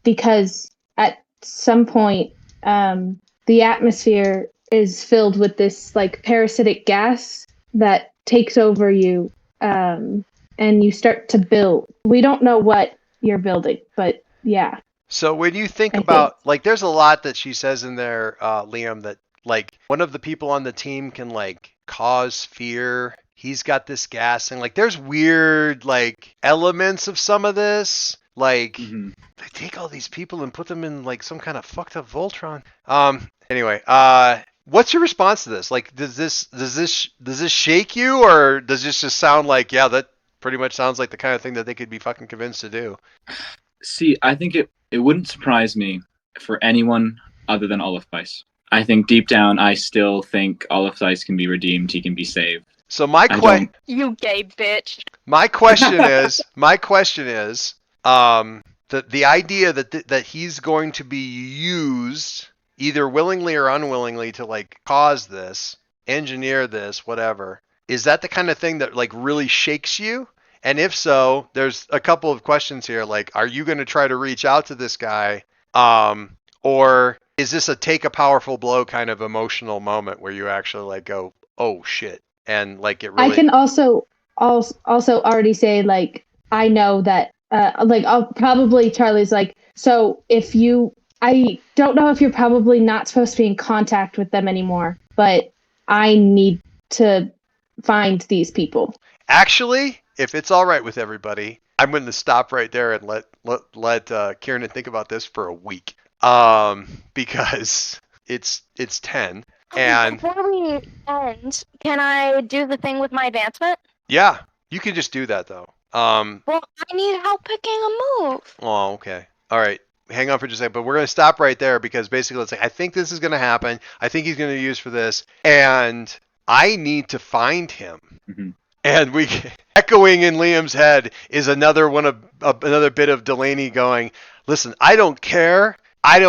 Because at some point, the atmosphere is filled with this like parasitic gas that takes over you, and you start to build. We don't know what you're building, but yeah. So when you think about, like, there's a lot that she says in there, Liam, that like one of the people on the team can like cause fear. He's got this gas thing. Like, there's weird like elements of some of this. Like, they take all these people and put them in like some kind of fucked up Voltron. Anyway, what's your response to this? Like, does this shake you, or does this just sound like, yeah, that pretty much sounds like the kind of thing that they could be fucking convinced to do? See, I think it wouldn't surprise me for anyone other than Olaf Weiss. I think deep down, I still think Olaf Weiss can be redeemed. He can be saved. So you gay bitch. My question is, the idea that he's going to be used either willingly or unwillingly to like cause this, engineer this, whatever. Is that the kind of thing that like really shakes you? And if so, there's a couple of questions here. Like, are you going to try to reach out to this guy? Or is this a take a powerful blow kind of emotional moment where you actually like go, oh shit. And like it really... I can also already say, like, I know that, like, I'll probably, Charlie's like, so I don't know if you're probably not supposed to be in contact with them anymore, but I need to find these people. Actually, if it's all right with everybody, I'm going to stop right there and let Kieran think about this for a week, because it's 10. And before we end, can I do the thing with my advancement? Yeah, you can just do that though. Well, I need help picking a move. Oh, okay. All right. Hang on for just a second, but we're going to stop right there because basically it's like, I think this is going to happen. I think he's going to use for this, and I need to find him. Mm-hmm. And we echoing in Liam's head is another bit of Delaney going, listen, I don't care. I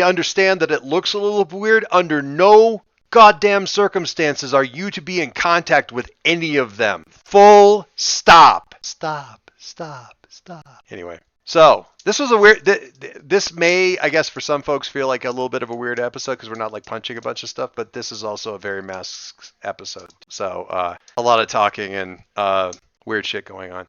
understand that it looks a little weird. Under no goddamn circumstances are you to be in contact with any of them. Full stop. Stop. Anyway, so this was a weird. This may, I guess, for some folks feel like a little bit of a weird episode because we're not like punching a bunch of stuff, but this is also a very masked episode. So a lot of talking and weird shit going on.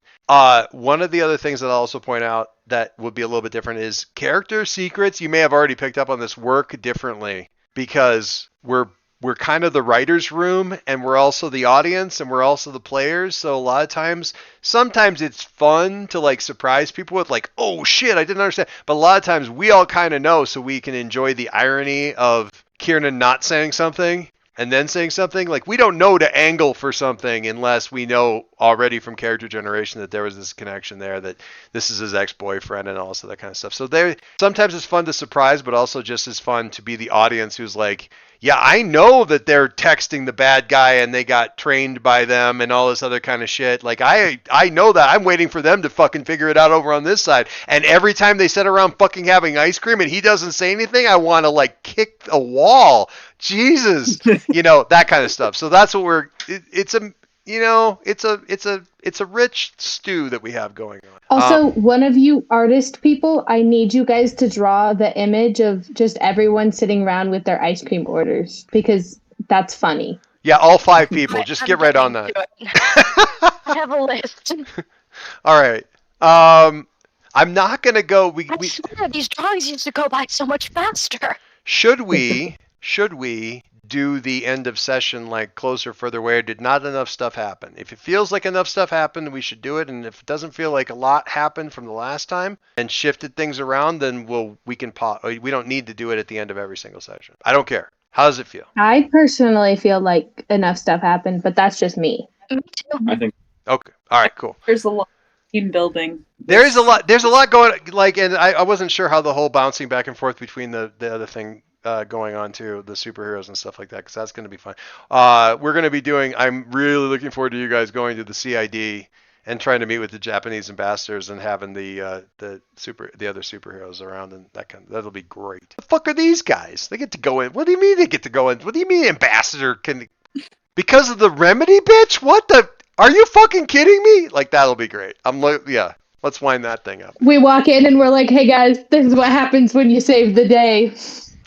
One of the other things that I'll also point out that would be a little bit different is character secrets. You may have already picked up on this, work differently because we're kind of the writer's room, and we're also the audience, and we're also the players. So a lot of times, sometimes it's fun to like surprise people with like, oh shit, I didn't understand. But a lot of times we all kind of know, so we can enjoy the irony of Kieran not saying something and then saying something. Like, we don't know to angle for something unless we know already from character generation that there was this connection there, that this is his ex-boyfriend and all that kind of stuff. So sometimes it's fun to surprise, but also just as fun to be the audience who's like, yeah, I know that they're texting the bad guy and they got trained by them and all this other kind of shit. Like, I know that. I'm waiting for them to fucking figure it out over on this side. And every time they sit around fucking having ice cream and he doesn't say anything, I want to like kick a wall. Jesus. That kind of stuff. So that's what it's a rich stew that we have going on. Also, one of you artist people, I need you guys to draw the image of just everyone sitting around with their ice cream orders, because that's funny. Yeah, all 5 people. Just get right on that. I have a list. All right. I'm not going to go... I swear, these drawings used to go by so much faster. Should we do the end of session like closer, further away. Did not enough stuff happen? If it feels like enough stuff happened, we should do it. And if it doesn't feel like a lot happened from the last time and shifted things around, then we can pause. We don't need to do it at the end of every single session. I don't care. How does it feel? I personally feel like enough stuff happened, but that's just me. Me too. I think Okay. All right. Cool. There's a lot of team building. There's a lot going, like, and I wasn't sure how the whole bouncing back and forth between the other thing going on too, the superheroes and stuff like that, because that's going to be fun. We're going to be doing. I'm really looking forward to you guys going to the CID and trying to meet with the Japanese ambassadors and having the other superheroes around and that'll be great. The fuck are these guys? They get to go in. What do you mean they get to go in? What do you mean ambassador can? Because of the remedy, bitch? What the? Are you fucking kidding me? Like, that'll be great. Yeah. Let's wind that thing up. We walk in and we're like, hey guys, this is what happens when you save the day.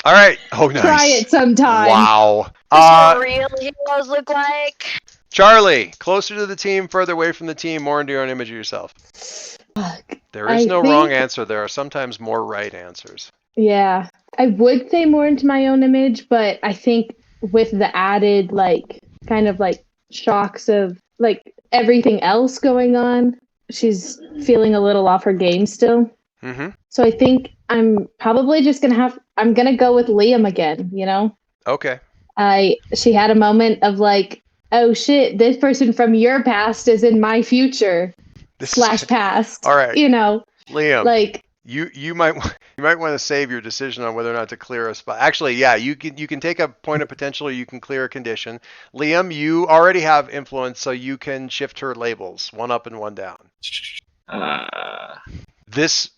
All right. Oh, nice. Try it sometime. Wow. This is what real heroes look like. Charlie, closer to the team, further away from the team, more into your own image of yourself. Fuck. There is no wrong answer. There are sometimes more right answers. Yeah. I would say more into my own image, but I think with the added, like, kind of like shocks of, like, everything else going on, she's feeling a little off her game still. Mm-hmm. So I think I'm probably just I'm gonna go with Liam again, you know? Okay. She had a moment of like, oh shit, this person from your past is in my future / past. All right. You know? Liam. Like, You might want to save your decision on whether or not to clear a spot. Actually, yeah, you can take a point of potential or you can clear a condition. Liam, you already have influence, so you can shift her labels, one up and one down. This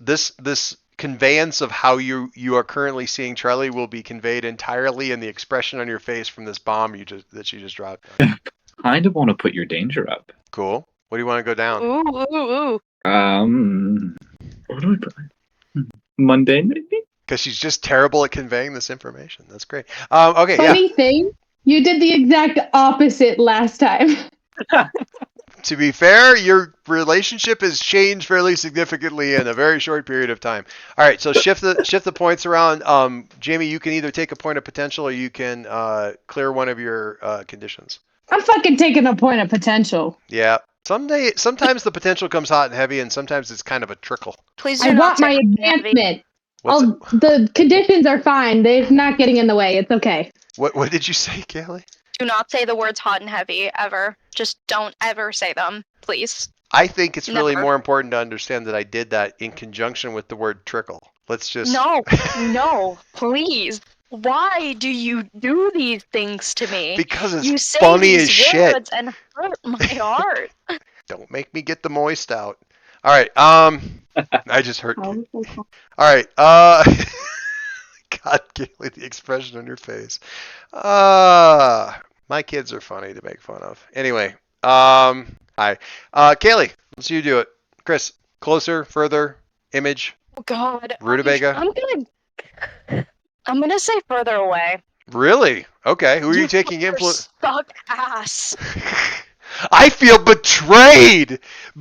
conveyance of how you are currently seeing Charlie will be conveyed entirely in the expression on your face from this bomb that you just dropped. kind of want to put your danger up. Cool. What do you want to go down? Ooh. What do I put? Mundane, maybe? Because she's just terrible at conveying this information. That's great. Okay, funny thing, you did the exact opposite last time. To be fair, your relationship has changed fairly significantly in a very short period of time. All right, so shift the points around. Jamie, you can either take a point of potential or you can clear one of your conditions. I'm fucking taking a point of potential. Yeah. Sometimes the potential comes hot and heavy, and sometimes it's kind of a trickle. Please I want my advancement. The conditions are fine. They're not getting in the way. It's okay. What did you say, Kaylee? Do not say the words hot and heavy, ever. Just don't ever say them, please. I think it's really Never. more important to understand that I did that in conjunction with the word trickle. Let's just... No, please. Why do you do these things to me? Because it's you say funny these as shit. words and hurt my heart. Don't make me get the moist out. All right. I just hurt you. All right. God, Kaylee, the expression on your face. My kids are funny to make fun of. Anyway. Hi. Kaylee, let's you do it. Chris, closer, further, image. Oh God. Rutabaga. I'm gonna say further away. Really? Okay. Who are you taking influence? Suck ass. I feel betrayed.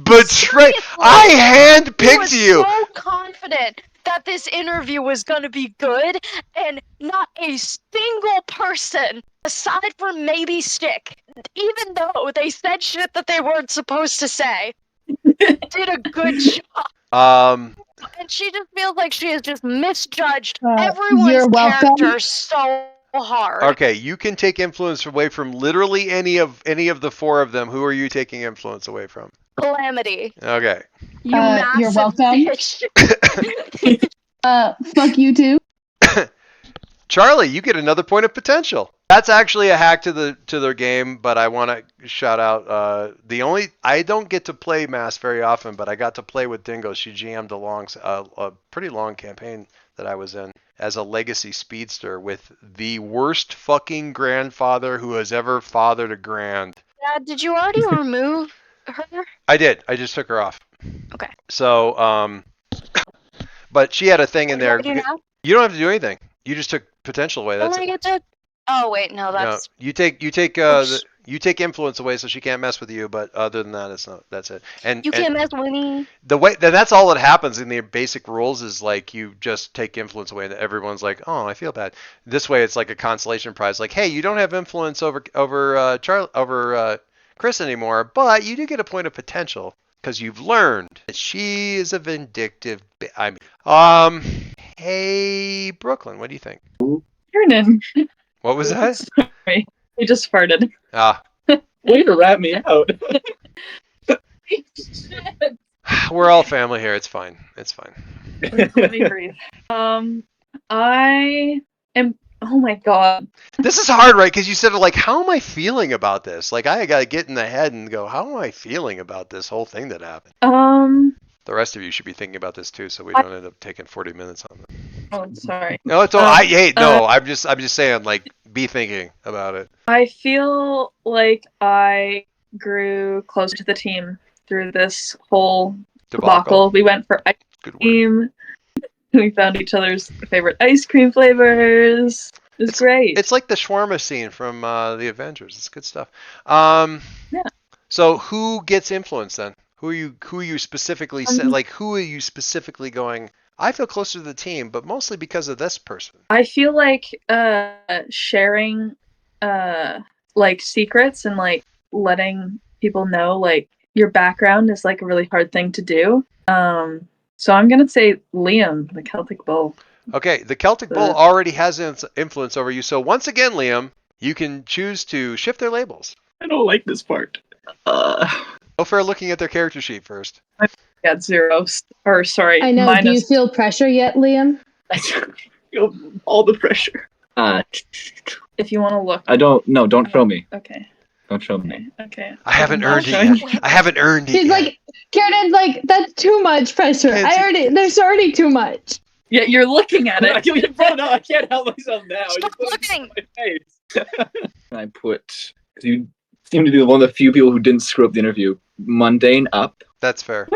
Seriously? I handpicked you. I was so confident that this interview was gonna be good, and not a single person, aside from maybe Stick, even though they said shit that they weren't supposed to say, did a good job. And she just feels like she has just misjudged everyone's character so hard. Okay, you can take influence away from literally any of the four of them. Who are you taking influence away from? Calamity. Okay. You massive you're welcome. bitch. Fuck you too. Charlie, you get another point of potential. That's actually a hack to their game, but I want to shout out I don't get to play Mass very often, but I got to play with Dingo. She GM'd a pretty long campaign that I was in as a legacy speedster with the worst fucking grandfather who has ever fathered a grand. Dad, did you already remove her? I did. I just took her off. Okay. So, but she had a thing in there. What do you now? You don't have to do anything. You just took potential away. That's Don't I get to? Oh wait, no, that's. No, you take You take influence away, so she can't mess with you. But other than that, it's not. That's it. You can't mess with me. The way that's all that happens in the basic rules is like you just take influence away, and everyone's like, "Oh, I feel bad." This way, it's like a consolation prize. Like, hey, you don't have influence over Chris anymore, but you do get a point of potential because you've learned that she is a vindictive. Hey, Brooklyn, what do you think? Kiernan. What was that? Sorry, I just farted. Ah, Way to rat me out. we're all family here. It's fine. It's fine. Let me breathe. I am. Oh my god. This is hard, right? Because you said, like, how am I feeling about this? Like, I got to get in the head and go, how am I feeling about this whole thing that happened? The rest of you should be thinking about this too, so we don't end up taking 40 minutes on this. Oh, sorry. No, it's all. I'm just saying, like, be thinking about it. I feel like I grew closer to the team through this whole debacle. We went for ice cream. We found each other's favorite ice cream flavors. It's great. It's like the shawarma scene from the Avengers. It's good stuff. Yeah. So who gets influence then? Who are you specifically who are you specifically going, I feel closer to the team, but mostly because of this person? I feel like sharing like secrets and like letting people know like your background is like a really hard thing to do. So I'm gonna say Liam, the Celtic Bull. Okay, the Celtic Bull already has influence over you. So once again, Liam, you can choose to shift their labels. I don't like this part. Go for looking at their character sheet first. I got zeros. Or sorry, I know. Do you feel pressure yet, Liam? I feel all the pressure. If you want to look. I don't. No, don't show me. Okay. Don't show me. Okay. I haven't earned it yet. I haven't earned it She's yet. like, Kieran's like, that's too much pressure. There's already too much. Yeah, you're looking at it. I can't help myself now. Stop looking. I put. You seem to be one of the few people who didn't screw up the interview. Mundane up. That's fair.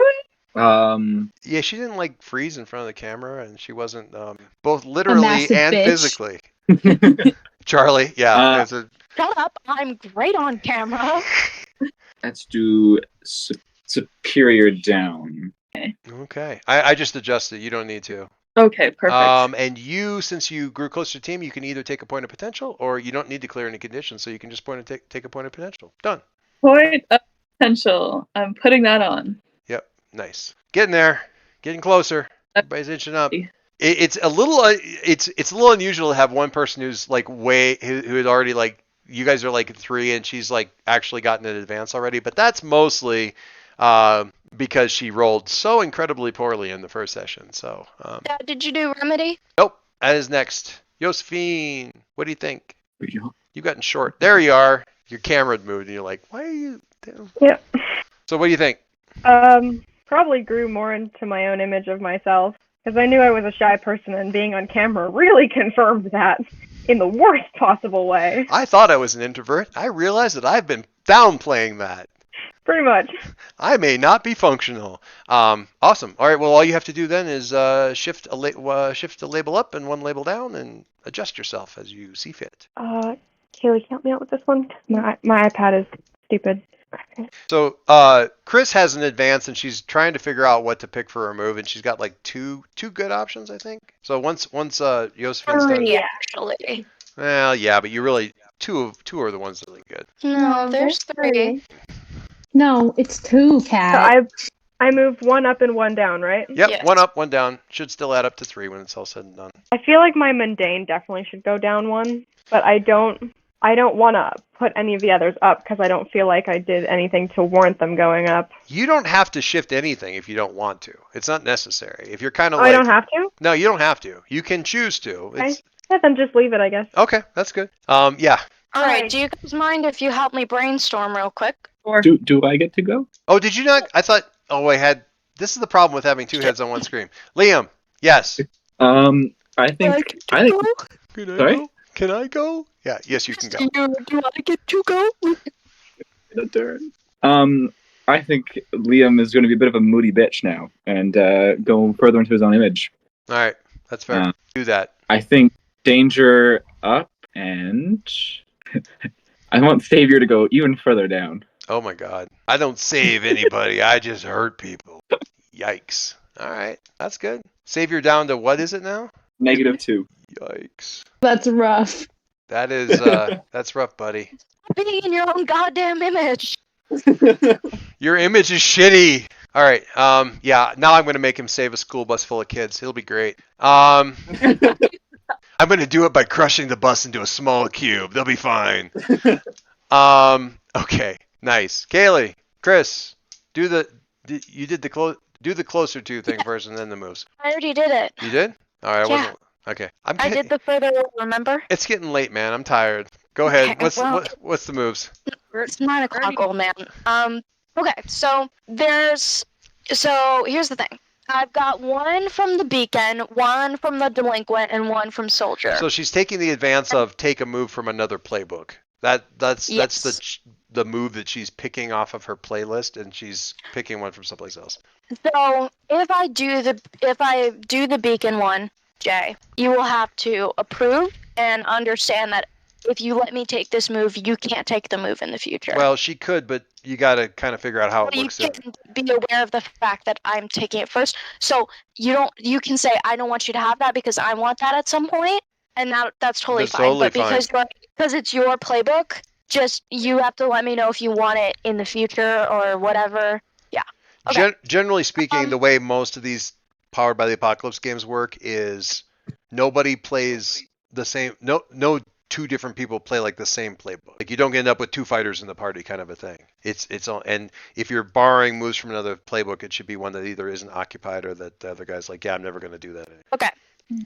Yeah, she didn't like freeze in front of the camera, and she wasn't both literally and bitch. physically. Charlie, yeah. Shut up! I'm great on camera. Let's do superior down. Okay. I just adjusted. You don't need to. Okay, perfect. And you, since you grew closer to the team, you can either take a point of potential, or you don't need to clear any conditions, so you can just take a point of potential. Done. Point of potential. I'm putting that on. Yep. Nice. Getting there. Getting closer. Everybody's inching up. It's a little unusual to have one person who's like who had already like, you guys are like 3 and she's like actually gotten in advance already, but that's mostly because she rolled so incredibly poorly in the first session. So did you do remedy? Nope. That is next. Josephine, what do you think? You've gotten short. There you are. Your camera had moved and you're like, why are you down? Yep. So what do you think? Probably grew more into my own image of myself. Because I knew I was a shy person, and being on camera really confirmed that in the worst possible way. I thought I was an introvert. I realized that I've been downplaying that. Pretty much. I may not be functional. Awesome. All right. Well, all you have to do then is shift a label up and one label down, and adjust yourself as you see fit. Kaylee, can you help me out with this one? My iPad is stupid. So Chris has an advance, and she's trying to figure out what to pick for her move, and she's got like two good options, I think. So once Josephine's done. Yeah, actually. Well, yeah, but you really two are the ones that are really good. No, there's 3. No, it's 2, Kat. So I moved 1 up and 1 down, right? Yep, Yes. 1 up, 1 down. Should still add up to 3 when it's all said and done. I feel like my mundane definitely should go down 1, but I don't want to put any of the others up because I don't feel like I did anything to warrant them going up. You don't have to shift anything if you don't want to. It's not necessary. If you're kind of I don't have to? No, you don't have to. You can choose to. Okay. Yeah, then just leave it, I guess. Okay, that's good. Yeah. All right. Do you guys mind if you help me brainstorm real quick? Or Do I get to go? Oh, did you not? I thought. Oh, I had. This is the problem with having 2 heads on one screen. Liam, yes. I think. Sorry? Go? Can I go? Yeah. Yes, you can go. Do I get to go? I think Liam is going to be a bit of a moody bitch now and go further into his own image. All right, that's fair. Do that. I think danger up and I want Savior to go even further down. Oh my God. I don't save anybody. I just hurt people. Yikes. All right. That's good. Savior down to what is it now? -2. Yikes. That's rough. That is, that's rough, buddy. Being in your own goddamn image. Your image is shitty. All right. Yeah. Now I'm gonna make him save a school bus full of kids. He'll be great. I'm gonna do it by crushing the bus into a small cube. They'll be fine. Okay. Nice. Kaylee, Chris, do the closer to thing first, and then the moves. I already did it. You did? All right. I Yeah. wasn't. Okay. I did the further, remember? It's getting late, man. I'm tired. Go ahead. Okay, What's the moves? It's 9 o'clock, old man. Okay, so here's the thing. I've got one from the beacon, one from the delinquent, and one from soldier. So she's taking the advance of take a move from another playbook. That's the move that she's picking off of her playlist, and she's picking one from someplace else. So if I do the beacon one, Jay, you will have to approve and understand that if you let me take this move, you can't take the move in the future. Well, she could, but you got to kind of figure out how it looks. You can be aware of the fact that I'm taking it first. So you can say I don't want you to have that because I want that at some point, and that's totally That's fine. totally But because it's your playbook, just you have to let me know if you want it in the future or whatever. Yeah. Okay. Generally speaking, the way most of these Powered by the Apocalypse games work is nobody plays the same. No two different people play like the same playbook. Like you don't end up with two fighters in the party, kind of a thing. It's all, and if you're borrowing moves from another playbook, it should be one that either isn't occupied or that the other guy's like, yeah, I'm never going to do that anymore. Okay.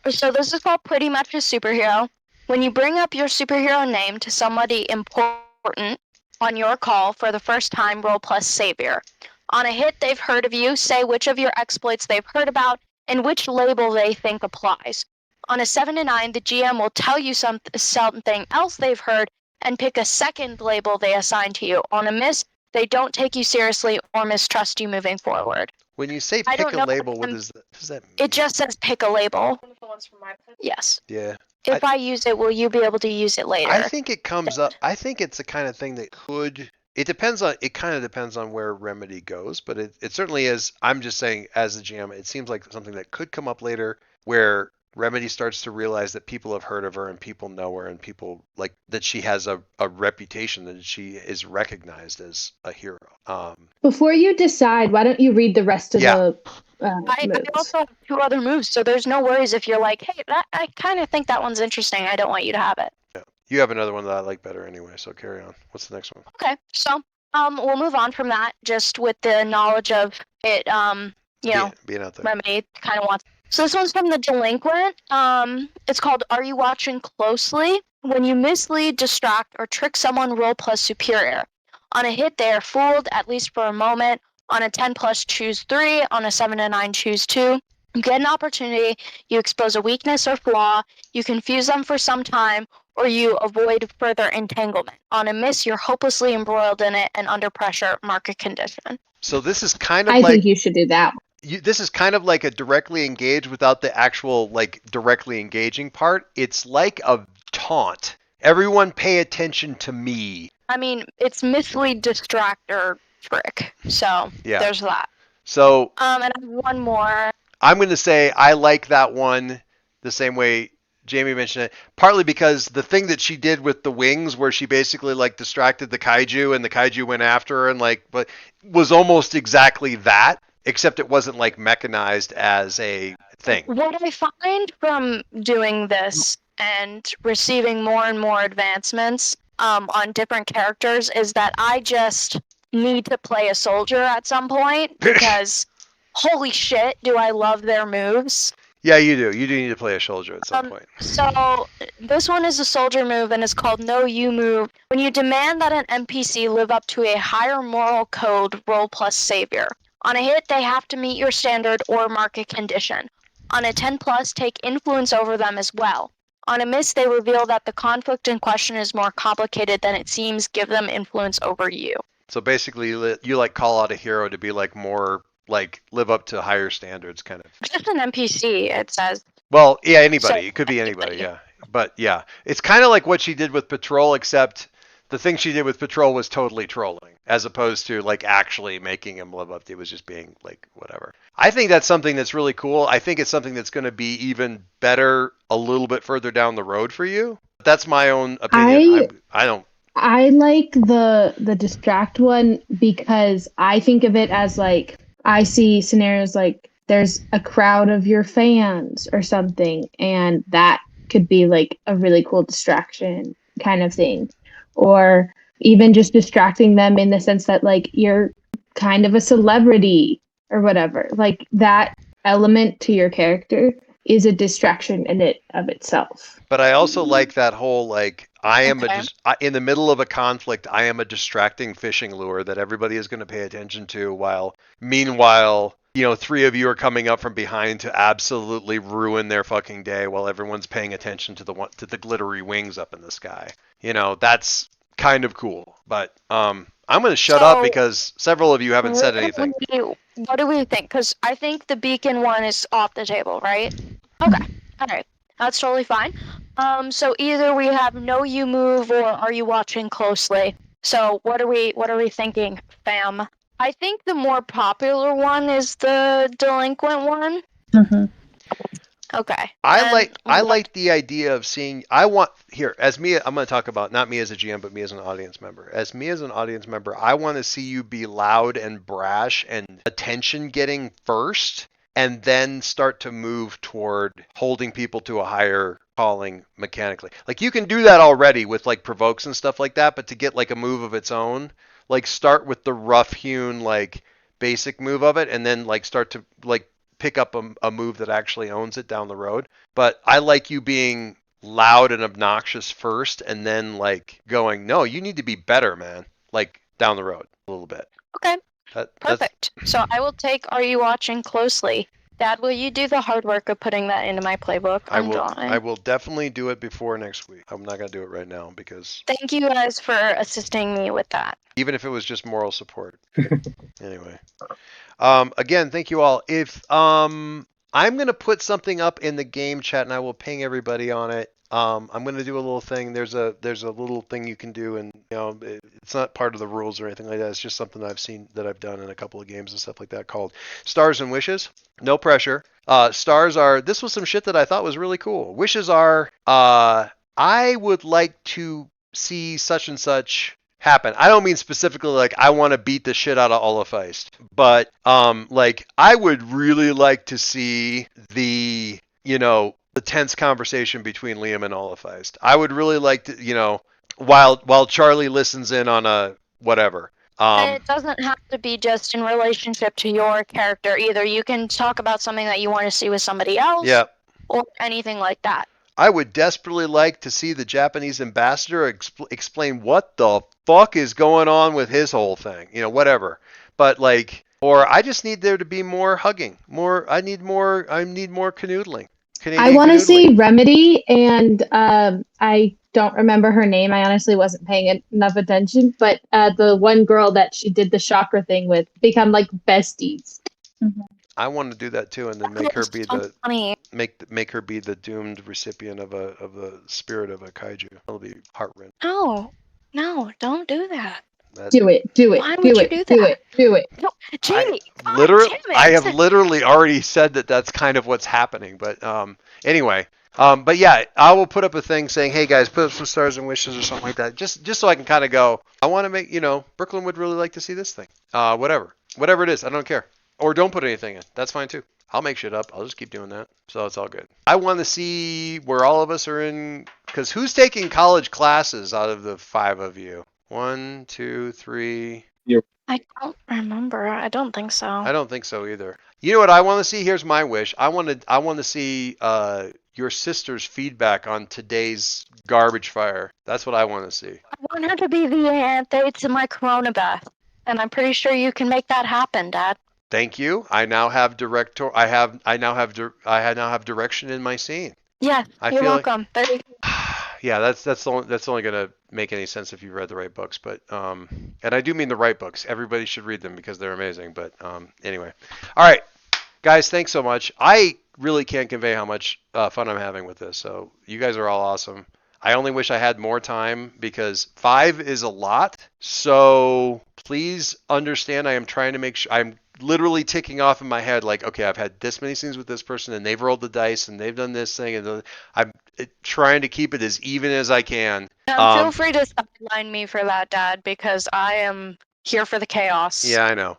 So this is called Pretty Much a Superhero. When you bring up your superhero name to somebody important on your call for the first time, roll plus Savior. On a hit, they've heard of you. Say which of your exploits they've heard about and which label they think applies. On a 7 to 9, the GM will tell you something else they've heard and pick a second label they assign to you. On a miss, they don't take you seriously or mistrust you moving forward. When you say pick a label, what does that mean? It just says pick a label. Yes. Yeah. If I use it, will you be able to use it later? I think it comes up. I think it's the kind of thing that could. It kind of depends on where Remedy goes, but it certainly is. I'm just saying, as a GM, it seems like something that could come up later, where Remedy starts to realize that people have heard of her and people know her and people like that she has a reputation, that she is recognized as a hero. Before you decide, why don't you read the rest of the I moves? also have 2 other moves, so there's no worries if you're like, hey, I kind of think that one's interesting. I don't want you to have it. Yeah. You have another one that I like better anyway, so carry on. What's the next one? Okay, so we'll move on from that just with the knowledge of it, being out there. Remedy kind of wants. So this one's from the delinquent. It's called Are You Watching Closely? When you mislead, distract, or trick someone, roll plus superior. On a hit, they are fooled, at least for a moment. On a 10 plus, choose 3. On a 7 to 9, choose 2. You get an opportunity, you expose a weakness or flaw, you confuse them for some time, or you avoid further entanglement. On a miss, you're hopelessly embroiled in it and under pressure, mark a condition. So this is kind of I think you should do that. This is kind of like a directly engage without the actual like directly engaging part. It's like a taunt. Everyone pay attention to me. I mean, it's mislead, distract, or trick. So there's that. So and I have one more. I'm going to say I like that one the same way Jamie mentioned it, partly because the thing that she did with the wings where she basically like distracted the kaiju and the kaiju went after her and like, but was almost exactly that, except it wasn't like mechanized as a thing. What I find from doing this and receiving more and more advancements on different characters is that I just need to play a soldier at some point because holy shit, do I love their moves. Yeah, you do. You do need to play a soldier at some point. So this one is a soldier move and it's called No You Move. When you demand that an NPC live up to a higher moral code, roll plus savior. On a hit, they have to meet your standard or mark a condition. On a 10 plus, take influence over them as well. On a miss, they reveal that the conflict in question is more complicated than it seems. Give them influence over you. So basically, you like call out a hero to be like more like live up to higher standards, kind of. Just an NPC, it says. Well, yeah, anybody. It could be anybody, yeah. But yeah, it's kind of like what she did with Patrol, except the thing she did with Patrol was totally trolling, as opposed to like actually making him live up. It was just being like whatever. I think that's something that's really cool. I think it's something that's going to be even better a little bit further down the road for you. That's my own opinion. I don't. I like the distract one because I think of it as like I see scenarios like there's a crowd of your fans or something, and that could be like a really cool distraction kind of thing. Or even just distracting them in the sense that like you're kind of a celebrity or whatever. Like that element to your character is a distraction in it of itself. But I also like that whole like I am Okay. in the middle of a conflict. I am a distracting fishing lure that everybody is going to pay attention to. While meanwhile, three of you are coming up from behind to absolutely ruin their fucking day while everyone's paying attention to the glittery wings up in the sky. That's kind of cool. But I'm going to shut up So, because several of you haven't said anything. What do we think? Because I think the beacon one is off the table, right? Okay. All right. That's totally fine. So either we have no you move or are you watching closely? So what are we thinking, fam? I think the more popular one is the delinquent one. Mm-hmm. Okay. I Then like the idea of seeing. I'm going to talk about not me as a GM, but me as an audience member. As me as an audience member, I want to see you be loud and brash and attention getting first, and then start to move toward holding people to a higher calling mechanically. Like you can do that already with like provokes and stuff like that, but to get like a move of its own, like start with the rough hewn like basic move of it, and then like start to like pick up a move that actually owns it down the road. But I like you being loud and obnoxious first, and then like going, no, you need to be better, man. Like down the road a little bit. okay, That's perfect. So I will take are you watching closely? Dad, will you do the hard work of putting that into my playbook? I'm drawing. I will definitely do it before next week. I'm not gonna do it right now because Thank you guys for assisting me with that. even if it was just moral support. Anyway. Again, thank you all. If I'm gonna put something up in the game chat and I will ping everybody on it. I'm gonna do a little thing. There's a little thing you can do, and it's not part of the rules or anything like that. It's just something I've seen that I've done in a couple of games and stuff like that called Stars and Wishes. No pressure. Stars are. This was some shit that I thought was really cool. Wishes are. I would like to see such and such happen. I don't mean specifically like I want to beat the shit out of Olafeist, but like I would really like to see the tense conversation between Liam and Olafeist. I would really like to while Charlie listens in on a whatever. And it doesn't have to be just in relationship to your character either. You can talk about something that you want to see with somebody else. Yeah. Or anything like that. I would desperately like to see the Japanese ambassador explain what the fuck is going on with his whole thing. Whatever. But like, or I just need there to be more hugging. I need more canoodling. I want to see Remedy, and I don't remember her name. I honestly wasn't paying enough attention, but the one girl that she did the chakra thing with become like besties. Mm-hmm. I want to do that too, and then make her be make her be the doomed recipient of the spirit of a kaiju. That'll be heart-wrenching. No, don't do that. Do it. Why would you do that? Do it. No, Jamie, I have literally already said that that's kind of what's happening. But anyway, but yeah, I will put up a thing saying, hey guys, put up some stars and wishes or something like that, just so I can kind of go. I want to make Brooklyn would really like to see this thing. Whatever it is, I don't care. Or don't put anything in. That's fine too. I'll make shit up. I'll just keep doing that. So it's all good. I want to see where all of us are in, because who's taking college classes out of the 5 of you? 1, 2, 3. I don't remember. I don't think so. I don't think so either. You know what I want to see? Here's my wish. I want to see your sister's feedback on today's garbage fire. That's what I want to see. I want her to be the anthe to my Corona Beth, and I'm pretty sure you can make that happen, Dad. Thank you. I now have I now have direction in my scene. Yeah, you're welcome. Yeah, that's only gonna make any sense if you read the right books. But and I do mean the right books. Everybody should read them because they're amazing. But anyway, all right, guys, thanks so much. I really can't convey how much fun I'm having with this. So you guys are all awesome. I only wish I had more time because 5 is a lot. So please understand I am trying to make sure I'm literally ticking off in my head like, okay, I've had this many scenes with this person and they've rolled the dice and they've done this thing and I'm trying to keep it as even as I can. Feel free to sideline me for that, Dad, because I am here for the chaos. Yeah, I know.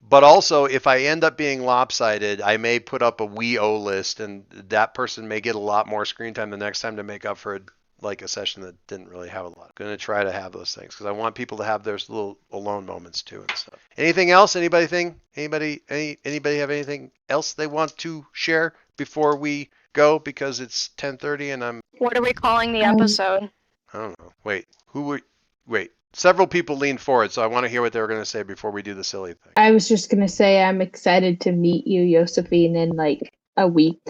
But also, if I end up being lopsided, I may put up a we owe list, and that person may get a lot more screen time the next time to make up for a session that didn't really have a lot. I'm gonna try to have those things because I want people to have their little alone moments too and stuff. Anything else? Anybody have anything else they want to share before we go? Because it's 10:30 and I'm. What are we calling the episode? I don't know. Wait. Several people leaned forward, so I want to hear what they were going to say before we do the silly thing. I was just gonna say I'm excited to meet you, Josephine, in like a week.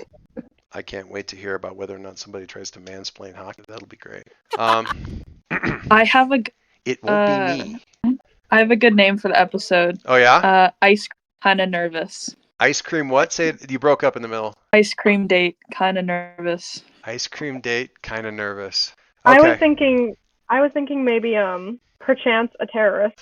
I can't wait to hear about whether or not somebody tries to mansplain hockey. That'll be great. I have a It won't be me. I have a good name for the episode. Oh yeah? Ice cream, kind of nervous. Ice cream what? Say it. You broke up in the middle. Ice cream date, kind of nervous. Ice cream date, kind of nervous. I Okay. was thinking maybe Perchance a terrorist.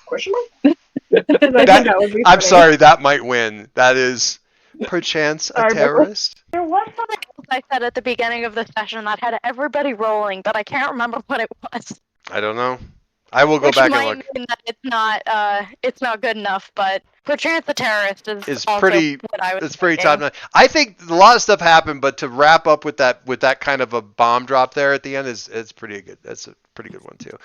Question mark? Because I think that would be I'm funny. sorry, that might win. That is perchance a Sorry, Brooklyn. terrorist. There was something else I said at the beginning of the session that had everybody rolling, but I can't remember what it was. I don't know. I will go Which back might and look. mean that it's not good enough, but Perchance the Terrorist is It's also pretty. what I was It's pretty thinking. top notch. I think a lot of stuff happened, but to wrap up with that kind of a bomb drop there at the end it's pretty good. That's a pretty good one too.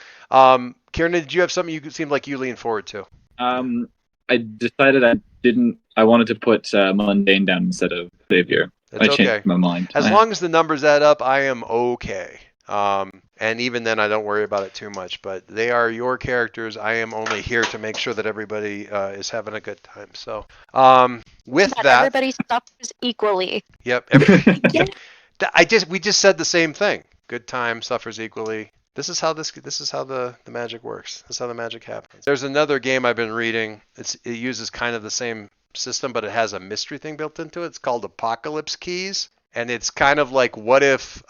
Kieran, did you have something you seemed like you leaned forward to? I decided I wanted to put mundane down instead of savior. It's I changed okay. my mind. As long as the numbers add up, I am okay. And even then, I don't worry about it too much. But they are your characters. I am only here to make sure that everybody is having a good time. So, with that, everybody suffers equally. Yep. We just said the same thing. Good time suffers equally. This is how the magic works. This is how the magic happens. There's another game I've been reading. It uses kind of the same system, but it has a mystery thing built into it. It's called Apocalypse Keys. And it's kind of like what if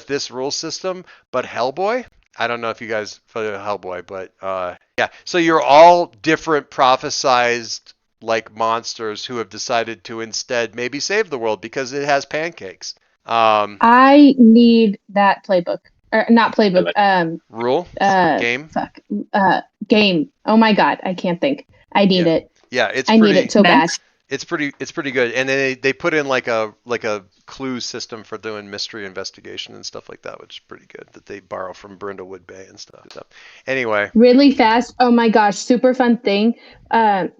this rule system, but Hellboy? I don't know if you guys familiar with Hellboy, but yeah. So you're all different prophesized like monsters who have decided to instead maybe save the world because it has pancakes. I need that playbook. Or not playbook. Rule? Game? Fuck. Game. Oh my god, I can't think. I need it. Yeah, I need it so bad. It's pretty good, and then they put in like a clue system for doing mystery investigation and stuff like that, which is pretty good. That they borrow from Brindlewood Bay and stuff. So, anyway, really fast. Oh my gosh, super fun thing.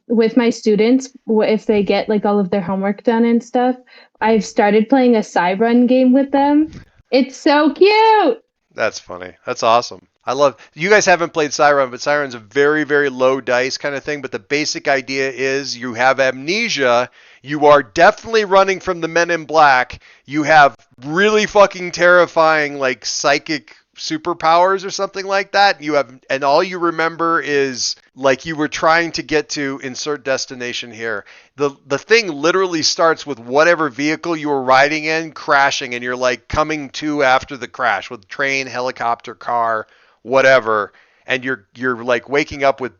With my students, if they get like all of their homework done and stuff, I've started playing a Cyrun game with them. It's so cute. That's funny. That's awesome. I love. You guys haven't played Cyrun, but Cyrun's a very, very low dice kind of thing. But the basic idea is you have amnesia. You are definitely running from the Men in Black. You have really fucking terrifying like psychic superpowers or something like that. And all you remember is like you were trying to get to insert destination here. The thing literally starts with whatever vehicle you were riding in crashing, and you're like coming to after the crash with train, helicopter, car, whatever, and you're like waking up with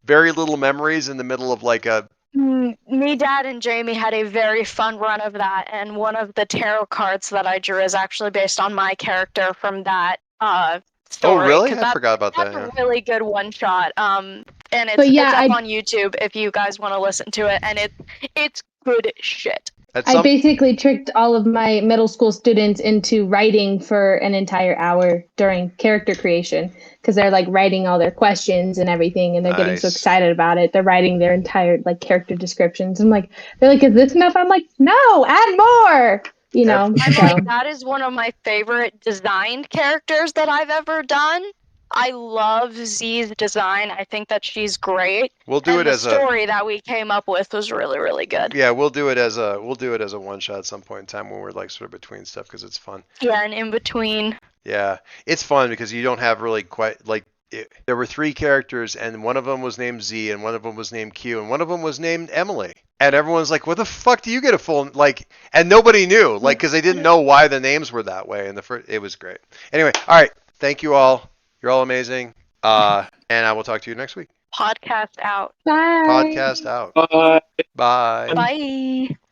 very little memories in the middle of like a. Me, Dad, and Jamie had a very fun run of that, and one of the tarot cards that I drew is actually based on my character from that story. Oh, really? I forgot about that. That's a really good one shot. And it's up on YouTube if you guys want to listen to it, and it's good shit. I basically tricked all of my middle school students into writing for an entire hour during character creation because they're like writing all their questions and everything, and they're getting so excited about it. They're writing their entire like character descriptions. I'm like, they're like, is this enough? I'm like, no, add more. You know, that is one of my favorite designed characters that I've ever done. I love Z's design. I think that she's great. We'll do it as the story that we came up with was really, really good. Yeah, we'll do it as a one shot at some point in time when we're like sort of between stuff because it's fun. Yeah, and in between. Yeah, it's fun because you don't have really quite like there were 3 characters, and one of them was named Z, and one of them was named Q, and one of them was named Emily. And everyone's like, "What the fuck do you get a full like?" And nobody knew, like, because they didn't know why the names were that way. And it was great. Anyway, all right, thank you all. You're all amazing. And I will talk to you next week. Podcast out. Bye. Podcast out. Bye. Bye. Bye.